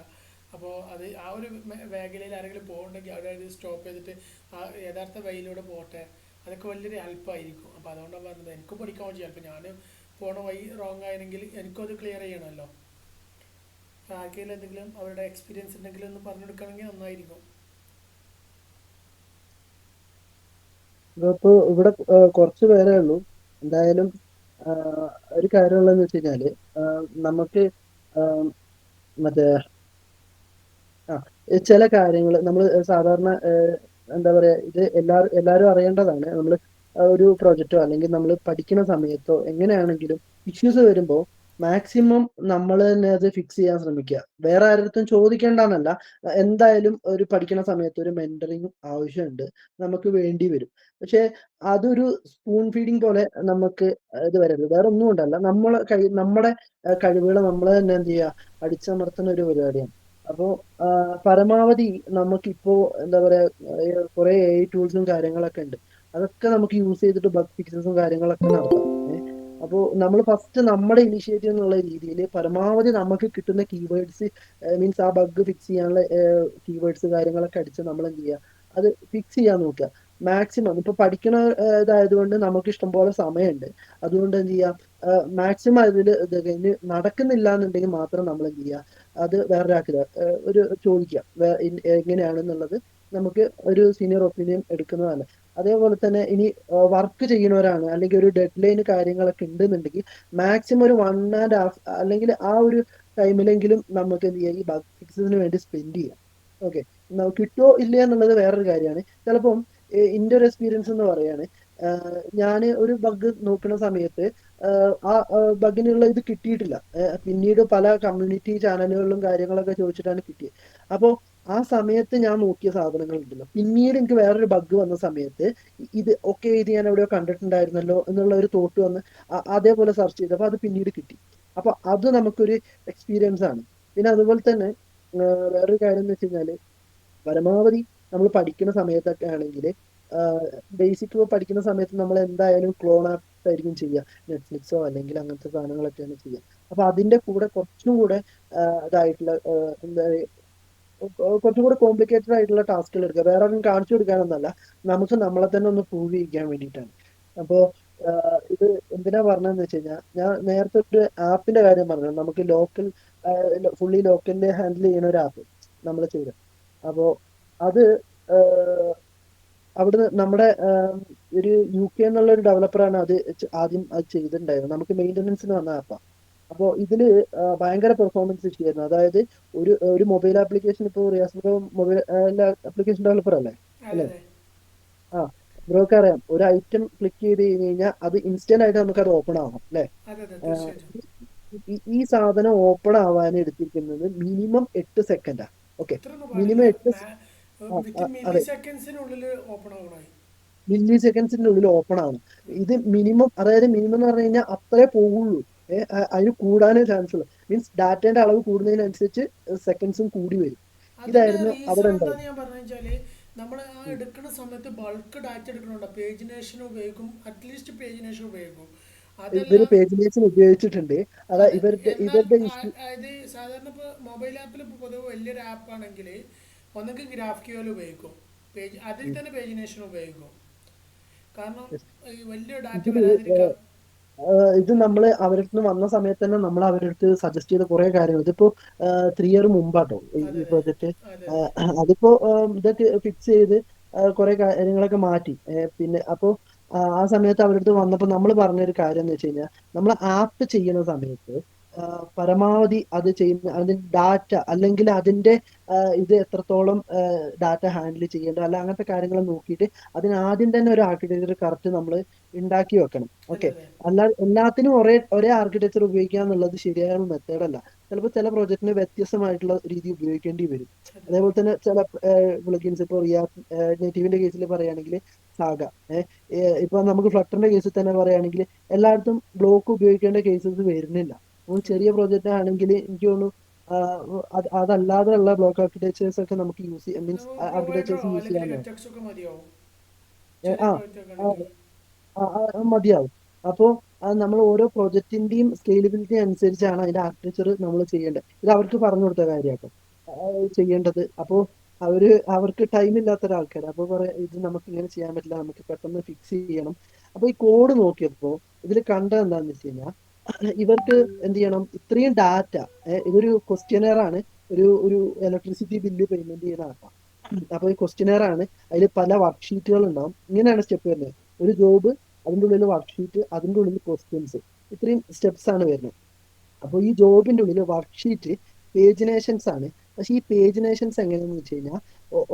അപ്പോൾ അത് ആ ഒരു മേഖലയിൽ ആരെങ്കിലും പോകുന്നുണ്ടെങ്കിൽ അവിടെ സ്റ്റോപ്പ് ചെയ്തിട്ട് ആ യഥാർത്ഥ വഴിയിലൂടെ പോട്ടെ. അതൊക്കെ വലിയൊരു ഹെൽപ്പായിരിക്കും. അപ്പോൾ അതുകൊണ്ടാണ് പറഞ്ഞത് എനിക്കും പഠിക്കാൻ ചെയ്യാം. അപ്പോൾ ഞാൻ പോണ വഴി റോങ് ആയിരുന്നെങ്കിൽ എനിക്കും അത് ക്ലിയർ ചെയ്യണമല്ലോ. ആർക്കെങ്കിലും എന്തെങ്കിലും അവരുടെ എക്സ്പീരിയൻസ് ഉണ്ടെങ്കിലും ഒന്ന് പറഞ്ഞു കൊടുക്കുകയാണെങ്കിൽ നന്നായിരിക്കും. ഇപ്പൊ ഇവിടെ കുറച്ച് പേരേ ഉള്ളൂ. എന്തായാലും ഒരു കാര്യമുള്ളതെന്ന് വെച്ച് കഴിഞ്ഞാല് നമുക്ക് മറ്റേ ചില കാര്യങ്ങൾ നമ്മൾ സാധാരണ എന്താ പറയാ, ഇത് എല്ലാവരും അറിയേണ്ടതാണ്. നമ്മൾ ഒരു പ്രൊജക്റ്റോ അല്ലെങ്കിൽ നമ്മൾ പഠിക്കുന്ന സമയത്തോ എങ്ങനെയാണെങ്കിലും ഇഷ്യൂസ് വരുമ്പോൾ മാക്സിമം നമ്മൾ തന്നെ അത് ഫിക്സ് ചെയ്യാൻ ശ്രമിക്കുക. വേറെ ആരുടെ ചോദിക്കേണ്ടെന്നല്ല, എന്തായാലും ഒരു പഠിക്കുന്ന സമയത്ത് ഒരു മെന്ററിങ് ആവശ്യമുണ്ട്, നമുക്ക് വേണ്ടി വരും. പക്ഷെ അതൊരു സ്പൂൺ ഫീഡിങ് പോലെ നമുക്ക് ഇത് വരരുത്. വേറെ ഒന്നും കൊണ്ടല്ല, നമ്മുടെ കഴിവുകളെ നമ്മൾ തന്നെ എന്ത് ചെയ്യുക, അടിച്ചമർത്തുന്ന ഒരു പരിപാടിയാണ്. അപ്പോൾ പരമാവധി നമുക്കിപ്പോ എന്താ പറയാ, കുറെ AI ടൂൾസും കാര്യങ്ങളൊക്കെ ഉണ്ട്. അതൊക്കെ നമുക്ക് യൂസ് ചെയ്തിട്ട് ബഗ് ഫിക്സസും കാര്യങ്ങളൊക്കെ നടത്താം. അപ്പോൾ നമ്മൾ ഫസ്റ്റ് നമ്മുടെ ഇനിഷ്യേറ്റീവ് എന്നുള്ള രീതിയിൽ പരമാവധി നമുക്ക് കിട്ടുന്ന കീവേഡ്സ്, മീൻസ് ആ ബഗ് ഫിക്സ് ചെയ്യാനുള്ള കീവേഡ്സ് കാര്യങ്ങളൊക്കെ അടിച്ച് നമ്മൾ എന്ത് ചെയ്യുക, അത് ഫിക്സ് ചെയ്യാൻ നോക്കുക മാക്സിമം. ഇപ്പൊ പഠിക്കണ ഇതായതുകൊണ്ട് നമുക്ക് ഇഷ്ടംപോലെ സമയമുണ്ട്. അതുകൊണ്ട് എന്ത് ചെയ്യാം, മാക്സിമം അതിൽ കഴിഞ്ഞ് നടക്കുന്നില്ല എന്നുണ്ടെങ്കിൽ മാത്രം നമ്മൾ എന്ത് ചെയ്യുക, അത് വേറൊരാൾക്ക് ഒരു ചോദിക്കുക എങ്ങനെയാണെന്നുള്ളത്. നമുക്ക് ഒരു സീനിയർ ഒപ്പീനിയൻ എടുക്കുന്നതാണ്. അതേപോലെ തന്നെ ഇനി വർക്ക് ചെയ്യുന്നവരാണ് അല്ലെങ്കിൽ ഒരു ഡെഡ് ലൈൻ കാര്യങ്ങളൊക്കെ ഉണ്ടെന്നുണ്ടെങ്കിൽ മാക്സിമം ഒരു 1.5 അല്ലെങ്കിൽ ആ ഒരു ടൈമിലെങ്കിലും നമുക്ക് എന്ത് ചെയ്യാം, ഈ ബഗ് ഫിക്സിന് വേണ്ടി സ്പെൻഡ് ചെയ്യാം. ഓക്കെ, കിട്ടുമോ ഇല്ല എന്നുള്ളത് വേറൊരു കാര്യമാണ്. ചിലപ്പം എൻ്റെ ഒരു എക്സ്പീരിയൻസ് എന്ന് പറയാണ്, ഞാൻ ഒരു ബഗ് നോക്കുന്ന സമയത്ത് ആ ബഗിനുള്ള ഇത് കിട്ടിയിട്ടില്ല. പിന്നീട് പല കമ്മ്യൂണിറ്റി ചാനലുകളിലും കാര്യങ്ങളൊക്കെ ചോദിച്ചിട്ടാണ് കിട്ടിയത്. അപ്പോൾ ആ സമയത്ത് ഞാൻ നോക്കിയ സാധനങ്ങളുണ്ടല്ലോ, പിന്നീട് എനിക്ക് വേറൊരു ബഗ് വന്ന സമയത്ത് ഇത് ഇത് ഞാൻ എവിടെയോ കണ്ടിട്ടുണ്ടായിരുന്നല്ലോ എന്നുള്ള ഒരു തോട്ട് വന്ന് അതേപോലെ സെർച്ച് ചെയ്തപ്പോൾ അത് പിന്നീട് കിട്ടി. അപ്പൊ അത് നമുക്കൊരു എക്സ്പീരിയൻസ് ആണ്. പിന്നെ അതുപോലെ തന്നെ വേറൊരു കാര്യം എന്ന് വെച്ച് കഴിഞ്ഞാല്, പരമാവധി നമ്മൾ പഠിക്കുന്ന സമയത്തൊക്കെ ആണെങ്കിൽ ബേസിക് പഠിക്കുന്ന സമയത്ത് നമ്മൾ എന്തായാലും ക്ലോൺ ആപ്പ് ആയിരിക്കും ചെയ്യുക, നെറ്റ്ഫ്ലിക്സോ അല്ലെങ്കിൽ അങ്ങനത്തെ സാധനങ്ങളൊക്കെയാണ് ചെയ്യുക. അപ്പൊ അതിന്റെ കൂടെ കുറച്ചും കൂടെ ഇതായിട്ടുള്ള എന്താ കുറച്ചും കൂടെ കോംപ്ലിക്കേറ്റഡ് ആയിട്ടുള്ള ടാസ്കുകൾ എടുക്കുക. വേറെ ആരും കാണിച്ചു കൊടുക്കാനൊന്നല്ല, നമുക്ക് നമ്മളെ തന്നെ ഒന്ന് പ്രൂവ് ചെയ്യിക്കാൻ വേണ്ടിയിട്ടാണ്. അപ്പോ ഇത് എന്തിനാ പറഞ്ഞതെന്ന് വെച്ച് കഴിഞ്ഞാൽ, ഞാൻ നേരത്തെ ഒരു ആപ്പിന്റെ കാര്യം പറഞ്ഞു. നമുക്ക് ഫുള്ളി ലോക്കലിൽ ഹാൻഡിൽ ചെയ്യുന്ന ഒരു ആപ്പ് നമ്മൾ ചെയ്ത്. അപ്പോ അത് അവിടുന്ന് നമ്മുടെ ഒരു UK എന്നുള്ള ഒരു ഡെവലപ്പറാണ് അത് ആദ്യം അത് ചെയ്തിട്ടുണ്ടായിരുന്നത്. നമുക്ക് മെയിൻ്റനൻസിന് വന്ന ആപ്പാണ്. അപ്പോൾ ഇതില് ഭയങ്കര പെർഫോമൻസ് ഇഷ്യൂ ആയിരുന്നു. അതായത് ഒരു മൊബൈൽ ആപ്ലിക്കേഷൻ, ഇപ്പോൾ Riyas bro mobile application developer അല്ലേ? ബ്രോക്ക് അറിയാം, ഒരു ഐറ്റം ക്ലിക്ക് ചെയ്ത് കഴിഞ്ഞാൽ അത് ഇൻസ്റ്റന്റ് ആയിട്ട് നമുക്ക് അത് ഓപ്പൺ ആവാം അല്ലേ? ഈ സാധനം ഓപ്പൺ ആവാൻ എടുത്തിരിക്കുന്നത് മിനിമം 8 സെക്കൻഡാ. ഓക്കെ, മിനിമം 8 മില്ലി സെക്കൻഡ്സിന്റെ ഉള്ളിൽ ഓപ്പൺ ആവണം. ഇത് മിനിമം, അതായത് മിനിമം എന്ന് പറഞ്ഞു കഴിഞ്ഞാൽ അത്രേ പോകുള്ളൂ. അതിന് കൂടാനേ ചാൻസ് ഉള്ളൂ. മീൻസ് ഡാറ്റയുടെ അളവ് കൂടുന്നതിനനുസരിച്ച് സെക്കൻഡ്സും കൂടി വരും. ഇതായിരുന്നു അവിടെ ഉണ്ടായത്. നമ്മൾ ആ എടുക്കുന്ന സമയത്ത് ബൾക്ക് ഡാറ്റ എടുക്കണുണ്ടോ, പേജിനേഷൻ ഉപയോഗിക്കും, അറ്റ്ലീസ്റ്റ് പേജിനേഷൻ ഉപയോഗിക്കും. ഇവര് പേജിനേഷൻ ഉപയോഗിച്ചിട്ടുണ്ട്. അതായത് സാധാരണ ഇപ്പോൾ മൊബൈൽ ആപ്പിൽ പൊതുവെ വലിയൊരു ആപ്പ് ആണെങ്കിൽ ഒന്നെങ്കിൽ ഗ്രാഫ്ക്യൂഎൽ ഉപയോഗിക്കും, അതിൽ തന്നെ പേജിനേഷൻ ഉപയോഗിക്കും. കാരണം വലിയ ഡാറ്റ വരാതിരിക്കാൻ. ഇത് നമ്മൾ അവരുടെ അടുത്ത് വന്ന സമയത്ത് തന്നെ നമ്മൾ അവരുടെ അടുത്ത് സജസ്റ്റ് ചെയ്ത കുറെ കാര്യങ്ങൾ, ഇതിപ്പോ 3 ഇയർ മുമ്പാട്ടോ ഈ പ്രോജക്റ്റ്. അതിപ്പോ ഇതൊക്കെ ഫിക്സ് ചെയ്ത് കുറെ കാര്യങ്ങളൊക്കെ മാറ്റി. പിന്നെ അപ്പോ ആ സമയത്ത് അവരുടെ അടുത്ത് വന്നപ്പോൾ നമ്മൾ പറഞ്ഞൊരു കാര്യം എന്ന് വെച്ച് കഴിഞ്ഞാൽ, നമ്മൾ ആപ്പ് ചെയ്യുന്ന സമയത്ത് പരമാവധി അത് ചെയ്യുന്ന അതിന്റെ ഡാറ്റ അല്ലെങ്കിൽ അതിന്റെ ഇത് എത്രത്തോളം ഡാറ്റ ഹാൻഡിൽ ചെയ്യേണ്ടത് അല്ല അങ്ങനത്തെ കാര്യങ്ങൾ നോക്കിയിട്ട് അതിന് ആദ്യം തന്നെ ഒരു ആർക്കിടെക്ചർ കറക്റ്റ് നമ്മൾ ഉണ്ടാക്കി വെക്കണം. ഓക്കെ, എല്ലാത്തിനും ഒരേ ആർക്കിടെക്ചർ ഉപയോഗിക്കുക എന്നുള്ളത് ശരിയായ മെത്തേഡല്ല. ചിലപ്പോൾ ചില പ്രോജക്റ്റിന് വ്യത്യസ്തമായിട്ടുള്ള രീതി ഉപയോഗിക്കേണ്ടി വരും. അതേപോലെ തന്നെ ചില പ്ലഗിൻസ്, ഇപ്പോൾ നേറ്റീവിന്റെ കേസിൽ പറയുകയാണെങ്കിൽ സാഗ, ഇപ്പൊ നമുക്ക് ഫ്ലട്ടറിന്റെ കേസിൽ തന്നെ പറയുകയാണെങ്കിൽ എല്ലായിടത്തും ബ്ലോക്ക് ഉപയോഗിക്കേണ്ട കേസസ് വരുന്നില്ല. ചെറിയ പ്രോജക്റ്റ് ആണെങ്കിൽ എനിക്ക് തോന്നുന്നു അതല്ലാതെയുള്ള ബ്ലോക്ക് ആർക്കിടെക്ചേഴ്സ് ഒക്കെ നമുക്ക് യൂസ് ചെയ്യാം, മീൻസ് ആർക്കിടെക്ചേഴ്സ് യൂസ് ചെയ്യാൻ മതിയാവും. അപ്പോൾ നമ്മൾ ഓരോ പ്രൊജക്റ്റിന്റെയും സ്കെയിലബിലിറ്റി അനുസരിച്ചാണ് അതിന്റെ ആർക്കിടെക്ചർ നമ്മൾ ചെയ്യേണ്ടത്. ഇത് അവർക്ക് പറഞ്ഞു കൊടുത്ത കാര്യമാട്ടോ ചെയ്യേണ്ടത്. അപ്പോൾ അവർക്ക് ടൈം ഇല്ലാത്ത ഒരാൾക്കാർ അപ്പോൾ പറയാം ഇത് നമുക്ക് ഇങ്ങനെ ചെയ്യാൻ പറ്റില്ല, നമുക്ക് പെട്ടെന്ന് ഫിക്സ് ചെയ്യണം. അപ്പോൾ ഈ കോഡ് നോക്കിയപ്പോൾ ഇതിൽ കണ്ടത് എന്താണെന്ന് വെച്ച് കഴിഞ്ഞാൽ ഇവർക്ക് എന്ത് ചെയ്യണം, ഇത്രയും ഡാറ്റ, ഇതൊരു ക്വസ്റ്റ്യനെയർ ആണ്, ഒരു ഇലക്ട്രിസിറ്റി ബില്ല് പേയ്മെന്റ് ചെയ്യുന്ന ആൾക്കാർ. അപ്പോൾ ഈ ക്വസ്റ്റ്യനെയർ ആണ്, അതിൽ പല വർക്ക്ഷീറ്റുകൾ ഉണ്ടാവും. ഇങ്ങനെയാണ് സ്റ്റെപ്പ് വരുന്നത്. ഒരു ജോബ്, അതിൻ്റെ ഉള്ളിൽ വർക്ക്ഷീറ്റ്, അതിൻ്റെ ഉള്ളിൽ ക്വസ്റ്റ്യൻസ്, ഇത്രയും സ്റ്റെപ്സ് ആണ് വരുന്നത്. അപ്പോൾ ഈ ജോബിൻ്റെ ഉള്ളിൽ വർക്ക്ഷീറ്റ് പേജിനേഷൻസ് ആണ്. പക്ഷെ ഈ പേജിനേഷൻസ് എങ്ങനെയാണെന്ന് വെച്ച് കഴിഞ്ഞാൽ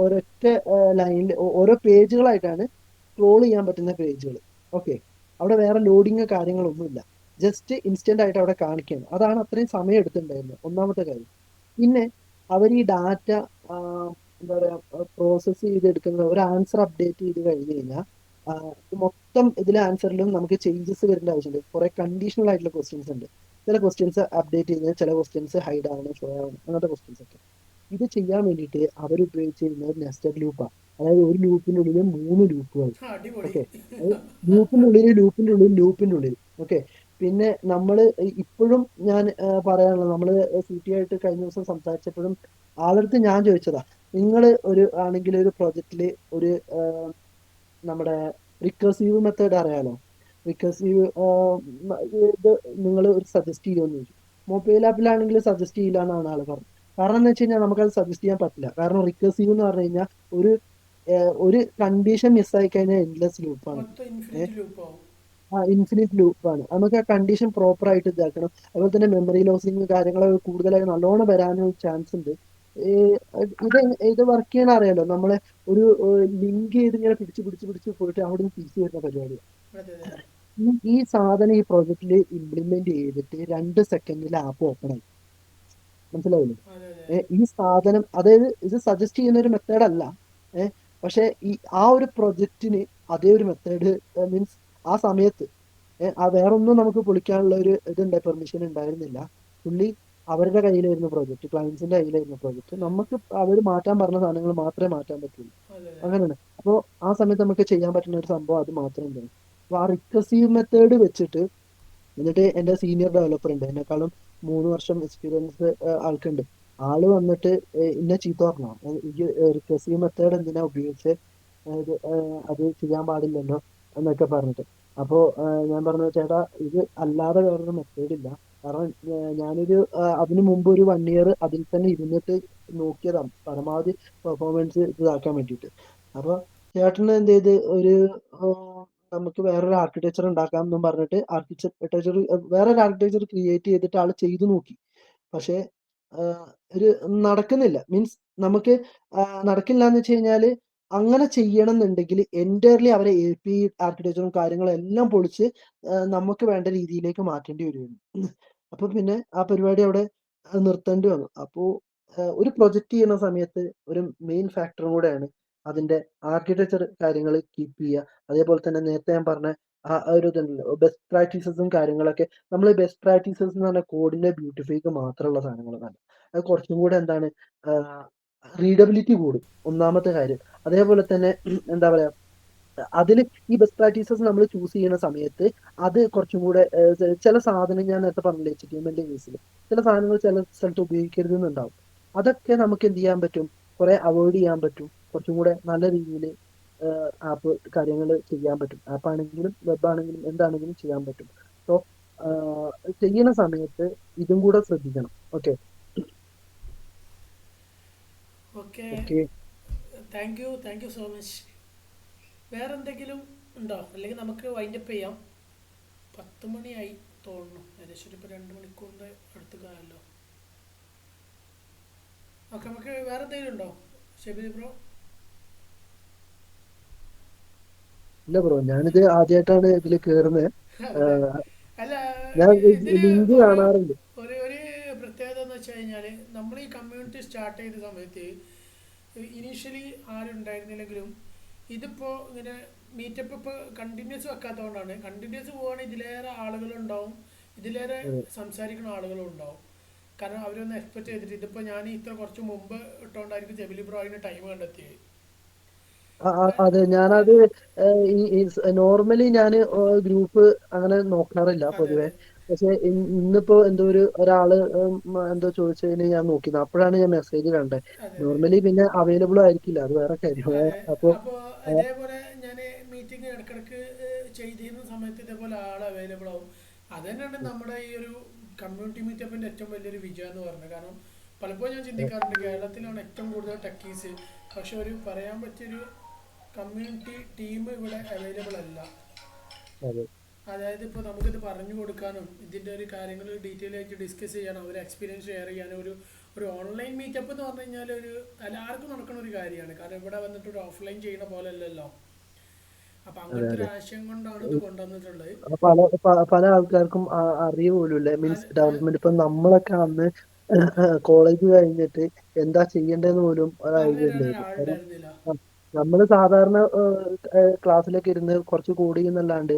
ഒരൊറ്റ ലൈനിൽ ഓരോ പേജുകളായിട്ടാണ് സ്ക്രോൾ ചെയ്യാൻ പറ്റുന്ന പേജുകൾ. ഓക്കെ, അവിടെ വേറെ ലോഡിങ് കാര്യങ്ങളൊന്നുമില്ല, ജസ്റ്റ് ഇൻസ്റ്റന്റ് ആയിട്ട് അവിടെ കാണിക്കുകയാണ്. അതാണ് അത്രയും സമയം എടുത്തിട്ടുണ്ടായിരുന്നത്, ഒന്നാമത്തെ കാര്യം. പിന്നെ അവർ ഈ ഡാറ്റ എന്താ പറയുക പ്രോസസ്സ് ചെയ്തെടുക്കുന്ന ഒരു ആൻസർ അപ്ഡേറ്റ് ചെയ്ത് കഴിഞ്ഞ് കഴിഞ്ഞാൽ മൊത്തം ഇതിലെ ആൻസറിലും നമുക്ക് ചേഞ്ചസ് വരേണ്ട ആവശ്യമുണ്ട്. കുറെ കണ്ടീഷണൽ ആയിട്ടുള്ള ക്വസ്റ്റ്യൻസ് ഉണ്ട്. ചില ക്വസ്റ്റ്യൻസ് അപ്ഡേറ്റ് ചെയ്യുന്നത്, ചില ക്വസ്റ്റ്യൻസ് ഹൈഡ് ആവണം, ഷോ ആവണം, അങ്ങനത്തെ ക്വസ്റ്റ്യൻസ് ഒക്കെ. ഇത് ചെയ്യാൻ വേണ്ടിയിട്ട് അവർ ഉപയോഗിച്ചിരുന്നത് നെസ്റ്റഡ് ലൂപ്പാണ്. അതായത് ഒരു ലൂപ്പിന്റെ ഉള്ളിൽ 3 ലൂപ്പുകൾ. ഓക്കെ, ലൂപ്പിന്റെ ഉള്ളിൽ. ഓക്കെ, പിന്നെ നമ്മൾ ഇപ്പോഴും ഞാൻ പറയാനുള്ളത്, നമ്മൾ CT ആയിട്ട് കഴിഞ്ഞ ദിവസം സംസാരിച്ചപ്പോഴും ആളടുത്ത് ഞാൻ ചോദിച്ചതാ, നിങ്ങൾ ആണെങ്കിൽ ഒരു പ്രോജക്റ്റിൽ ഒരു നമ്മുടെ റിക്കർസീവ് മെത്തേഡ് അറിയാലോ, റിക്കർസീവ് ഇത് നിങ്ങൾ ഒരു സജസ്റ്റ് ചെയ്യുമെന്ന് ചോദിച്ചു. മൊബൈൽ ആപ്പിലാണെങ്കിൽ സജസ്റ്റ് ചെയ്യില്ല എന്നാണ് ആൾ പറഞ്ഞത്. കാരണം എന്ന് വെച്ച് കഴിഞ്ഞാൽ നമുക്കത് സജസ്റ്റ് ചെയ്യാൻ പറ്റില്ല. കാരണം റിക്കർസീവ് എന്ന് പറഞ്ഞു കഴിഞ്ഞാൽ ഒരു കണ്ടീഷൻ മിസ്സായി കഴിഞ്ഞാൽ എൻഡ്ലെസ് ലൂപ്പാണ്, ഇൻഫിനിറ്റ് ലൂപ്പാണ്. നമുക്ക് ആ കണ്ടീഷൻ പ്രോപ്പർ ആയിട്ട് ഇതാക്കണം. അതുപോലെ തന്നെ മെമ്മറി ലോസിങ് കാര്യങ്ങളൊക്കെ കൂടുതലായി നല്ലോണം വരാനും ചാൻസ് ഉണ്ട്. ഇത് വർക്ക് ചെയ്യണ അറിയാലോ, നമ്മളെ ഒരു ലിങ്ക് ചെയ്ത് ഇങ്ങനെ പിടിച്ച് പോയിട്ട് അവിടെ നിന്ന് തിരിച്ചു വരുന്ന പരിപാടിയാണ്. ഈ സാധനം ഈ പ്രോജക്റ്റിൽ ഇംപ്ലിമെന്റ് ചെയ്തിട്ട് 2 സെക്കൻഡിൽ ആപ്പ് ഓപ്പൺ ആയി. മനസ്സിലാവില്ലേ? ഈ സാധനം, അതായത് ഇത് സജസ്റ്റ് ചെയ്യുന്ന ഒരു മെത്തേഡ് അല്ല, പക്ഷെ ആ ഒരു പ്രൊജക്റ്റിന് അതേ ഒരു മെത്തേഡ് മീൻസ് ആ സമയത്ത് വേറൊന്നും നമുക്ക് പൊളിക്കാനുള്ള ഒരു പെർമിഷൻ ഉണ്ടായിരുന്നില്ല. പുള്ളി അവരുടെ കയ്യിലായിരുന്നു പ്രോജക്റ്റ്, ക്ലയൻസിന്റെ കയ്യിലായിരുന്നു പ്രോജക്റ്റ്. നമുക്ക് അവർ മാറ്റാൻ പറഞ്ഞ സാധനങ്ങൾ മാത്രമേ മാറ്റാൻ പറ്റുള്ളൂ. അങ്ങനെയാണ്. അപ്പോൾ ആ സമയത്ത് നമുക്ക് ചെയ്യാൻ പറ്റുന്ന ഒരു സംഭവം അത് മാത്രം തരും. അപ്പോൾ ആ റിക്കർസീവ് മെത്തേഡ് വെച്ചിട്ട്, എന്നിട്ട് എൻ്റെ സീനിയർ ഡെവലപ്പർ ഉണ്ട്, എന്നെക്കാളും 3 വർഷം എക്സ്പീരിയൻസ് ആൾക്കുണ്ട്. ആള് വന്നിട്ട് എന്നെ ചീത്ത പറഞ്ഞു, ഈ റിക്കർസീവ് മെത്തേഡ് എന്തിനാ ഉപയോഗിച്ച് അത് ചെയ്യാൻ പാടില്ലല്ലോ എന്നൊക്കെ പറഞ്ഞിട്ട്. അപ്പോൾ ഞാൻ പറഞ്ഞു, ചേട്ടാ ഇത് അല്ലാതെ വേറൊരു മെത്തേഡ് ഇല്ല. കാരണം ഞാനൊരു അതിന് മുമ്പ് ഒരു 1 ഇയർ അതിൽ തന്നെ ഇരുന്നിട്ട് നോക്കിയതാണ് പരമാവധി പെർഫോമൻസ് ഇതാക്കാൻ വേണ്ടിയിട്ട്. അപ്പോൾ ചേട്ടന് എന്ത് ചെയ്ത് നമുക്ക് വേറൊരു ആർക്കിടെക്ചർ ഉണ്ടാക്കാം എന്നും പറഞ്ഞിട്ട് വേറൊരു ആർക്കിടെക്ചർ ക്രിയേറ്റ് ചെയ്തിട്ട് ആൾ ചെയ്തു നോക്കി. പക്ഷെ നടക്കുന്നില്ല. മീൻസ് നമുക്ക് നടക്കില്ല എന്ന് വെച്ച് കഴിഞ്ഞാൽ, അങ്ങനെ ചെയ്യണം എന്നുണ്ടെങ്കിൽ എൻറ്റയർലി അവരെ API ആർക്കിടെക്ചറും കാര്യങ്ങളും എല്ലാം പൊളിച്ച് നമുക്ക് വേണ്ട രീതിയിലേക്ക് മാറ്റേണ്ടി വരുമായിരുന്നു. അപ്പൊ പിന്നെ ആ പരിപാടി അവിടെ നിർത്തേണ്ടി വന്നു. അപ്പോൾ ഒരു പ്രൊജക്റ്റ് ചെയ്യുന്ന സമയത്ത് ഒരു മെയിൻ ഫാക്ടറും കൂടെയാണ് അതിന്റെ ആർക്കിടെക്ചർ കാര്യങ്ങൾ കീപ്പ് ചെയ്യുക. അതേപോലെ തന്നെ നേരത്തെ ഞാൻ പറഞ്ഞ ഒരു ഇതുണ്ടല്ലോ, ബെസ്റ്റ് പ്രാക്ടീസസും കാര്യങ്ങളൊക്കെ. നമ്മൾ ബെസ്റ്റ് പ്രാക്ടീസസ് എന്ന് പറഞ്ഞാൽ കോഡിന്റെ ബ്യൂട്ടിഫൈക്ക് മാത്രമുള്ള സാധനങ്ങളൊക്കെ. അത് കുറച്ചും കൂടെ എന്താണ്, റീഡബിലിറ്റി കൂടും, ഒന്നാമത്തെ കാര്യം. അതേപോലെ തന്നെ എന്താ പറയാ, അതിൽ ഈ ബെസ്റ്റ് പ്രാക്ടീസസ് നമ്മൾ ചൂസ് ചെയ്യുന്ന സമയത്ത് അത് കുറച്ചും കൂടെ ചില സാധനം ഞാൻ നേരത്തെ പറഞ്ഞില്ലേ HTML കേസിൽ ചില സാധനങ്ങൾ ചില സ്ഥലത്ത് ഉപയോഗിക്കരുത് എന്നുണ്ടാവും. അതൊക്കെ നമുക്ക് എന്ത് ചെയ്യാൻ പറ്റും, കുറെ അവോയ്ഡ് ചെയ്യാൻ പറ്റും. കുറച്ചും കൂടെ നല്ല രീതിയിൽ ആപ്പ് കാര്യങ്ങൾ ചെയ്യാൻ പറ്റും. ആപ്പാണെങ്കിലും വെബ് ആണെങ്കിലും എന്താണെങ്കിലും ചെയ്യാൻ പറ്റും. സോ ചെയ്യുന്ന സമയത്ത് ഇതും കൂടെ ശ്രദ്ധിക്കണം. Okay okay, thank you so much. വേറെ എന്തെങ്കിലും ഉണ്ടോ? അല്ലെങ്കിൽ നമുക്ക് വൈൻഡപ്പ് ചെയ്യാം. 10 മണിയായി തോന്നുന്നു, ഏകദേശം ഇപ്പോൾ 2 മണിക്കൂറിൻ്റെ അടുത്ത് കാലല്ലോ. ഓക്കെ, നമുക്ക് വേറെ എന്തെങ്കിലും ഉണ്ടോ ഷെബിലി ബ്രോ? ഇല്ല ബ്രോ, ഞാനിത് ആദ്യമായിട്ടാണ് ഇതിൽ കേറുന്നത്. അല്ല, ഞാൻ ലിങ്ക് കാണാറുണ്ട്. ഒരു പ്രത്യേകത എന്ന് വെച്ച് കഴിഞ്ഞാൽ, നമ്മൾ ഈ കമ്മ്യൂണിറ്റി സ്റ്റാർട്ട് ചെയ്ത സമയത്ത് ഇനീഷ്യലി ആരും ഉണ്ടായിരുന്നില്ലെങ്കിലും ഇതിപ്പോൾ ഇങ്ങനെ മീറ്റപ്പ് ഇപ്പോൾ കണ്ടിന്യൂസ് വെക്കാത്തതുകൊണ്ടാണ്. കണ്ടിന്യൂസ് പോവുകയാണെങ്കിൽ ഇതിലേറെ ആളുകളുണ്ടാവും, ഇതിലേറെ സംസാരിക്കുന്ന ആളുകളും ഉണ്ടാവും. കാരണം അവരൊന്നും എക്സ്പെക്ട് ചെയ്തിട്ട്, ഇതിപ്പോൾ ഞാൻ ഇത്ര കുറച്ച് മുമ്പ് ഇട്ടുകൊണ്ടായിരിക്കും ജെബിലി ബ്രോ അതിന് ടൈം കണ്ടെത്തിയത്. അതെ ഞാനത് നോർമലി ഞാൻ ഗ്രൂപ്പ് അങ്ങനെ നോക്കാറില്ല പൊതുവെ. പക്ഷെ ഇന്നിപ്പോ എന്തോ ഒരാള് എന്തോ ചോദിച്ചതിന് ഞാൻ നോക്കി, അപ്പോഴാണ് ഞാൻ മെസ്സേജ് കണ്ടത്. നോർമലി പിന്നെ അവൈലബിൾ ആയിരിക്കില്ല, അത് വേറെ കാര്യം. അപ്പൊ അപ്പോൾ ഇതേപോലെ ഞാൻ മീറ്റിംഗ് ഇടക്കിടക്ക് ചെയ്തിരുന്ന സമയത്ത് ഇതേപോലെ ആൾ അവൈലബിൾ ആവും. അത് തന്നെയാണ് നമ്മുടെ ഈ ഒരു കമ്മ്യൂണിറ്റി മീറ്റപ്പിന്റെ ഏറ്റവും വലിയൊരു വിജയം എന്ന് പറഞ്ഞത്. കാരണം പലപ്പോഴും ഞാൻ ചിന്തിക്കാറുണ്ട് കേരളത്തിലാണ് ഏറ്റവും കൂടുതൽ ടെക്കീസ്, പക്ഷെ ഒരു പറയാൻ പറ്റിയൊരു കമ്മ്യൂണിറ്റി ടീം ഇവിടെ അവൈലബിൾ അല്ല. അതായത് ഇപ്പോൾ നമുക്കിത് പറഞ്ഞു കൊടുക്കാനും ഇതിൻ്റെ ഒരു കാര്യങ്ങൾ ഡീറ്റെയിൽ ആയിട്ട് ഡിസ്കസ് ചെയ്യാനും ഒരു എക്സ്പീരിയൻസ് ഷെയർ ചെയ്യാനും ഒരു ഓൺലൈൻ മീറ്റപ്പ് എന്ന് പറഞ്ഞു കഴിഞ്ഞാൽ ഒരു എല്ലാവർക്കും നടക്കുന്ന ഒരു കാര്യമാണ്. കാരണം ഇവിടെ വന്നിട്ട് ഒരു ഓഫ്ലൈൻ ചെയ്യുന്ന പോലെ അല്ലല്ലോ. അപ്പൊ അങ്ങനത്തെ ഒരു ആശയം കൊണ്ടാണ് ഇത് കൊണ്ടുവന്നിട്ടുള്ളത്. പല ആൾക്കാർക്കും അറിയ പോലുമില്ല, മീൻസ് ഡെവലപ്മെന്റ്. ഇപ്പൊ നമ്മളൊക്കെ അന്ന് കോളേജ് കഴിഞ്ഞിട്ട് എന്താ ചെയ്യേണ്ടതെന്ന് പോലും ഒരു ഐഡിയ ഉണ്ടായിരുന്നു. നമ്മള് സാധാരണ ക്ലാസ്സിലൊക്കെ ഇരുന്ന് കുറച്ച് കോഡ് എന്നല്ലാണ്ട്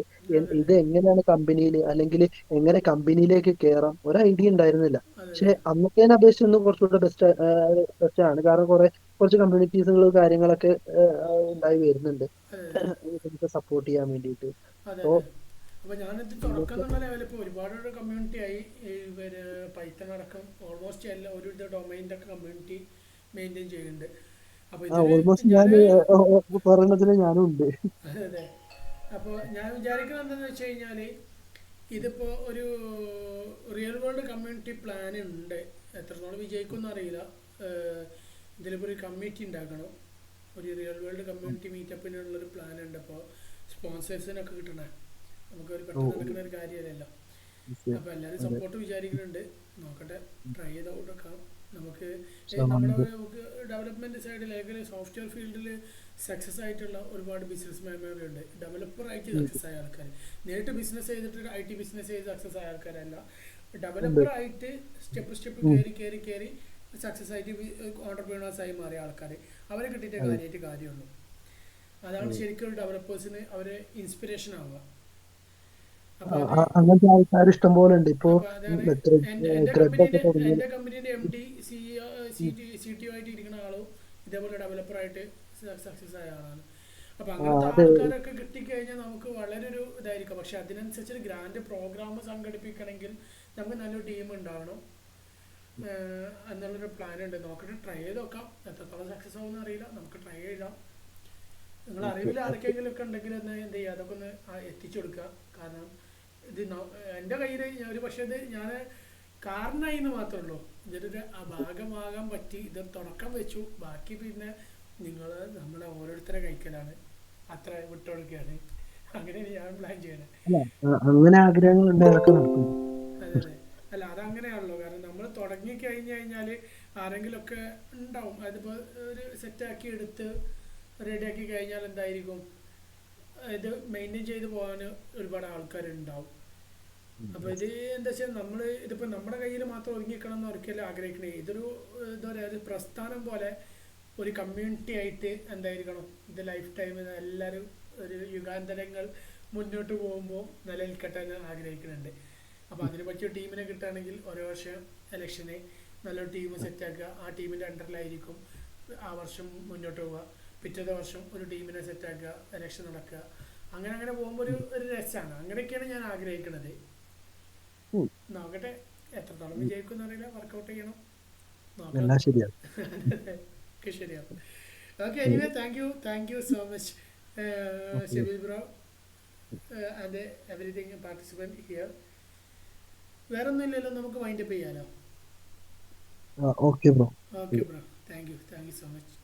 ഇത് എങ്ങനെയാണ് കമ്പനിയിൽ, അല്ലെങ്കിൽ എങ്ങനെ കമ്പനിയിലേക്ക് കയറാം, ഒരു ഐഡിയ ഉണ്ടായിരുന്നില്ല. പക്ഷെ അന്നത്തെ അപേക്ഷിച്ച് ഒന്നും കുറച്ചുകൂടെ ബെസ്റ്റ് ആണ്. കാരണം കുറച്ച് കമ്മ്യൂണിറ്റീസുകളും കാര്യങ്ങളൊക്കെ ഉണ്ടായി വരുന്നുണ്ട് സപ്പോർട്ട് ചെയ്യാൻ വേണ്ടിയിട്ട്. അപ്പോൾ ഞാനിത് തുടക്കം എന്നുള്ള ലെവലിൽ ഇപ്പോൾ ഒരുപാട് കമ്മ്യൂണിറ്റി ആയി. ഇവര് പൈത്തൺ അടക്കം ഓൾമോസ്റ്റ് എല്ലാ ഒരു ഡൊമൈൻ്റെ ഒക്കെ കമ്മ്യൂണിറ്റി മെയിൻറ്റെയിൻ ചെയ്യുന്നുണ്ട്. ഓൾമോസ്റ്റ് ഞാൻ പറയുന്നതിൽ ഞാനും ഉണ്ട്. അതെ. അപ്പോൾ ഞാൻ വിചാരിക്കുന്നത് എന്താണെന്ന് വെച്ച് കഴിഞ്ഞാൽ ഇതിപ്പോൾ ഒരു റിയൽ വേൾഡ് കമ്മ്യൂണിറ്റി പ്ലാൻ ഉണ്ട്. എത്രത്തോളം വിജയിക്കുമെന്ന് അറിയില്ല. ഇതിലിപ്പോൾ ഒരു കമ്മിറ്റി ഉണ്ടാക്കണം, ഒരു റിയൽ വേൾഡ് കമ്മ്യൂണിറ്റി മീറ്റപ്പിനുള്ളൊരു പ്ലാൻ ഉണ്ട്. അപ്പോൾ സ്പോൺസേഴ്സിനൊക്കെ കിട്ടണേ, നമുക്കൊരു പെട്ടെന്ന് നടക്കുന്ന ഒരു കാര്യമല്ലല്ലോ. അപ്പോൾ എല്ലാവരും സപ്പോർട്ട് വിചാരിക്കുന്നുണ്ട്. നോക്കട്ടെ, ട്രൈ ചെയ്ത് ഔട്ടെക്കാം. നമുക്ക് നമ്മുടെ ഡെവലപ്മെന്റ് സൈഡിൽ അല്ലെങ്കിൽ സോഫ്റ്റ്വെയർ ഫീൽഡിൽ സക്സസ് ആയിട്ടുള്ള ഒരുപാട് ബിസിനസ് മാൻമാരുണ്ട്. ഡെവലപ്പറായിട്ട് സക്സസ് ആയ ആൾക്കാർ, നേരിട്ട് ബിസിനസ് ചെയ്തിട്ട് IT ബിസിനസ് ചെയ്ത് സക്സസ് ആയ ആൾക്കാരല്ല, ഡെവലപ്പറായിട്ട് സ്റ്റെപ്പ് കയറി സക്സസ് ആയിട്ട് ഓണ്ടർപ്രീനേഴ്സായി മാറിയ ആൾക്കാർ, അവരെ കിട്ടിയിട്ട് കാര്യമുള്ളൂ. അതാണ് ശരിക്കും ഒരു ഡെവലപ്പേഴ്സിന് അവരെ ഇൻസ്പിറേഷൻ ആവുക. അങ്ങനത്തെ ആൾക്കാർ ഇഷ്ടം പോലെ ഉണ്ട്. ഇപ്പോ എന്റെ കമ്പനിയുടെ MD CTO ആയിട്ട് ഇരിക്കുന്ന ആളും ഇതേപോലെ ഡെവലപ്പറായിട്ട് സക്സസ് ആയ ആളാണ്. അപ്പൊ അങ്ങനത്തെ ആൾക്കാരൊക്കെ കിട്ടിക്കഴിഞ്ഞാൽ നമുക്ക് വളരെ ഒരു ഇതായിരിക്കും. പക്ഷെ അതിനനുസരിച്ച് ഗ്രാൻഡ് പ്രോഗ്രാം സംഘടിപ്പിക്കണമെങ്കിൽ നമുക്ക് നല്ലൊരു ടീം ഉണ്ടാവണം എന്നുള്ളൊരു പ്ലാൻ ഉണ്ട്. നോക്കട്ടെ, ട്രൈ ചെയ്ത് നോക്കാം. എത്രത്തോളം സക്സസ് ആവുമെന്ന് അറിയില്ല, നമുക്ക് ട്രൈ ചെയ്യാം. നിങ്ങൾ അറിവിൽ ആർക്കെങ്കിലും ഒക്കെ ഉണ്ടെങ്കിൽ ഒന്ന് എന്ത് ചെയ്യുക, അതൊക്കെ ഒന്ന് എത്തിച്ചു കൊടുക്കുക. കാരണം ഇത് എൻ്റെ കയ്യിൽ ഒരു പക്ഷേ ഇത് ഞാൻ കാരണമായി എന്ന് മാത്രമേ ഉള്ളൂ. ഇതൊരു ഭാഗമാകാൻ പറ്റി, ഇത് തുടക്കം വെച്ചു. ബാക്കി പിന്നെ നമ്മളെ ഓരോരുത്തരെ കഴിക്കലാണ്, അത്ര വിട്ടുകൊടുക്കുകയാണ്. അങ്ങനെയാണ് ഞാൻ പ്ലാൻ ചെയ്യണേ. അങ്ങനെ ആഗ്രഹങ്ങൾ അതെ. അല്ല, അതങ്ങനെയാണല്ലോ. കാരണം നമ്മൾ തുടങ്ങി കഴിഞ്ഞാൽ ആരെങ്കിലുമൊക്കെ ഉണ്ടാവും. അതിപ്പോൾ ഒരു സെറ്റാക്കി എടുത്ത് റെഡിയാക്കി കഴിഞ്ഞാൽ എന്തായിരിക്കും, ഇത് മെയിൻറ്റെയിൻ ചെയ്ത് പോകാൻ ഒരുപാട് ആൾക്കാരുണ്ടാവും. അപ്പോൾ ഇത് എന്താ വെച്ചാൽ ഇതിപ്പോൾ നമ്മുടെ കയ്യിൽ മാത്രം ഒതുങ്ങിക്കണം എന്ന് ഒരിക്കലും ആഗ്രഹിക്കണേ. ഇതൊരു എന്താ പറയുക, ഒരു പ്രസ്ഥാനം പോലെ ഒരു കമ്മ്യൂണിറ്റി ആയിട്ട് എന്തായിരിക്കണം, ഇത് ലൈഫ് ടൈമിൽ എല്ലാവരും ഒരു യുഗാന്തരങ്ങൾ മുന്നോട്ട് പോകുമ്പോൾ നിലനിൽക്കട്ടെ എന്ന് ആഗ്രഹിക്കുന്നുണ്ട്. അപ്പോൾ അതിന് പറ്റിയ ടീമിനെ കിട്ടുകയാണെങ്കിൽ ഓരോ വർഷം ഇലക്ഷന് നല്ലൊരു ടീം സെറ്റാക്കുക, ആ ടീമിൻ്റെ അണ്ടറിലായിരിക്കും ആ വർഷം മുന്നോട്ട് പോവുക. പിറ്റത്തെ വർഷം ഒരു ടീമിനെ സെറ്റാക്കുക, ഇലക്ഷൻ നടക്കുക, അങ്ങനെ പോകുമ്പോൾ ഒരു രസമാണ്. അങ്ങനെയൊക്കെയാണ് ഞാൻ ആഗ്രഹിക്കുന്നത്. നോക്കട്ടെ, എത്രത്തോളം വിജയിക്കും എന്നറിയില്ല, വർക്കൗട്ട് ചെയ്യണം, നോക്കാം. ശരിയാവും. Okay, anyway thank you so much Shebeel bro and everything participant here. വേറെ ഒന്നും ഇല്ലല്ലോ, നമുക്ക് വൈൻഡപ്പ് ചെയ്യാലോ. Okay bro. Thank you so much.